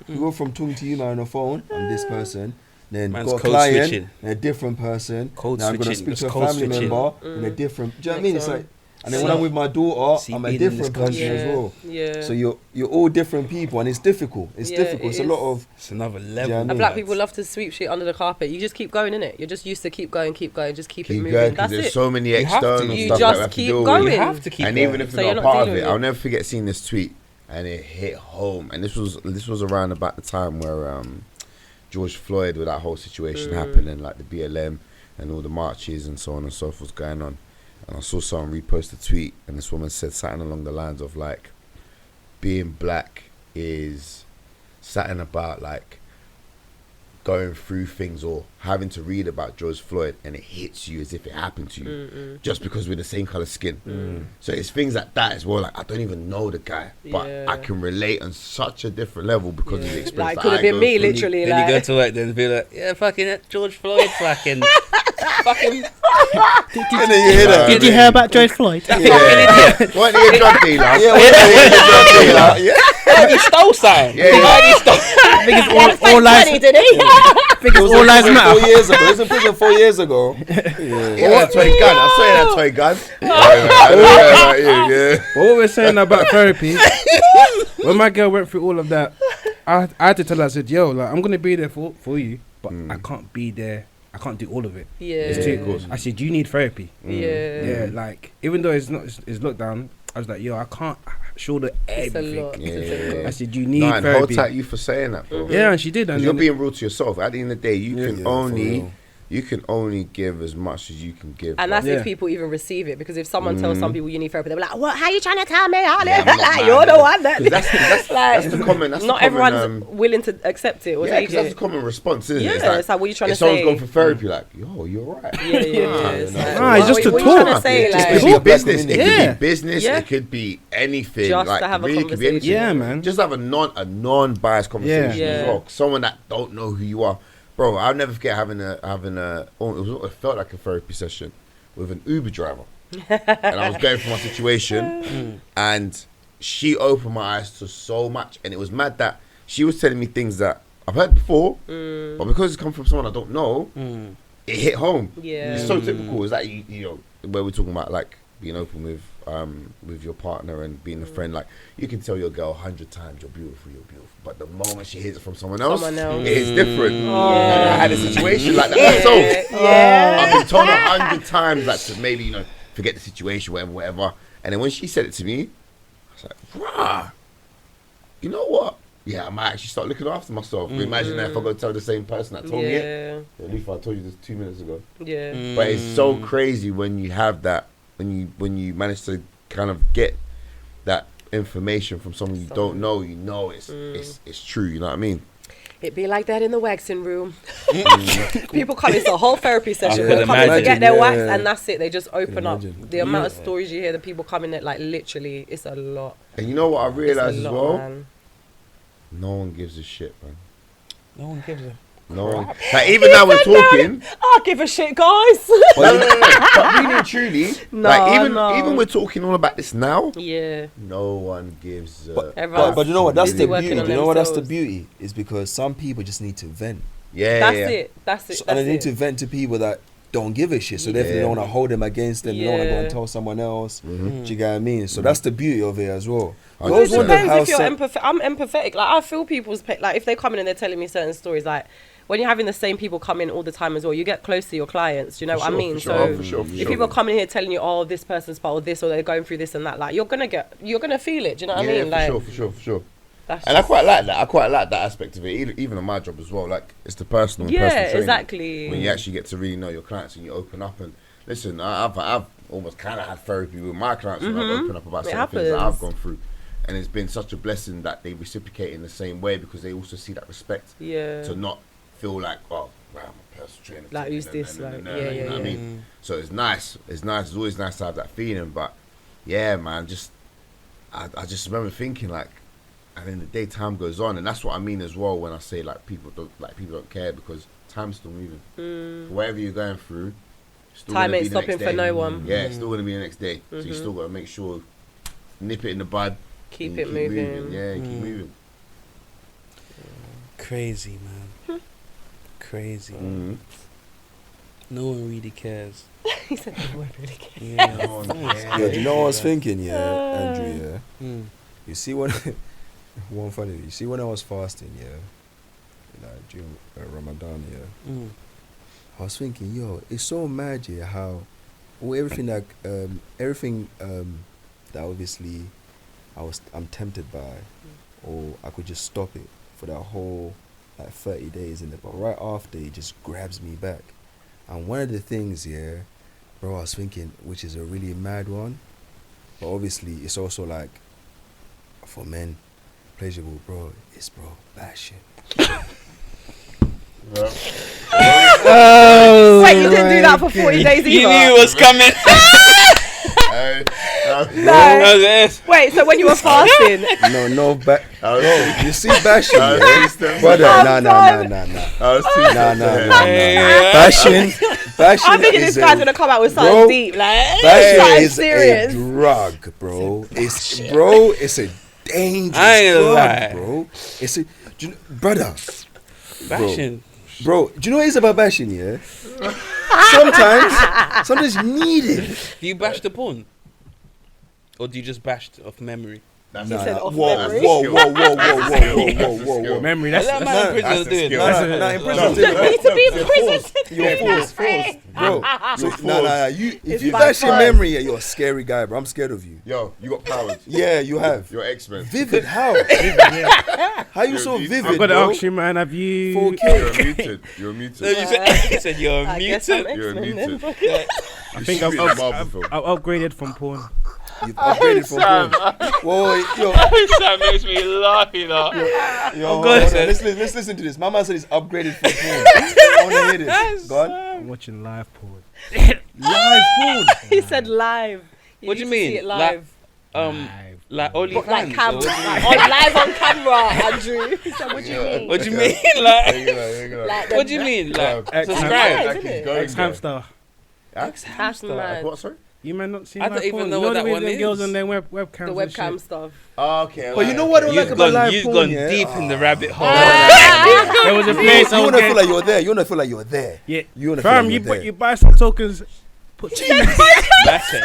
You go from talking to you, man, on the phone, I'm this person. Then Man's got a code client, switching. and a different person. Code now I'm gonna switching, speak it's to a code family switching. member in a different. Do you know what I mean? Next It's one. like, and then when I'm with my daughter, See, I'm a being in this different person country. as well. Yeah. So you're all different people, and it's difficult. It's Yeah, difficult. it It's a is. lot of. It's another level. Yeah, I And mean, black people love to sweep shit under the carpet. You just keep going, innit? You're just used to keep going, just keep it Keep moving. going because That's there's it. so many You have to. external You stuff just that we have to keep deal going. with. You have to keep And going. even if So you're you're not not part of dealing it, with I'll it. never forget seeing this tweet, and it hit home. And this was around about the time where George Floyd, with that whole situation happened, and like the BLM and all the marches and so on and so forth was going on. And I saw someone repost a tweet, and this woman said something along the lines of like, being black is something about like going through things or having to read about George Floyd and it hits you as if it happened to you just because we're the same color skin. So it's things like that as well. Like I don't even know the guy, but Yeah. I can relate on such a different level because of the experience. Like, that could have I been go me, through. literally. Then you go Like, to work, then be like, yeah, fucking that George Floyd, fucking Fucking And then you hear that. Did you hear about George Floyd? What are you drug dealer? Yeah, what the drug dealer? Yeah. he stole something. Yeah. He stole. I think it's Yeah, all lies. 20, did he? I think It it's was all in lies prison matter. 4 years ago. It was in prison 4 years ago. Yeah. Yeah, that toy gun. I saw you that toy gun. I know about you, yeah. But what we're saying about therapy, when my girl went through all of that, I had to tell her, I said, yo, like, I'm going to be there for you, but I can't be there. I can't do all of it. Yeah. It's too. I said, you need therapy. Yeah. Yeah, like, even though it's lockdown, I was like, yo, I can't shoulder It's a everything. lot. Yeah. I said, you need No, and hold therapy. tight you for saying that, bro. Yeah, and she did. 'Cause And you're then- being real to yourself. At the end of the day, you Yeah, can yeah, for only real. you can only give as much as you can give. And bro. that's Yeah. if people even receive it. Because if someone tells some people you need therapy, they're like, "What? How you trying to tell me? Yeah, I'm not Like, mad you're at the it. one that." 'Cause that's like, the common. That's not the common, everyone's willing to accept it or yeah, take 'cause that's it. a common response, isn't Yeah, it? it's like, what are you trying if to someone's say? gone for therapy, like, yo, you're right. Yeah. It's like, Nah, it's just to what are you trying talk. to say? Yeah, just It Like, could be Talk. business. It Yeah. could be business. Yeah. It could be anything. Just like, to have a really could be anything. Yeah, man. Just have a non-biased conversation Yeah. as well. Someone that don't know who you are, bro. I'll never forget having a. It felt like a therapy session with an Uber driver, and I was going through my situation, and she opened my eyes to so much, and it was mad that she was telling me things that I've heard before, but because it's come from someone I don't know, it hit home. Yeah. It's so typical. It's like you know where we're talking about like being open with your partner and being a friend. Like you can tell your girl 100 times you're beautiful, but the moment she hears it from someone else, it's different. And I had a situation like that myself. Yeah. I've been told 100 times like to maybe forget the situation, whatever. And then when she said it to me, I was like, bruh, you know what? Yeah, I might actually start looking after myself. Imagine if I go tell the same person that told me it. At least I told you this 2 minutes ago. Yeah. But it's so crazy when you have that, when you manage to kind of get that information from someone you don't know. You know it's true. You know what I mean? It'd be like that in the waxing room. People come, it's a whole therapy session. I They can come in to get imagine, their yeah. wax and that's it. They just open up. imagine. The amount of stories you hear, the people coming in, like literally, it's a lot. And you know what I It's a realized as lot, well? man. No one gives a shit, man. No one gives a. No one. Like even now we're talking. I'll give a shit, guys. No. But really and truly, No, like no. even we're talking all about this now. Yeah. No one gives. But you know what? That's Busy the working beauty. on You know what? That's the themselves. beauty. Is because some people just need to vent. Yeah, That's yeah. it. That's it. So, and That's they need it. to vent to people that don't give a shit. So Yeah. therefore, they don't want to hold them against them. They don't want to go and Yeah. tell someone else. Do you get what I mean? So that's the beauty of it as well. I Well, always It wondered depends how if you're some- empathetic. I'm empathetic. Like I feel people's like if they come in and they're telling me certain stories, like when you're having the same people come in all the time as well, you get close to your clients. Do you know what I mean? For sure, So for sure, for if sure. people are coming here telling you, oh, this person's part of this, or they're going through this and that, like you're gonna feel it. Do you know what I mean? Like for sure. that's And I quite like that. I quite like that aspect of it, even on my job as well. Like it's the personal, yeah, personal training. exactly. When you actually get to really know your clients and you open up and listen. I've almost kind of had therapy with my clients when I've opened up about It certain things that I've happens. gone through, and it's been such a blessing that they reciprocate in the same way because they also see that respect Yeah. to not feel like, oh, wow, I'm a personal trainer. Like, who's taking it, this? no, Like, no, yeah, no, you know yeah, what I yeah. mean? So it's nice. It's nice. It's always nice to have that feeling. But yeah, man, I just remember thinking like, and then the day time goes on, and that's what I mean as well when I say like people don't care because time's still moving. Whatever you're going through, still Time gonna ain't be the next stopping for day. no one. Yeah, it's still gonna be the next day. So you still gotta make sure nip it in the bud. Keep and it moving. Yeah, keep moving. Crazy, man. Crazy. No one really cares. He said, "No one really cares." Yeah. Yo, do you know what I was thinking? Yeah, Andrew. Yeah. Mm. You see when one funny. You see when I was fasting, yeah, like during Ramadan, yeah. Mm. I was thinking, yo, it's so mad, yeah, how everything that obviously I'm tempted by, or I could just stop it for that whole like 30 days in it, but right after it just grabs me back. And one of the things, yeah, bro, I was thinking, which is a really mad one, but obviously it's also like for men, pleasurable, bro. It's bashing. Oh, Wait, you didn't do that for 40 days either. You knew it was coming. No. Wait, so when you were fasting, No, bro, you see bashing, I yeah? was too Brother, I'm nah. I was too Nah. Yeah. Bashing bashing I'm thinking is this guy's a- gonna come out with bro, something deep, like Bashing something is serious. a drug, bro. It's a dangerous I ain't gonna drug, lie. bro. It's a brother. Bashing. Bro, do you know what it is about bashing, yeah? Sometimes you need it. Do you bash the porn? Or do you just bash off memory? That's Nah, said nah. off Whoa, memory. whoa. Memory. That's That's what man in prison that's are the doing. skill. Nah, in prison, No. bro. Need to be in prison. You're forced. Bro, so, nah. If It's you by bash your crime. memory, yeah, you're a scary guy, bro. I'm scared of you. Yo, you got powers. Yeah, you have. You're X-Men. Vivid, how? How you so You're- vivid, I've got to bro? ask you, man. Have you? 4K. You're a mutant. You're a No, mutant. you said you're a I guess I'm mutant. You're a X-Men then. mutant. Fuck it. I think I've upgraded from porn. You've upgraded from porn. Whoa, yo, That makes me laugh, you know. yo, God. hold on. Let's listen to this. My man said he's upgraded from porn. I want to hear this. Go on. I'm watching live porn. Live porn. He said live. What do you need to mean? see it Like, live? Live. Like But OnlyFans. like cam, or what do you like mean? on live on camera, Andrew. He said, what do you mean? What do you mean? Like, Like what do you mean? Like, X- subscribe. Isn't it? Ex-hamster. That's mad. What, sorry? You man not seen I live don't even porn? know You what that the way one them is. girls on their webcams. The and webcam shit? stuff. Oh, okay. But you know what I don't like about live You've porn, gone yeah? deep in the rabbit hole. There was a place I You was want to feel getting. like you're there. You want to feel like you're there. Yeah. You want to feel Fam, like you you're there. you buy some tokens. Put That's it.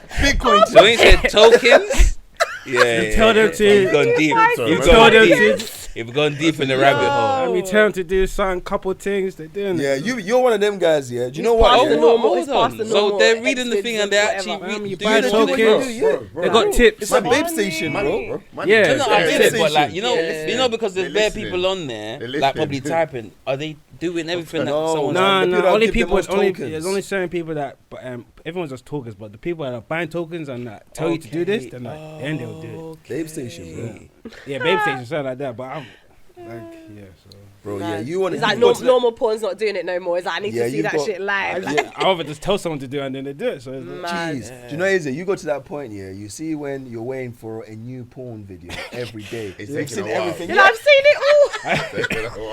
Bitcoin. So when you said tokens, yeah, tell them to- You've gone deep. Sorry, You've man. tell gone them deep. to. You've gone deep in the rabbit hole. And we tell them to do certain couple things. They're doing Yeah, it. you're one of them guys, yeah. Do you know He's what? past Oh, the yeah? normal- hold it's past on. the So normal they're reading the X thing kids and they're and actually whatever. You doing buy the tokens. tokens. They got tips. It's a babe station, bro. Yeah. No, I get it, but like Yeah. you know, because there's They're bare listening. people on there, They're like probably listening. typing. Are they doing everything that No, someone's no. No, the no. people that Only give them people. most Only tokens. there's only certain people that. But everyone's just talkers. But the people that are buying tokens and that tell you to do this, then like, then they'll do Babe station, bro. it. Yeah, babe station something like that. But I'm like, yeah. So Bro, yeah, Mad. you want It's to. like normal porn's not doing it no more. It's like I need Yeah, to see you've that got- shit live. Like, yeah, I rather just tell someone to do it and then they do it. So it's like, mad. Jeez. Do you know what it is? You go to that point, yeah. You see when you're waiting for a new porn video every day. It's You've taking seen a while. everything. You know, I've seen it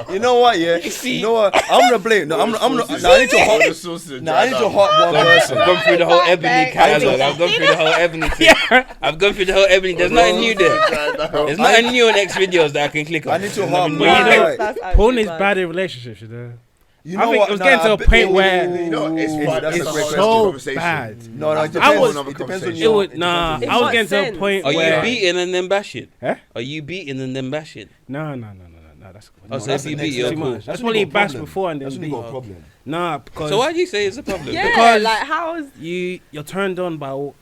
all. You know what? Yeah. You know what? I'm gonna blame. No, I'm not. No, I need to All hot. the sauces No, I need to dried hot one person. I've gone through the whole Fuck Ebony that. catalog. I've gone through the whole Ebony thing. I've gone through the whole Ebony. There's nothing new there. There's nothing new on X videos that I can click on. I need to hot But one. you know, Right. That's porn actually is mad. bad in relationships, you know. You I know think what? it was Nah, getting to a but- point where You know, it's fun. That's It's a great so conversation. bad. No, it I depends. was- It depends on It It your. would depends nah. on It I was makes getting to a sense. point Are you where beating and then bashing? Huh? Are you beating and then bashing? No. That's Oh, so that's if you the beat, next you're too level. cool. much. That's That's probably when you got a bash problem. before and That's then when you beat. got a problem. Nah, because So why do you say it's a problem? Yeah, Because like how is you're turned on by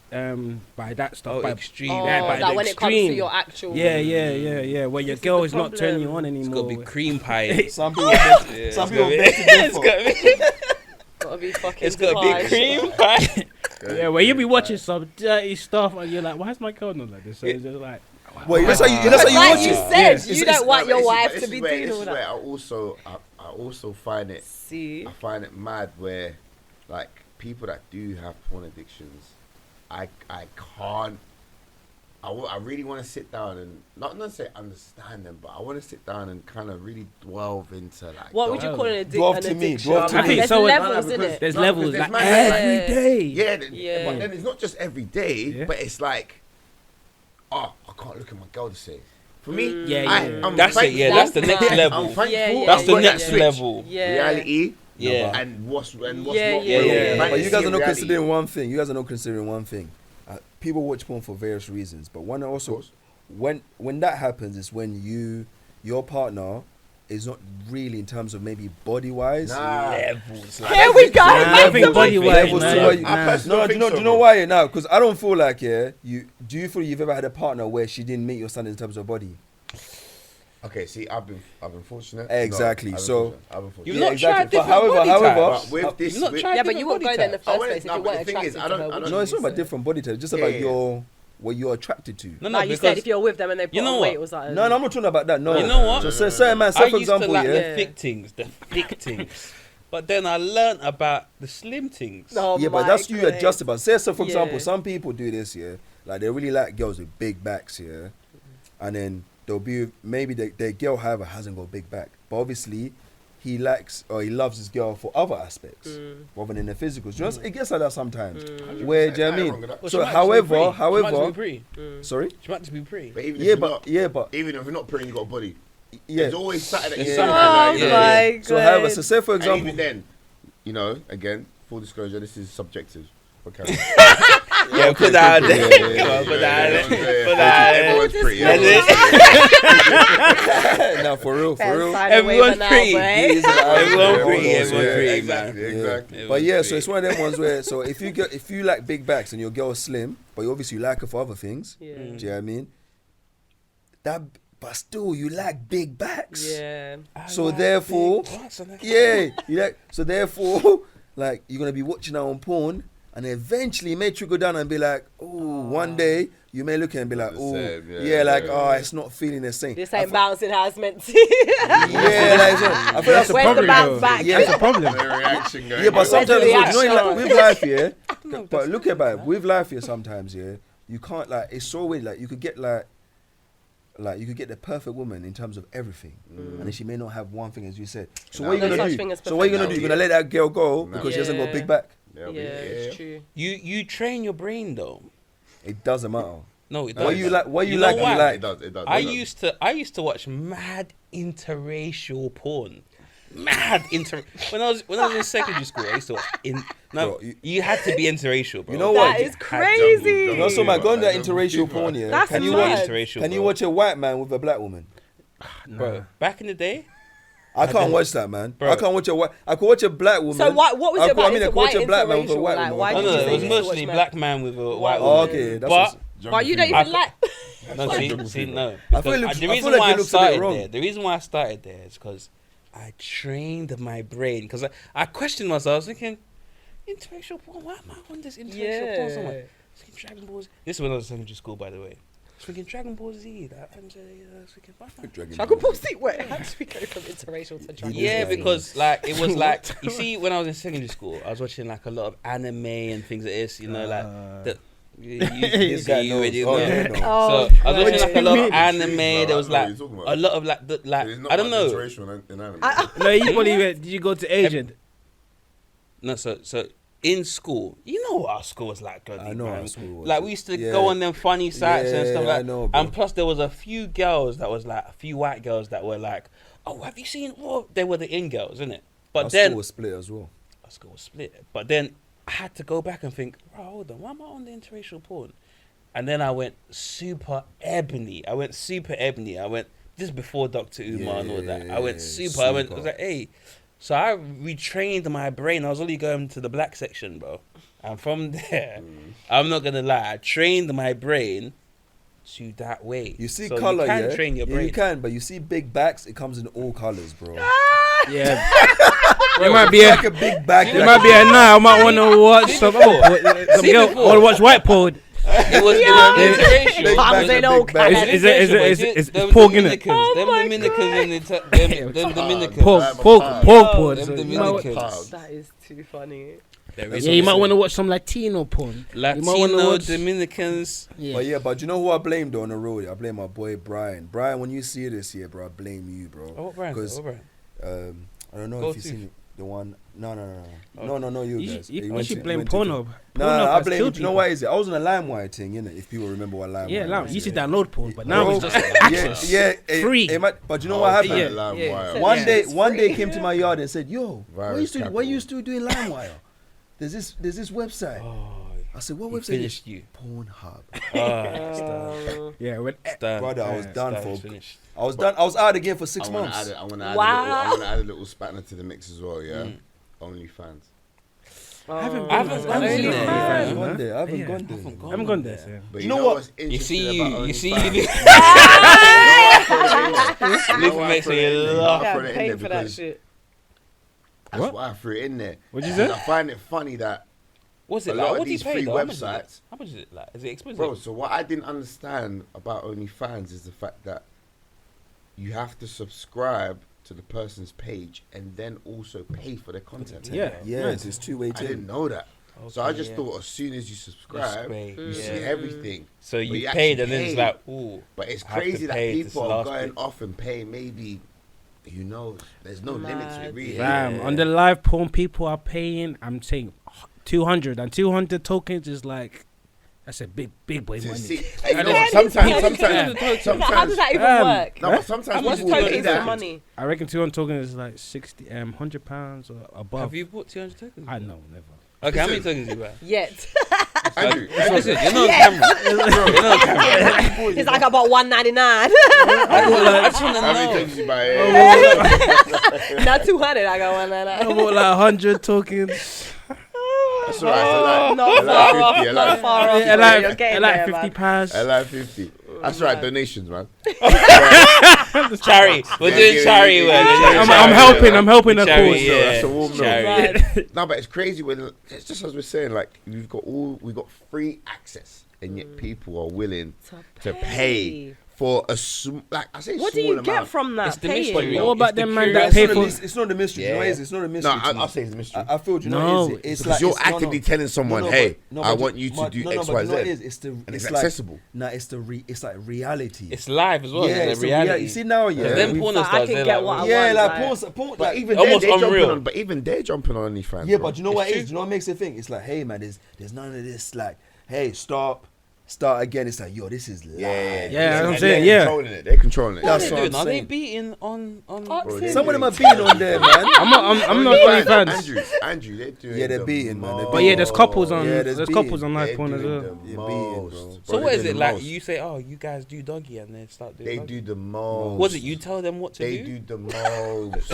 that stuff. Oh, by, extreme. Yeah, by like the when it comes to extreme. your actual Yeah. Where your This is girl the is not turning you problem. on It's anymore. got to be cream pie. Some people. Bet, Yeah, some it's people gotta be- bet to It's differ. got to be. gotta be fucking It's got to be pie. cream pie. Yeah, where you be watching some dirty stuff and you're like, why is my girl not like this? So it's just like, Wait, that's how you. That's how you Like watch you it. said, It's- you it's- don't want your wife This to is be where- doing this all is where that. I also find it. See, I find it mad where, like, people that do have porn addictions, I can't. I really want to sit down and not say understand them, but I want to sit down and kind of really delve into like. what would you call an, Dwarf to an me, addiction? dwarf to I think There's so. levels, No, in because- it? there's No, levels because like there's every Yeah. day. Yeah, but then it's not just every day, Yeah. but it's like, oh, I can't look at my girl to say. For me, Yeah, I'm That's it. thankful. Yeah, that's the next Yeah. level. I'm thankful. Yeah, That's I've the got that next switch. level. Yeah. Reality. Yeah. And what's Yeah, not. yeah, real. yeah. But Fantasy you guys are and not reality. considering one thing. You guys are not considering one thing. People watch porn for various reasons, but one also, course. when that happens, is when your partner is not really in terms of maybe body wise. Nah. Levels. Like, Here we go. I think body wise, Levels to man. what you- I personally No, do think you know? so, Do you know bro. why now? Because I don't feel like do you feel you've ever had a partner where she didn't meet your standards in terms of body? Okay, see, I've been fortunate. Exactly, No, I've been so- fortunate. I've been fortunate. You've Yeah, not exactly. tried But different however- body however- types. But with this, You've not with- tried Yeah, but you wouldn't go there in the types. first wouldn't- place if no, you but weren't the thing attracted is, to I her. don't- wouldn't No, it's you not about say? different body types. It's just Yeah, about yeah. what you're attracted to. No, Like you said, because if you're with them and they put You know on what? weight or something. No, I'm not talking about that. No, You know what? So certain man, I say for used to example, like yeah. the thick things, the thick things. But then I learned about the slim things. Oh Yeah, but my that's you God. adjust about. Say, so for example, Yeah. some people do this, yeah. Like they really like girls with big backs, yeah. And then they'll be maybe their girl, however, hasn't got a big back, but obviously he likes or he loves his girl for other aspects rather than the physicals. You know, it gets like that sometimes. Where, do you know what I mean? Well, So, she might just be pretty. however, pretty. sorry, She might just be pretty. But even if yeah, you're but not, yeah, but even if you're not pretty, you got a body. yeah. There's always something that There's you something. Oh like, my god. So, however, so say for And example, even then, you know, again, full disclosure, this is subjective. Okay. Yeah, put that out there. Yeah, Come on, put that out there. Put Put that out there. Everyone's pretty. That's no, for real, for real. Everyone's pretty. Everyone pretty. Yeah, Everyone pretty, Exactly, man. exactly. But yeah, so it's one of them ones where, so if you like big backs and your girl's slim, but you obviously like her for other things, Yeah. do you know what I mean? But still, you like big backs. Yeah. So therefore, yeah, you like. So therefore, like you're gonna be watching her on porn, and eventually, you may trickle down and be like, oh, one day you may look at it and be like, The oh, same, yeah, like, yeah. oh, it's not feeling the same. This I ain't feel- bouncing how it's meant to. Yeah, like, so, I feel That's that's a a Where's problem. the bounce though. back? Yeah. That's a problem. The reaction going. Yeah, but sometimes the you know, like, reaction? with life, yeah. But look about it, with life, yeah, sometimes, yeah, you can't like. It's so weird. Like you could get like you could get the perfect woman in terms of everything, and then she may not have one thing, as you said. So No, what are you no gonna such do? thing as So what are you gonna do? perfect. You're gonna let that girl go No. because she hasn't got Yeah. big back? Yeah, Yeah, it's true. You train your brain though. It doesn't matter. No, it No, What does. you like? What you You know like? why? You like. It does. It does. I used to watch mad interracial porn. Mad inter. When I was in secondary school, I used to watch Bro, you had to be interracial, bro. You know what? That is Had crazy. You know, so my going that Jungle interracial Fever. porn, yeah. That's Can you mad. watch? interracial, Can you bro. watch a white man with a black woman? bro? Back in the day, I can't watch that, man. Bro. I can't watch a white. I could watch a black woman. So what was it about? I mean, I Is could it watch white a black man with a interracial? white Like, woman. why no, did you no, say it was you used to mostly watch black man with a white Oh, woman. okay. That's But what's, But you don't I even like. no, see, no. I feel Because it- the I reason feel like why it I looks a bit started wrong. there, the reason why I started there is because I trained my brain. Because I questioned myself. I was thinking, interracial porn. Why am I on this interracial porn so much? Yeah. I was thinking Dragon Ball Z. This is when I was in secondary school, by the way. I was thinking Dragon Ball Z. I was thinking, what the- Dragon Ball Z. Wait, how did we go from interracial to Dragon Yeah, Ball Z? because like it was like you see when I was in secondary school, I was watching like a lot of anime and things like this. You know, like the. This guy you knows. already Oh, know. yeah, no. Oh, So I was watching right. like a lot of Bro, anime. I There was know what like you're talking about. a lot of like It's not I don't much know. interracial in anime. No, you probably went. Did you go to Asian? No, so in school, you know what our school was like, bloody I know man. how school was. Like we used to Yeah. go on them funny sites and stuff Yeah, like. I know, bro. And plus, there was a few girls that was like a few white girls that were like, "Oh, have you seen?" Well, they were the in girls, isn't it? But Our then school was split as well. our school was split. But then I had to go back and think, bro, hold on, why am I on the interracial porn? And then I went super ebony. I went just before Dr. Umar and all that. I went super. I was like, hey. So I retrained my brain. I was only going to the black section, bro. And from there, I'm not gonna lie, I trained my brain to that way. You see So color, you can yeah? train your Yeah, brain. you can, but you see big backs, it comes in all colors, bro. Yeah. It might be a. Like a big back. It might be a night. I might want to watch some. Some See girl. I before. want to watch white porn. It was interracial. Big Palms back, ain't big all back. kind. It's pork, innit? Them Dominicans and them Dominicans. Pork porn. Them So you might wa- Dominicans. That is too funny. There is Yeah, you might also want to watch some Latino porn. You might wanna Latino, watch- Dominicans. Yeah. But you know who I blame though on the road? I blame my boy Brian. Brian, when you see this here, bro, I blame you, bro. Oh, what brand? Because What brand? I don't know Go if you've to. seen the one. No, you You guys. should- you went should to- blame went to- Pornhub. No, Pornhub I has blame. killed Do you know people. why is it? I was on a LimeWire thing, innit? If people remember what LimeWire Yeah, was, you used to yeah. download porn, but now Bro, it's just yeah, free. but you know what happened? yeah. Yeah. One Yeah. day, It's one day free. came to my yard and said, "Yo, Virus why you capital. still doing LimeWire? There's this website." Oh, I said, "What he website?" finished you. Pornhub. Oh, Yeah, when Brother, I was done Stan for. finished. I was done. I was out again for 6 I want months. to add Wow. a little spanner to the mix as well. Yeah, OnlyFans. I haven't I haven't gone seen there. it. I haven't Yeah. gone there. I haven't Yeah. gone there. I haven't gone there. So. But You know what? what's You interesting see, about you see, OnlyFans? Live makes me laugh. I Yeah, throw it in pay there for that because shit. that's What? why I threw it in there. What'd you Because say? I find it funny that What's a it lot like? of What do you these pay free though? How much is it? websites. How much is it like? Is it expensive? Bro, so what I didn't understand about OnlyFans is the fact that you have to subscribe to the person's page and then also pay for their content. Yeah. Yes, it's two-way I thing. didn't know that. So I Okay, just yeah. thought as soon as you subscribe, pay. you Yeah. see everything. So But you you paid actually and then it's paid. like, ooh. But it's I have to crazy that pay this people are last going bit. off and paying maybe You know, there's no limit to it, really. Fam, on the live porn, people are paying. I'm saying 200, and 200 tokens is like that's a big boy money. See, Yeah, sometimes, how does that even work? no, but sometimes What's people tokens do for that. money? I reckon 200 tokens is like 60, £100 or above. Have you bought 200 tokens? I know, never. Okay, how many tokens you buy? Yet. Andrew, Listen, you're not on camera. You're not on camera. He's like, I bought 199. I just want to how many know. tokens you buy? Not 200. I got I 199. bought like 100 tokens. That's alright. Not far off. Not far off. Yeah, bro. You're getting like there, 50 man. pounds. I like 50. That's right, donations, man. Charity. We're Yeah, doing yeah, charity yeah, work. yeah, yeah. I'm helping the Charity, cause. yeah. That's a warm note. Charity. No, but it's crazy when it's just as we're saying, like we got free access, and yet people are willing to pay for like I say. What do small you get amount. from that? It's the paying? mystery. What about It's the them man curious- that pay for? It's not a mystery. You know what it is? It's not a No, mystery. to me. I'll say it's a mystery. I feel. Do you know No, what it is? It's because you're it's- no, actively no. telling someone, No, "Hey, but- no, I but want you to do no, X, but Y, you know what it Z," is? It's the. and it's like, accessible. Nah, it's like reality. It's live as well. yeah, It's it's the reality. You see now, yeah. Because them we- porn Like, I stars, can they're get like, what I yeah, want, like like- porn, But like, even almost they're jumping unreal. on. But even they're jumping on OnlyFans. yeah, bro. but you know what It's it is? Do you know what makes it think? It's like, hey man, there's none of this. Like, hey, start again. It's like, yo, this is live. Yeah, I'm And saying, they're yeah. controlling it. They're controlling it. What are That's they what doing? I'm Are they saying. beating on? Oxen. Some of them are being on there, man. I'm not only fans. Andrew, they're doing. Yeah, they're the beating, man. They're most. But yeah, there's couples on. Yeah, there's there's couples on They're live porn as doing well. the You're beating, most. bro. So Bro, what they're is doing it the like? most. You say, oh, you guys do doggy, and they start doing. They doggy? do the most. Was it you tell them what to They do? do the most.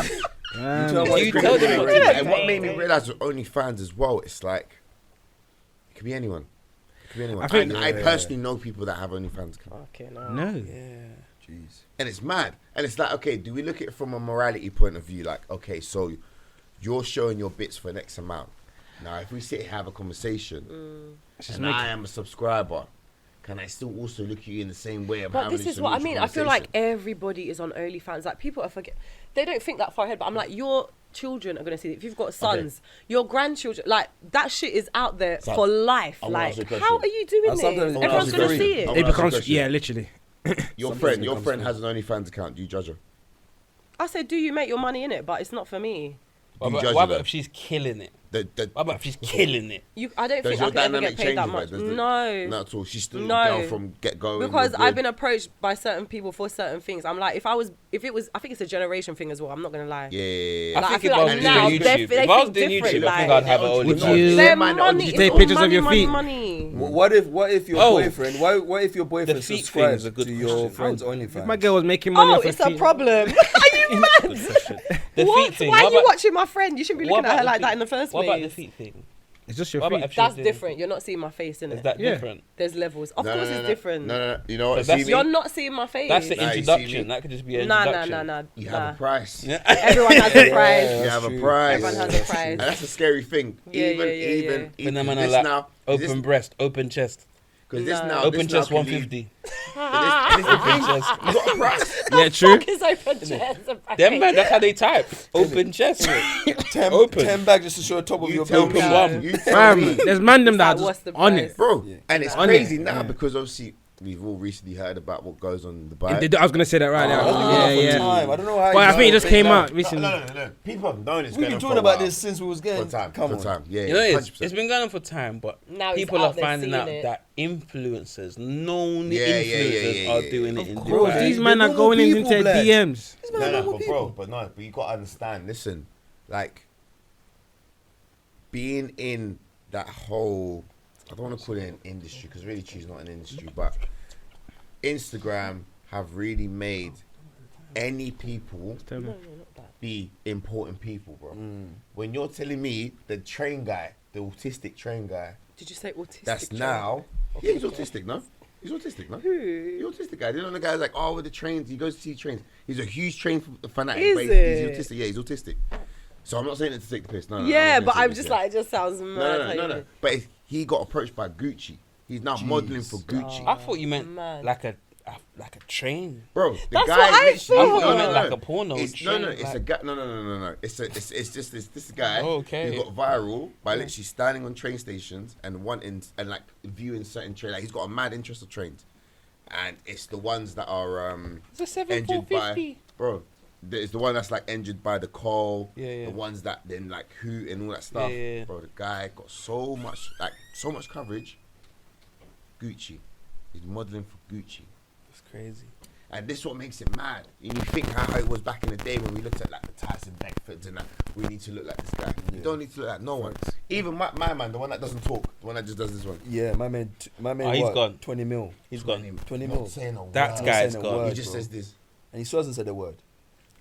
Man, tell Do what you it's tell crazy. them what to do? And what made me realize with OnlyFans as well, it's like it could be anyone. It could be anyone. I think- I personally know people that have OnlyFans accounts. Okay, no. no. Yeah. Jeez. And it's mad. And it's like, okay, do we look at it from a morality point of view? Like, okay, so you're showing your bits for an X amount. Now, if we sit here and have a conversation, and I am a subscriber, can I still also look at you in the same way? Of But having this this is what I mean. I feel like conversation? everybody is on OnlyFans. Like people are they don't think that far ahead. But I'm like, your children are gonna see it. If you've got sons, your grandchildren, like that shit is out there So, for life. I wanna ask Like, you a how are question. you doing And sometimes this? I wanna Everyone's ask you a gonna question. see I it. wanna It ask you a becomes question. literally. Your Sometimes it friend becomes has an OnlyFans account. Do you judge her? I said, do you make your money in it? But it's not for me. What you about, judge what her about then? if she's killing it? The What about if she's killing it? I don't Does think your I could ever dynamic get paid that change, much. like, does the- No. Not at all. She's still No. down from get go. Because I've been approached by certain people for certain things. I'm like, if it was, I think it's a generation thing as well. I'm not gonna lie. Yeah. I Like, I think feel if I like was doing now YouTube, they if I was think doing different, YouTube, I think like- I'd have an Would OnlyFans. you- Their man, money you is take all pictures of money, your money, feet? money. What if your Oh. boyfriend? What if your boyfriend The feet thing subscribes is a good to your question. friend's If OnlyFans? my girl was making money Oh, off her it's a feet- problem. Are you mad? The What? feet thing. Why are what you about- watching my friend? You shouldn't be what looking at about her the like feet? that in the first What place. about the feet thing? It's just your What about feet. if she That's did- different. You're not seeing my face in Is it. that Yeah. different? There's levels. Of course, it's different. No. You know what? But that's See me? You're not seeing my face. That's the Nah, you see introduction. me? That could just be an Nah. introduction. You have a price. Yeah. Everyone has a price. You have a true. price. Everyone has a price. And that's a scary thing. Yeah, even yeah. When them man are this like, now, open breast, open chest. because this No. now, Open this now chest can 150. This the thing. chest. You got a price. Yeah, true. Fuck is open chest a price? Them man, that's how they type. Open chest. 10 bags just to show the top of You your tell belly. me. Open bum. You tell Fam, me. there's man them that Like, are what's just the on price? it. Bro, Yeah. and it's On crazy it. now Yeah. because obviously we've all recently heard about what goes on in Dubai. I was gonna say that right now. Yeah. Time. I don't know how. But I you think it just came know. out recently. No. People have known it's We've going been on talking for a about while. this since we was For getting. time. Come For on. time. Yeah, You know, 100%. it's been going on for time, but Now it's people out are there finding seeing out it. that influencers, known Yeah, influencers, yeah. are doing it in Of Dubai. course, These They're men are normal going into people, blood. DMs. These men are normal people. But you got to understand. Listen, like being in that whole, I don't want to call it an industry because really, she's not an industry, but Instagram have really made any people Tell me. be important people, bro. When you're telling me the train guy, the autistic train guy, Did you say autistic? that's child? now. Yeah, he's autistic, no? He's autistic, no? Who? He's autistic guy. You know the guy's like, oh, with the trains, he goes to see trains. He's a huge train fanatic. Is but he's it? autistic. Yeah, he's autistic. So I'm not saying it to take the piss. No, I'm Yeah, not but saying I'm to just take like, it just sounds the mad. piss. No. But he got approached by Gucci. He's now modeling for Gucci. I thought you meant Man. like a train. Bro, the That's guy what I literally- thought. I thought you meant like a porno It's, train, no, it's like- a guy. No. It's just this guy Okay. who got viral by literally standing on train stations and like viewing certain trains. Like he's got a mad interest of trains, and it's the ones that are It's a engined by 7450. bro. There's the one that's like injured by the coal. Yeah. The ones that then like hoot and all that stuff. Yeah. Bro, the guy got so much coverage. Gucci. He's modeling for Gucci. That's crazy. And this is what makes it mad. You think how it was back in the day when we looked at like the Tyson Beckfords and that. We need to look like this guy. You don't need to look like no one. Even my man, the one that doesn't talk, the one that just does this one. Yeah, my man, He's what? gone. 20 mil. He's gone. 20 Not mil. saying a That word. guy's saying a gone. word. He just bro. says this. And he still hasn't said a word.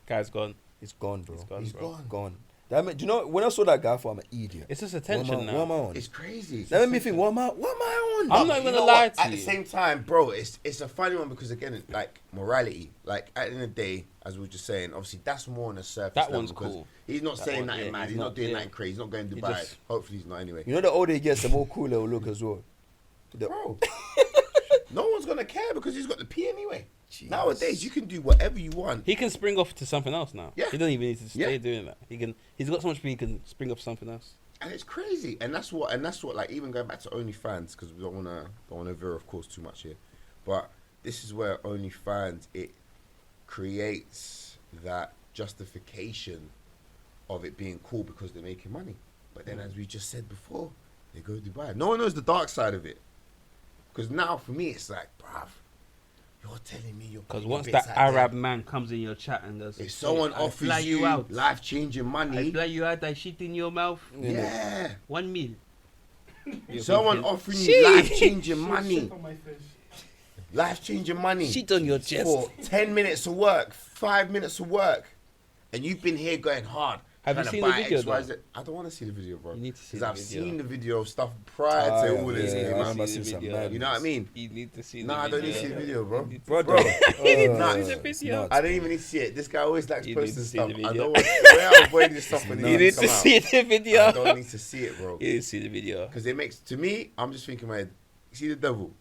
Guy's gone. He's gone, bro. He's gone, He's bro. gone. Gone. That do you know, when I saw that guy, I thought I'm an idiot. It's just What attention am I now. on? It's crazy. That made me think, what am I on? I'm not You even know gonna lie what? to At you. the same time, bro, it's a funny one because again, it's like morality. Like at the end of the day, as we were just saying, obviously that's more on the surface. That level one's because cool. He's not That saying one, nothing yeah, mad. he's He's not not- doing yeah. nothing crazy. He's not going to He Dubai. just- Hopefully he's not anyway. You know, the older he gets, the more cooler he'll look as well. Bro, no one's gonna care because he's got the P anyway. Jesus. Nowadays, you can do whatever you want. He can spring off to something else now. Yeah. He doesn't even need to stay Yeah. doing that. He's got so much he can spring off something else. And it's crazy, and that's what, like, even going back to OnlyFans, because we don't wanna veer, of course, too much here, but this is where OnlyFans, it creates that justification of it being cool because they're making money. But then, as we just said before, they go to Dubai. No one knows the dark side of it, because now for me, it's like, bruv, you're telling me you're Because putting once bits that out there. Arab man comes in your chat and goes, If someone "I offers fly you out, life-changing I money, fly you out, I shit in your mouth, yeah. 1 mil. You're Someone thinking, offering you "Shit." life-changing money. Life-changing money. Shit on your chest. For 10 minutes of work, 5 minutes of work. And you've been here going hard. Have you trying to seen the buy video, X, Y, though? Z. I don't want to see the video, bro. You need to see Because the I've video. seen the video of stuff prior to all this. yeah, came I out. remember seeing some madness. You know what I mean? You need to see Nah, I the don't need to see the video, bro. Bro, Bro, nah, the it's video. nuts, I don't bro. even need to see it. This guy always likes You need posting to see stuff. the I video. know where I'm avoiding this stuff when You it need come to out. see the video. I don't need to see it, bro. You need to see the video. Because it makes, to me, I'm just thinking, man, you see the devil?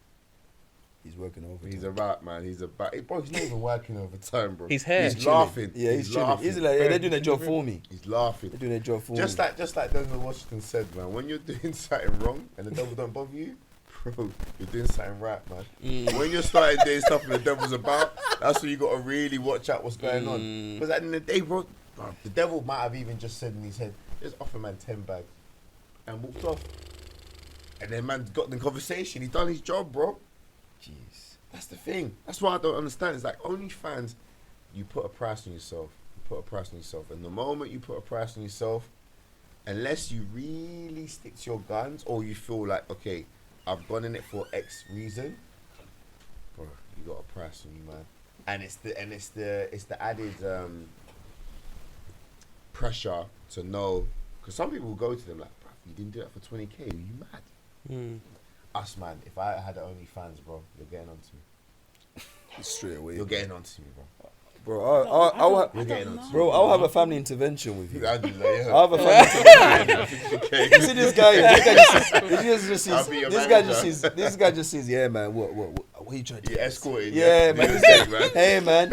He's working over. He's about, man. He's about. Bro, he's not even working overtime, bro. His hair. He's He's laughing. Yeah, he's chilling. laughing. He's like, yeah, they're doing their job for me. He's laughing. They're doing their job for Just me. like Denzel Washington said, man. When you're doing something wrong and the devil don't bother you, bro, you're doing something right, man. When you're starting doing stuff and the devil's about, that's when you got to really watch out what's going on. Because at the end of the day, bro, the devil might have even just said in his head, just offer man 10 bags and walked off. And then man got in the conversation. He done his job, bro. Jeez. That's the thing. That's what I don't understand. It's like OnlyFans, you put a price on yourself. You put a price on yourself. And the moment you put a price on yourself, unless you really stick to your guns or you feel like, okay, I've gone in it for X reason, bro, you got a price on you, man. And it's the added pressure to know, because some people will go to them like, bro, you didn't do that for 20k. Are you mad? Us, man, if I had OnlyFans, bro, you're getting on to me. Straight away. You're getting on to me, bro. Bro, You're getting on to me. bro, I'll have a family intervention with you. I'll do that, yeah. I'll have a family intervention. Okay. You see this guy? I'll be your This guy manager. just sees. This guy just sees. Yeah, man. What are you trying to do? You escorted. Yeah, man. Hey, man.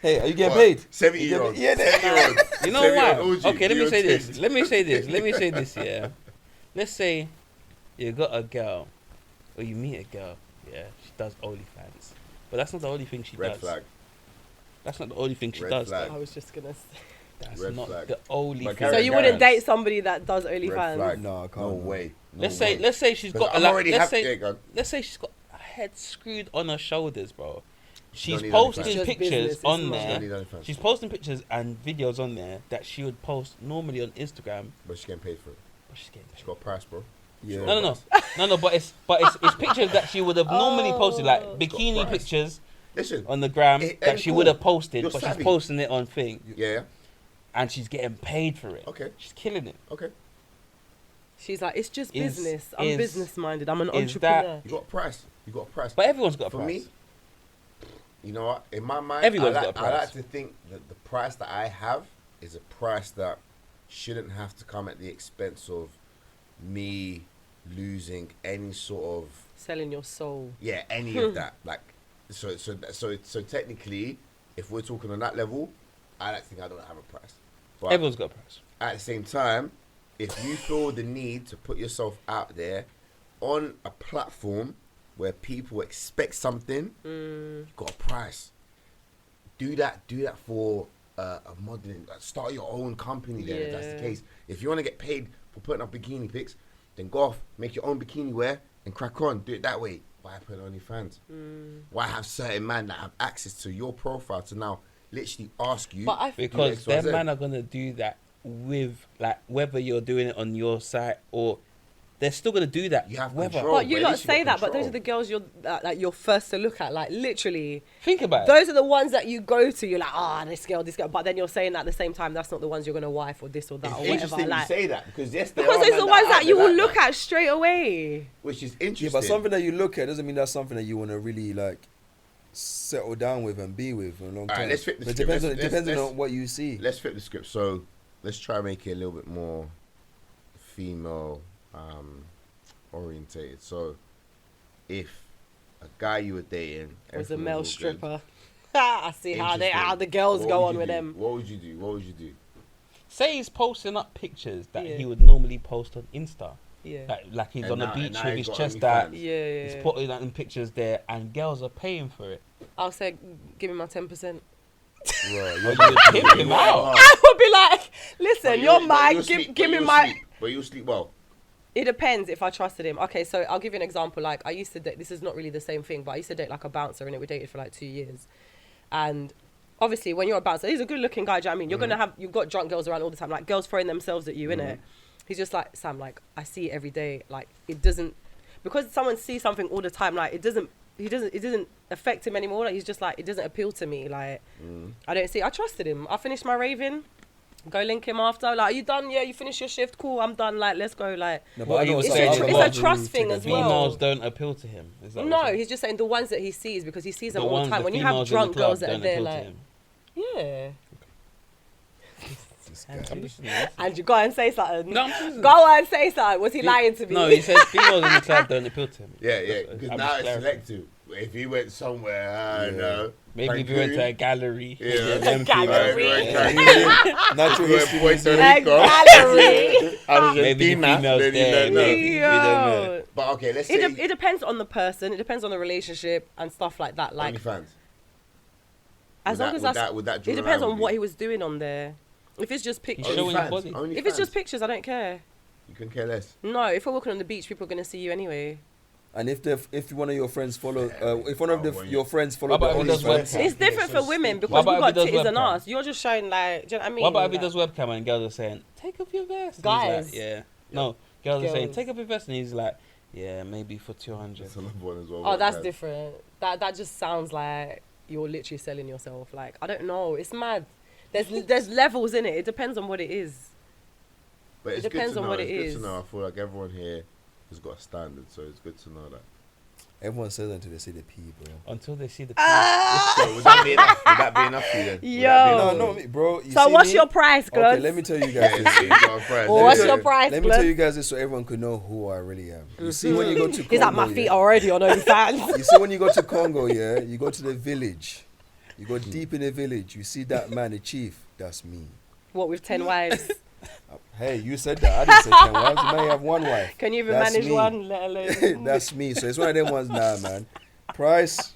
Hey, are you getting paid? 70-year-old. Yeah, 70-year-old. You know 70-year-old what? OG, Okay, let me you're say this. changed. Let me say this. Let me say this. Yeah. Let's say you got a girl, or you meet a girl. Yeah, she does OnlyFans, but that's not the only thing she Red does. flag. That's not the only thing she Red does. flag. Though. I was just gonna say. That's Red not flag. the only But thing. So Gareth, you wouldn't Gareth. date somebody that does Red OnlyFans? flag. No, I can't. No way. No Let's way. say she's 'Cause got I'm like, already let's happy. say Yeah, go on. let's say she's got her head screwed on her shoulders, bro. She's need posting OnlyFans. Just pictures business, on isn't it? there. Don't need OnlyFans. She's posting pictures and videos on there that she would post normally on Instagram, But she's getting paid for it. but she's getting She's paid. got a price, bro. Yeah. No, but it's pictures that she would have normally posted, like bikini price. pictures Listen. on the gram It that ain't she cool. would have posted, You're but savvy. she's posting it on thing, Yeah. and she's getting paid for it. Okay. She's killing it. Okay. She's like, it's just Is- business. I'm is- business minded. I'm an is entrepreneur. You got a price. You got a price. But everyone's got a For price. me, you know what? In my mind, Everyone's I got a like price. to think that the price that I have is a price that shouldn't have to come at the expense of me losing any sort of Selling your soul. any of that. Like, so technically, if we're talking on that level, I don't think I don't have a price. But Everyone's got a price. at the same time, if you feel the need to put yourself out there on a platform where people expect something, you got a price. Do that for of modeling. Start your own company then, if that's the case. If you want to get paid for putting up bikini pics, then go off, make your own bikini wear and crack on. Do it that way. Why put on OnlyFans? Why have certain men that have access to your profile to now literally ask you? Because them men are going to do that with, like, whether you're doing it on your site or... They're still gonna do that. You have whether. control. But you at lot least say got that, but control. those are the girls you're first to look at. Like literally, Think about it. those are the ones that you go to. You're like, this girl. But then you're saying that at the same time, that's not the ones you're gonna wife or this or that It's or whatever. interesting Like, you say that because yes, because those are the ones that you will look at straight away. which is interesting. Yeah, but something that you look at doesn't mean that's something that you want to really like settle down with and be with for a long time. Alright, let's flip the But it script. depends, Let's- depending let's- on what you see. Let's flip the script. So let's try and make it a little bit more female orientated. So if a guy you were dating Was a everything male all good, stripper. I see how the interesting. girls What go would on you with do? them. What would you do? What would you do? Say he's posting up pictures that Yeah. he would normally post on Insta. Yeah. Like he's And on the now- beach and now with he's his got chest out. OnlyFans. Yeah. He's putting out in pictures there, and girls are paying for it. I'll say, give me my 10%. Right, Or you would pimp him out. I would be like, listen, you're mine. Give me my. But you'll sleep well. It depends if I trusted him. Okay, so I'll give you an example. Like, I used to date, this is not really the same thing, but I used to date like a bouncer, and we dated for like 2 years. And obviously, when you're a bouncer, he's a good looking guy, do you know what I mean? You're going to have, you've got drunk girls around all the time, like girls throwing themselves at you, innit? He's just like, Sam, like, I see it every day. Like, it doesn't, because someone sees something all the time, like, it doesn't affect him anymore. Like, he's just like, it doesn't appeal to me. Like, I don't see, I trusted him. I finished my raving. Go link him after. Like, are you done? Yeah, you finished your shift. Cool, I'm done. Like, let's go. Like, No, What I know you what's were up. saying I is know a what it's a you trust take thing as advantage. well. Females don't appeal to him. Is that what no, you're saying? he's just saying the ones that he sees, because he sees them The all the ones time. the When you have females in drunk the club girls that are don't there, appeal to like, him. yeah. This guy. I'm listening. And you go and say something. No, I'm listening. Go and say something. Was he lying to me? No, he says females in the club don't appeal to him. Yeah, That's- because I'm now just it's clarifying. selective. If he went somewhere, I don't know. Maybe if you went to a gallery. Yeah. them Gallery. females- Natural history. Puerto A Rico, gallery. Maybe the Argentina, females then you there. don't know. Maybe. We don't know. Yo. But okay, let's say It depends on the person. It depends on the relationship and stuff like that. Like, OnlyFans. as long as that's, would that it draw depends around on with what you? he was doing on there. If it's just pictures, showing your OnlyFans, body. if it's just OnlyFans. pictures, I don't care. You can care less. No, if we're walking on the beach, people are gonna see you anyway. And if one of your friends follow, if one of your friends follow What the about if he does OnlyFans, webcam? It's different for women What because about we've got if he does titties and webcam? ass. You're just showing like, do you know what I mean? What about if he Like, does webcam and girls are saying, take off your vest? And he's Guys. like, yeah. No, girls are saying, Girls. take off your vest. And he's like, yeah, maybe for 200. That's another one as well. Oh, that's OnlyFans. different. That just sounds like you're literally selling yourself. Like, I don't know. It's mad. There's levels in it. It depends on what it is. But it's It depends good to on know. what It's it good is. to know. I feel like everyone here has got a standard, so it's good to know that. everyone says that until they see the P, bro. Until they see the So would that be enough? Would that be enough for you then? Would that be Yo. enough? No, me, bro. You So see what's me? your price, Okay, girls? let me tell you Yeah, guys this. you got a price. What's Let me your tell- price, Let me tell Glove? you guys this so everyone could know who I really am. You see when you go to Congo, He's like, my feet yeah? are already on OnlyFans. You see when you go to Congo, yeah, you go to the village. You go deep in the village. You see that man, the chief. That's me. What, with 10 wives? Hey, you said that. I didn't say 10 wives. You may have one wife. Can you even That's manage me. one, let alone? That's me. So it's one of them ones. Nah, man. Price.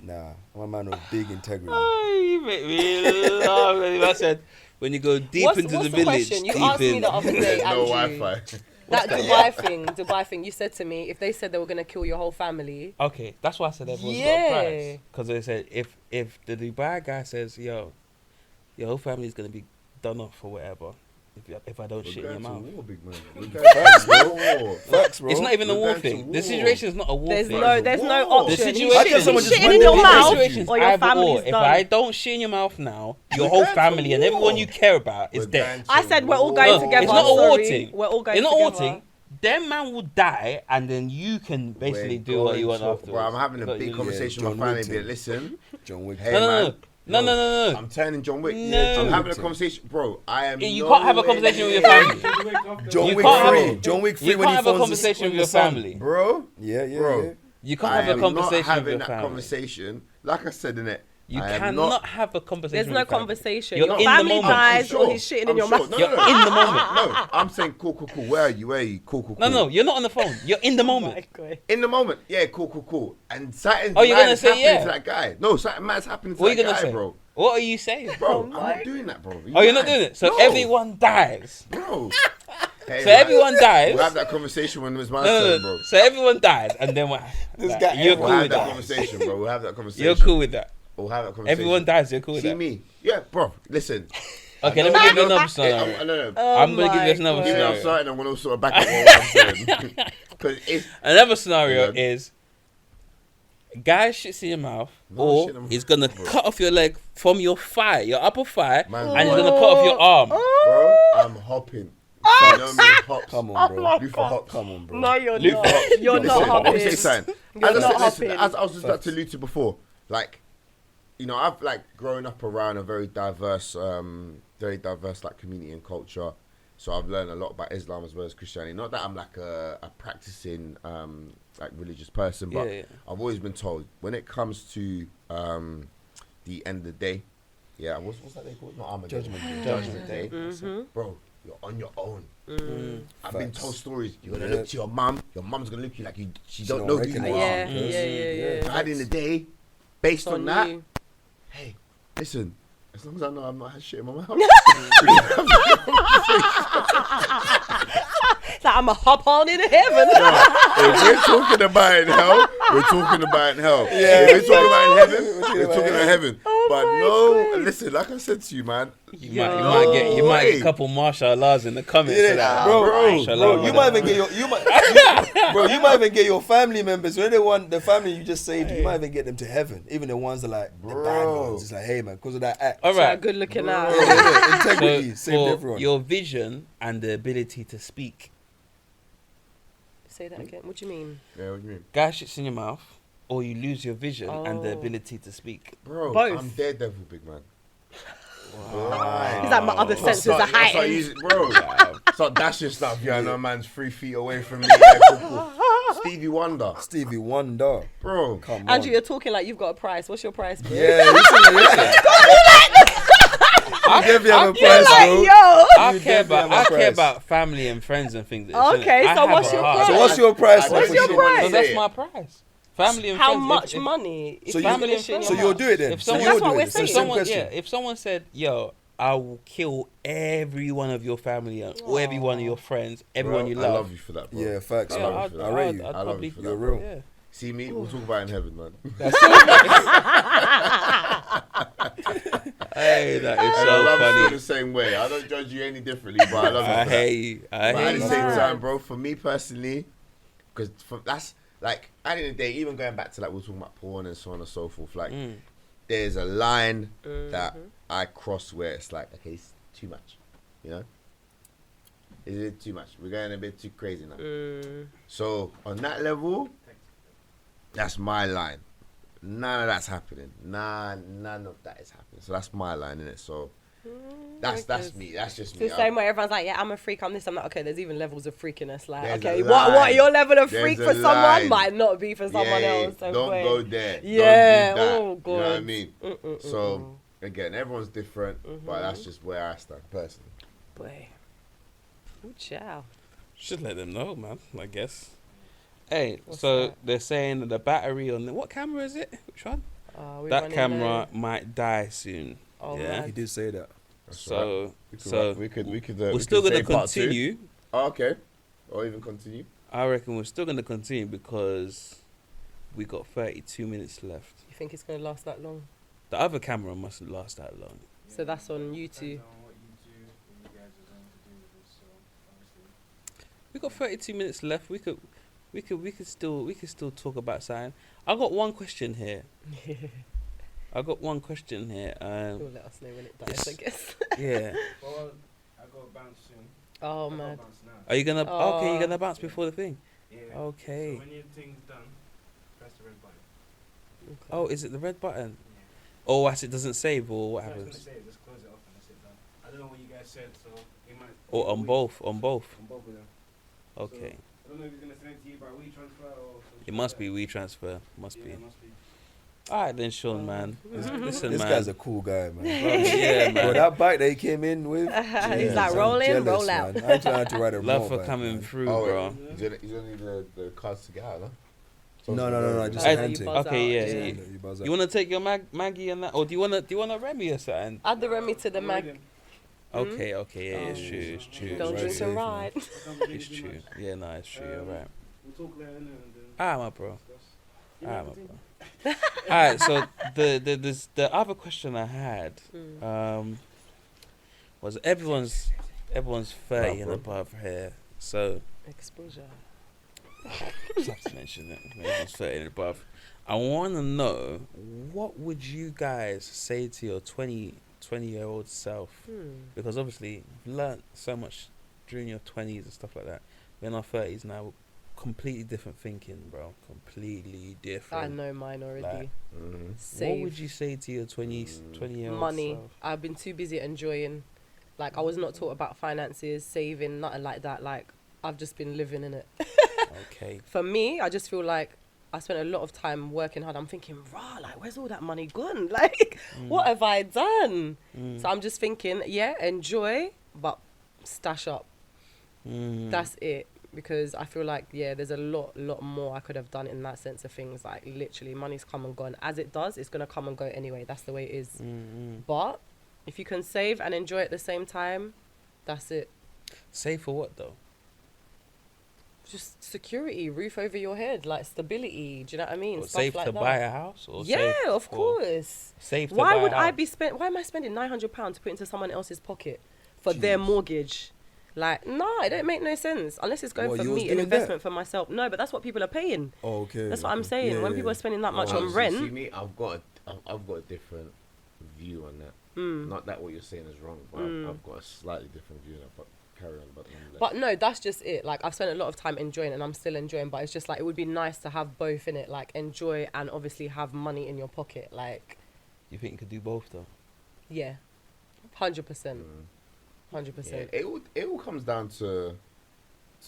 Nah, I'm a man of big integrity. Oh, you make me laugh. I said, when you go deep What's- into what's the the village, question? You deep asked me in. the other day, There's no Andrew. Wi-Fi. That Dubai thing, you said to me, if they said they were going to kill your whole family, Okay, that's why I said everyone's got a Yeah. price. Because they said if the Dubai guy says, yo, your whole family's going to be done off or whatever, if I don't We're shit in your going to mouth. war, big man. We're going to Facts, bro. war. Facts, bro. It's not even a We're war going to thing. The war. situation is not a war there's thing. no Whoa. option. The He's situation- I guess someone shitting just in went your there. mouth, Situation's or your either family's or. If done. I don't shit in your mouth now, your We're whole going to family and everyone war. you care about is We're dead. going to I said we're all war. going No, together. it's not a war sorry. thing. We're all going It's not a war together. thing. Them man will die, and then you can basically We're do what you going want to- afterwards. Bro, I'm having a But big you- conversation Yeah, with my family. John Be like, Wick. listen, John Wick. hey No, no, man. no, no, no, no. I'm turning John Wick. No. I'm having a John conversation, bro. I am. You can't have a conversation with your family. John You Wick can't have 3. a- John Wick 3 You when can't he have a phones conversation with the your son. family. Bro, Yeah, yeah, Bro. yeah. You can't I have a am conversation not with having your that family. conversation. Like I said in it, You I am cannot not- have a conversation. There's with no your family. conversation. You're Your in the family moment. dies I'm or he's shitting in your sure. mouth. No, You're no, in the moment. No, I'm saying cool. Where are you? Cool. No, no, you're not on the phone. You're in the Oh my moment. God. In the moment, yeah, cool. And something Oh, you're mad gonna is say happening yeah? to that guy. No, something mad's happening to What are that you gonna guy, say? bro. What are you saying? Bro, I'm not doing that, bro. Oh, you're not doing it? So No. everyone dies. Bro. Hey, So everyone dies. We'll have that conversation when it's my No, turn, bro. So everyone dies, and then what? This Like, guy- you're We'll cool have with that that. conversation, bro. We'll have that conversation. You're cool with that. We'll have that conversation. Everyone dies. You're cool with See that. me? Yeah, bro. Listen. Okay, let me give you another Hey, scenario. no. I'm gonna give you another Even though I'm scenario. starting, I'm gonna sort of back up what I'm saying. Because it's Another scenario Yeah. is guy shits in your mouth, No or shit in my he's gonna mouth, bro. cut off your leg from your thigh, your upper thigh, Man, and he's gonna cut off your arm. bro, I'm hopping. You know me, hops. Come on, bro. Lufa hops. Come on, bro. No, you're Lufa not. hops. You're Listen, not let me say hopping. something. You're As I not said, listen, hopping. as I was just about to allude to before, like, you know, I've like grown up around a very diverse like community and culture. So I've learned a lot about Islam as well as Christianity. Not that I'm like a practicing like religious person, but Yeah. I've always been told when it comes to the end of the day, yeah, what's that they call it? Not Armageddon. Judgment Day. Bro, you're on your own. I've been Facts. told stories. You're gonna Yeah. look to your mum. Your mum's gonna look at you like she don't don't know who you recognise are. you. Yeah. At the end of the day, based It's on that, you. hey, listen. As long as I know I'm not had shit in my mouth. It's like I'm a hop on in heaven. If we're talking about in hell, we're talking about in hell. If we're talking about in heaven, we're talking about heaven. But no, listen, like I said to you, man. You might get a couple martial laws in the comments. Yeah, for that. bro, Martial bro, law, you man. might even get your you might even get your family members. When they want the family you just saved, you might even get them to heaven. Even the ones that like the bad Bro. ones. It's like, hey man, because of that act. All Right. right. Good looking Yeah, out. yeah, integrity, So saved for everyone. your vision and the ability to speak, Say that again. What do you mean? Yeah, what do you mean? guy shits in your mouth, or you lose your vision and the Oh. ability to speak. Bro, Both. I'm Daredevil, big man. He's like, my other senses are I start heightened. using, bro. Start dashing stuff. Yeah, no man's 3 feet away from me. Yeah, cool. Stevie Wonder, Stevie Wonder. bro. Come on. Andrew, you're talking like you've got a price. What's your price, bro? Yeah, listen. You definitely have a price, You're like, bro. yo. I You care definitely have a about price. family and friends and things. Okay, I so have what's a your heart. price? So what's your price? What's your price? So that's my price. Family and How friends. much if, money? If So you're you- gonna shit in So your you'll mouth? do it then. If So someone- you'll That's do what it we're then. So saying. If same someone, question. if someone said, "Yo, I will kill every one of your family or every one of your friends, everyone Bro, you I love." love you for that, bro. Yeah, facts. I man. love you for I that. rate you. I love probably- you for You're that, bro. real. Yeah. See me? We'll talk about it in heaven, man. Hey, that is And I so love you funny. the same way. I don't judge you any differently, but I love you I for that. hate you. I But at hate the you. same Mad. time, bro, for me personally, because that's like at the end of the day, even going back to like we were talking about porn and so on and so forth, like there's a line that I cross where it's like, okay, it's too much, you know? Is it too much? We're going a bit too crazy now. So on that level, that's my line. None of that's happening. None of that is happening. So that's my line, innit? So that's me. That's just It's me. the same way everyone's like, yeah, I'm a freak, I'm this, I'm that. Okay, there's even levels of freakiness. Like, There's okay, a what line. your level of There's freak a for someone line. might not be for someone else. So Don't wait. go there. Yeah, Don't do that. oh, You know what I God. mean? So again, everyone's different, but that's just where I stand personally. Boy. Ooh, ciao. Should let them know, man. I guess. Hey, What's so that? they're saying that the battery on what camera is it? Which one? We're That running camera low. might die soon. Oh, yeah. He man. did say that. That's So, we could. we're still gonna continue. Oh, okay. Or even continue. I reckon we're still gonna continue because we got 32 minutes left. You think it's going to last that long? The other camera mustn't last that long. So that's on YouTube. We got 32 minutes left. We could still talk about something. I got one question here. You'll let us know when it dies, Yes. I guess. Yeah. Well, I got to bounce soon. Oh, I man. gotta bounce now. Are you gonna? Okay, Oh. you're gonna bounce before the thing. Yeah. Okay. So when your thing's done, press the red button. Oh, is it the red button? Yeah. Or as it doesn't save, or what No, I was happens? gonna say, just close it off and that's it done. I don't know what you guys said, so it might. Or on both? On both. On both of them. Okay. I don't know if it's gonna send it to you by WeTransfer or. It must be WeTransfer. Must Yeah, be. it must be. All right then, Sean, man. Listen, This man. guy's a cool guy, man. Yeah, Bro, man. that bike that he came in with. He's like, I'm roll in, jealous, roll out. man. I ain't trying to ride a Love remote for bike, coming man. through, Oh, bro. wait. He's gonna need the cards to get out, no? No, just I a know hand you thing. buzz Okay, out, yeah, yeah. yeah. You buzz out. You want to take your Maggie and that, or do you want a Remy or something? Add the Remy to the mag. Okay, yeah, it's Oh. true, it's true. Don't Right, drink safe, and man. ride. It's true. Yeah, no, it's true. You're right. We'll talk later and then My bro. My bro. Alright, so the other question I had was everyone's 30 and above here, so Exposure. just have to mention it. Everyone's 30 and above. I want to know, what would you guys say to your 20-year-old self? Because obviously you've learnt so much during your 20s and stuff like that. We're in our 30s now. Completely different thinking, bro. Completely different. I know mine already. Like, Save what would you say to your 20-year-old money. self? I've been too busy enjoying. Like, I was not taught about finances, saving, nothing like that. Like, I've just been living in it. Okay. For me, I just feel like I spent a lot of time working hard. I'm thinking, rah, like, where's all that money gone? Like, what have I done? So I'm just thinking, yeah, enjoy, but stash up. That's it. Because I feel like, yeah, there's a lot more I could have done in that sense of things. Like, literally, money's come and gone. As it does, it's going to come and go anyway. That's the way it is. But if you can save and enjoy at the same time, that's it. Save for what, though? Just security, roof over your head, like stability. Do you know what I mean? Or Stuff save like to that. buy a house? Or Yeah, save of for- course. Save to Why buy would a I house? be why am I spending £900 to put into someone else's pocket for their mortgage? Like, no, it don't make no sense unless it's going What, for you was me, an doing that? investment for myself. No, but that's what people are paying. Oh, okay. That's what I'm okay. saying. Yeah, When yeah, people are spending that much Oh, on see- rent, See me, I've got a different view on that. Not that what you're saying is wrong, but I've got a slightly different view on that. But carry on. But nonetheless. but no, that's just it. Like, I've spent a lot of time enjoying, and I'm still enjoying. But it's just like, it would be nice to have both in it, like enjoy and obviously have money in your pocket. Like, You think you could do both, though? yeah, 100%, Yeah, 100%. it all comes down to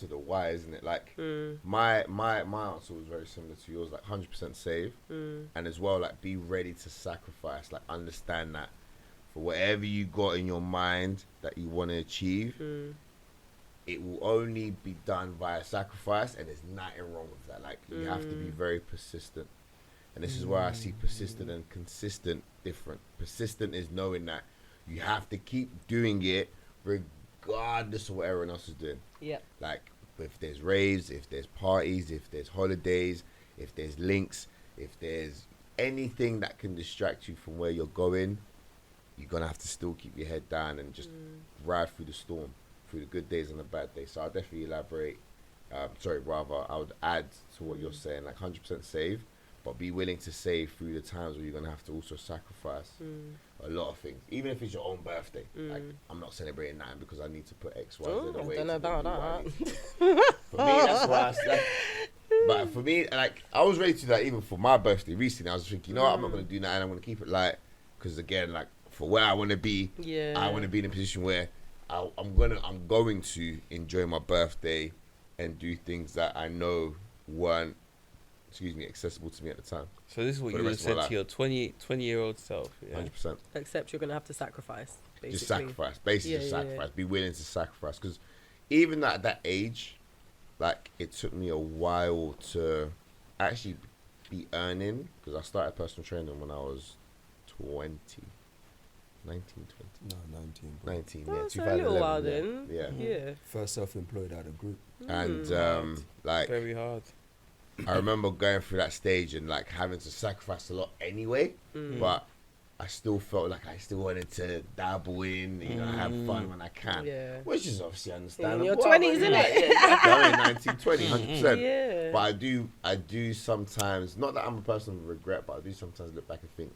the why, isn't it? Like my answer was very similar to yours, like 100% save, and as well, like, be ready to sacrifice. Like, understand that for whatever you got in your mind that you want to achieve, it will only be done via sacrifice, and there's nothing wrong with that. Like, you have to be very persistent, and this is where I see persistent and consistent different. Persistent is knowing that you have to keep doing it regardless of what everyone else is doing. Yeah. Like, if there's raves, if there's parties, if there's holidays, if there's links, if there's anything that can distract you from where you're going, you're going to have to still keep your head down and just ride through the storm, through the good days and the bad days. So I'll definitely elaborate. I would add to what you're saying, like 100% save, but be willing to save through the times where you're going to have to also sacrifice a lot of things. Even if it's your own birthday. Like, I'm not celebrating that because I need to put X, Y, Z Oh, away. I don't know to about do what I that. need to do. For me, that's why I said. But for me, like, I was ready to do that even for my birthday recently. I was thinking, you know what, I'm not going to do that, and I'm going to keep it light. Because again, like, for where I want to be, Yeah. I want to be in a position where I'm going to enjoy my birthday and do things that I know weren't, accessible to me at the time. So this is what For you the would have rest of my said to your 20-year-old self. Yeah. 100%. Except you're going to have to sacrifice, basically. Just sacrifice. Basically, Yeah, just yeah, sacrifice. Be willing to sacrifice. Because even at that age, like, it took me a while to actually be earning. Because I started personal training when I was 20. 19, 20. No, 19. Bro. 19, Oh, yeah. so a little while 2011, then. yeah. Yeah. First self-employed out of group. And, like, Very hard. I remember going through that stage and, like, having to sacrifice a lot anyway, but I still felt like I still wanted to dabble in, you know, have fun when I can, Yeah. which is obviously understandable. your But, 20s, you know, innit? Yeah, exactly. I'm in 19, 20, 100%. Yeah. But I do sometimes, not that I'm a person with regret, but I do sometimes look back and think,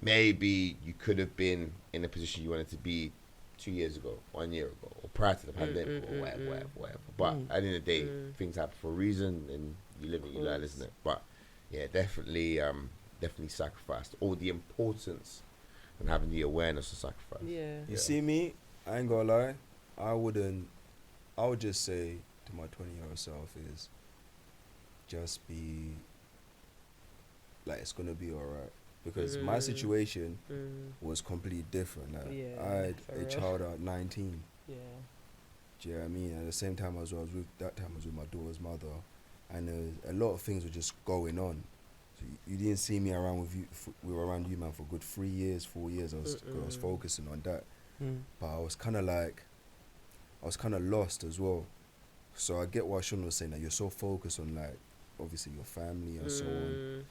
maybe you could have been in a position you wanted to be 2 years ago, 1 year ago, or prior to the pandemic, or whatever. But at the end of the day, things happen for a reason, and you live and you learn, isn't it? But yeah, definitely sacrificed. All the importance and having the awareness of sacrifice. Yeah. You see me, I ain't gonna lie, I would just say to my 20-year-old self is just be like, it's gonna be alright. Because my situation was completely different. Like, Yeah, I had for a real. child at 19. Yeah. Do you know what I mean? At the same time as well, I was with my daughter's mother. and a lot of things were just going on. So you didn't see me around with you. We were around you, man, for a good 3 years, 4 years. I was focusing on that, but I was kind of lost as well. So I get what Sean was saying, that you're so focused on like obviously your family and so on,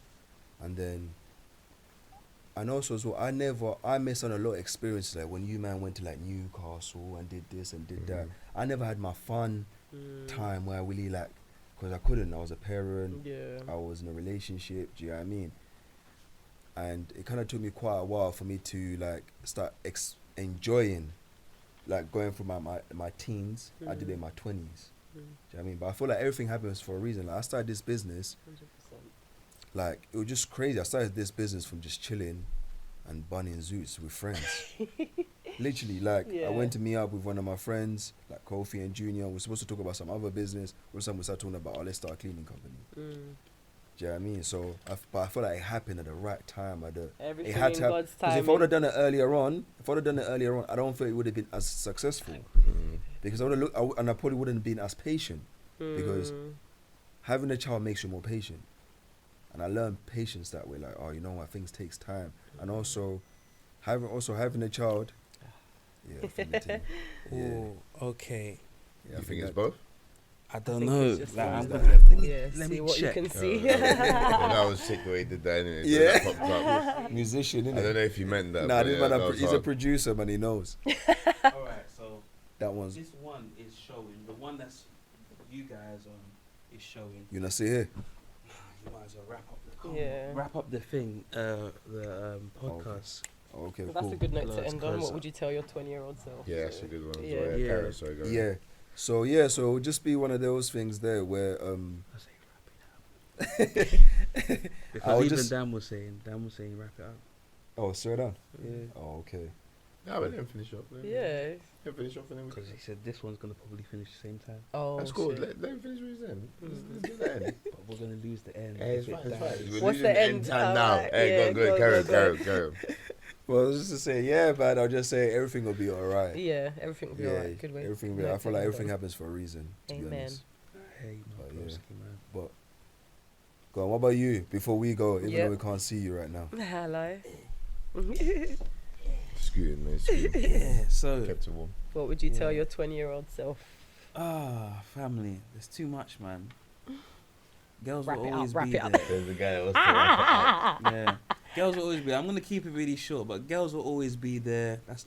and then. And also as well, I missed on a lot of experiences, like when you man went to like Newcastle and did this and did that. I never had my fun time where I really like, because I couldn't. I was a parent. Yeah. I was in a relationship. Do you know what I mean? And it kind of took me quite a while for me to like start enjoying, like going through my teens. I did it in my 20s. Do you know what I mean? But I feel like everything happens for a reason. Like I started this business. 100%. Like, it was just crazy. I started this business from just chilling and bunning zoots with friends. Literally, like, I went to meet up with one of my friends, like Kofi and Junior. We're supposed to talk about some other business. Or something we started talking about, let's start a cleaning company. Do you know what I mean? So, but I feel like it happened at the right time. Everything it had in to God's Because time. if I would have done it earlier on, I don't feel it would have been as successful. Because I would have looked, and I probably wouldn't have been as patient. Because having a child makes you more patient. And I learned patience that way, like, oh, you know what, things takes time. And also having a child. Yeah, affinity. Oh, okay. Yeah, You think it's both? I don't think know. it's just Like, one. I'm That gonna, left. Yeah, let see me what check. you can see. Well, that was sick the way he did that, innit? So Yeah. that popped up. Musician, I innit? don't know if you meant that. Nah, but this yeah, man, that was he's a hard. producer, man, he knows. Alright, so That one's, this one is showing. The one that's you guys on is showing. you know, see here. You might as well Yeah. wrap up the thing, the podcast. Oh, okay, That's cool. a good note Hello, to it's end on. What closer. would you tell your 20-year-old self? Yeah, that's a good one. Yeah. Yeah, Yeah. Paris, sorry, go ahead. Yeah. So it would just be one of those things there where I say wrap it up. I Because would even just- Dan was saying wrap it up. oh, straight down. Yeah. Oh, okay. No, but then finish off. Yeah. Then finish off and then we Because he said this one's gonna probably finish the same time, Oh, That's cool. shit. Let him finish what he's saying. Let's do that. but we're gonna lose the end. Hey, it's if fine, it it's dies. fine. We're What's losing the end? time now. Alright, Hey, yeah, go, carry on. Well, I was just to say, yeah, but I'll just say everything will be alright. Yeah, everything will be alright. Good way. Everything. note I to feel like end everything on. happens for a reason. To be Amen. honest. Hey, But no, yeah. broski, man. But go on. What about you? Before we go, even Yep. though we can't see you right now. Hello. Scooting, man. Scooting. Yeah. So, Kept it warm. What would you tell Yeah. your 20-year-old self? family. There's too much, man. Girls Wrap will it up, always wrap be it up. there. There's the guy that wants to wrap it up. Yeah. Girls will always be. I'm gonna keep it really short, but girls will always be there. That's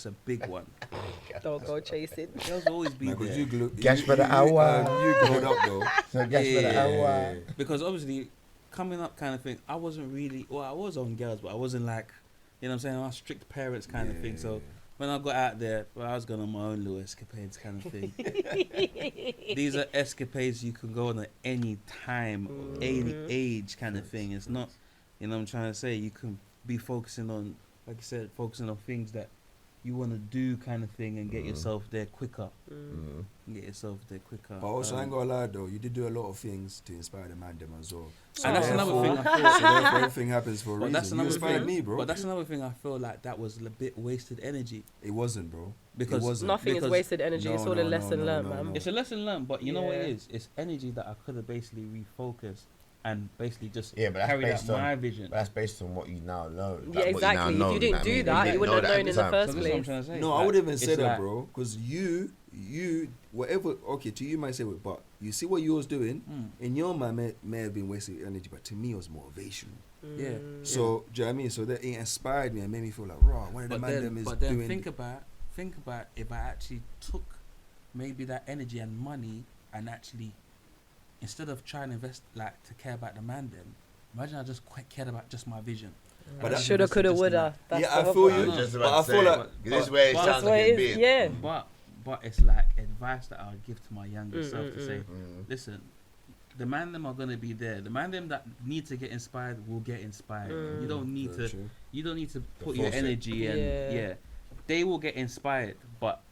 a big one. Don't go chasing. Girls will always be Man, 'cause there. Cash for the hour. You growed up though. So guess for the hour. Because obviously, coming up kind of thing, I wasn't really. Well, I was on girls, but I wasn't like, you know what I'm saying, I was strict parents kind of thing. So when I got out there, well, I was going on my own little escapades kind of thing. These are escapades you can go on at any time, any age kind of thing. It's not, you know what I'm trying to say, you can be focusing on, like I said, focusing on things that you want to do kind of thing and get yourself there quicker. Get yourself there quicker. But also, I ain't gonna lie though, you did do a lot of things to inspire the man them as well. And that's another therefore- thing I feel. So therefore, everything happens for a But reason. that's You another inspired thing, me, bro. But that's another thing I feel like that was a bit wasted energy. It wasn't, bro. Because it wasn't. Nothing is Because- wasted energy. No, it's all no, a lesson no, learned, no, man. no. It's a lesson learned, but you know what it Yeah. is? It's energy that I could have basically refocused and basically just Yeah, but that's carried out based on my vision. But that's based on what you now know. Yeah, Like, what exactly. now If you didn't know, do what I that, mean? you didn't wouldn't have know that known at in the the time. first So that's what I'm place. trying to say. No, I Like, wouldn't even it's say that, like- bro. Because you, whatever, okay, to you might say it, but you see what you was doing, in your mind may have been wasting energy, but to me it was motivational. Yeah. So, do you know what I mean? So that it inspired me and made me feel like, raw, one of the But man then, them is but then doing. think about if I actually took maybe that energy and money and actually, instead of trying to invest, like, to care about the man then, imagine I just quite cared about just my vision. But that- Shoulda, coulda, Just woulda. That's Yeah, I the feel whole you. I point. was just But about I to feel say, like- this is where it but- sounds That's like what it's it is. being. Yeah. But it's like advice that I would give to my younger self to say, listen, the man them are gonna be there. The man them that need to get inspired will get inspired. You don't need Very to. true. You don't need to put your force it. energy and Yeah. they will get inspired. But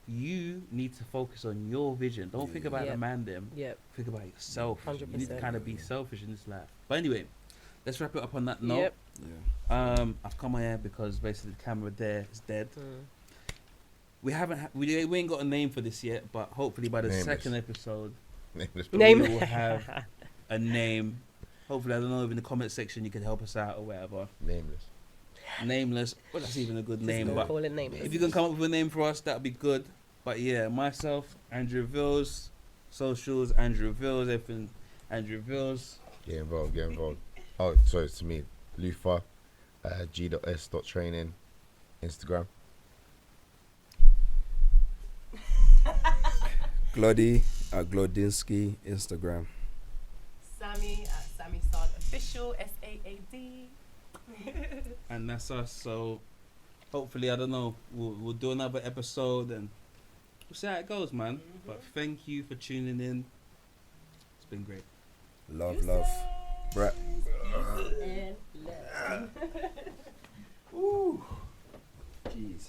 you need to focus on your vision. Don't think about Yep. the man them. Yep. Think about yourself. You need to 100%. kind of be selfish in this life. But anyway, let's wrap it up on that note. Yep. Yeah. I've come on here because basically the camera there is dead. Mm. We haven't we ain't got a name for this yet, but hopefully by the Nameless. second episode Nameless. Name. We will have a name. Hopefully, I don't know, if in the comment section you can help us out or whatever. Nameless. Nameless. Well, that's even a good Just name. gonna But call it nameless. if you can come up with a name for us, that'd be good. But yeah, myself, Andrew Vills, socials, Andrew Vills, everything, Andrew Vills. Get involved. Get involved. Oh, sorry, it's to me. Lufa, g.s.training, Instagram. Glody at Glodinsky, Instagram. Sammy at Sammy Saad Official, SAAD. And that's us. So hopefully, I don't know, we'll do another episode and we'll see how it goes, man. But thank you for tuning in. It's been great. Love, love. Brett. And love. Jeez.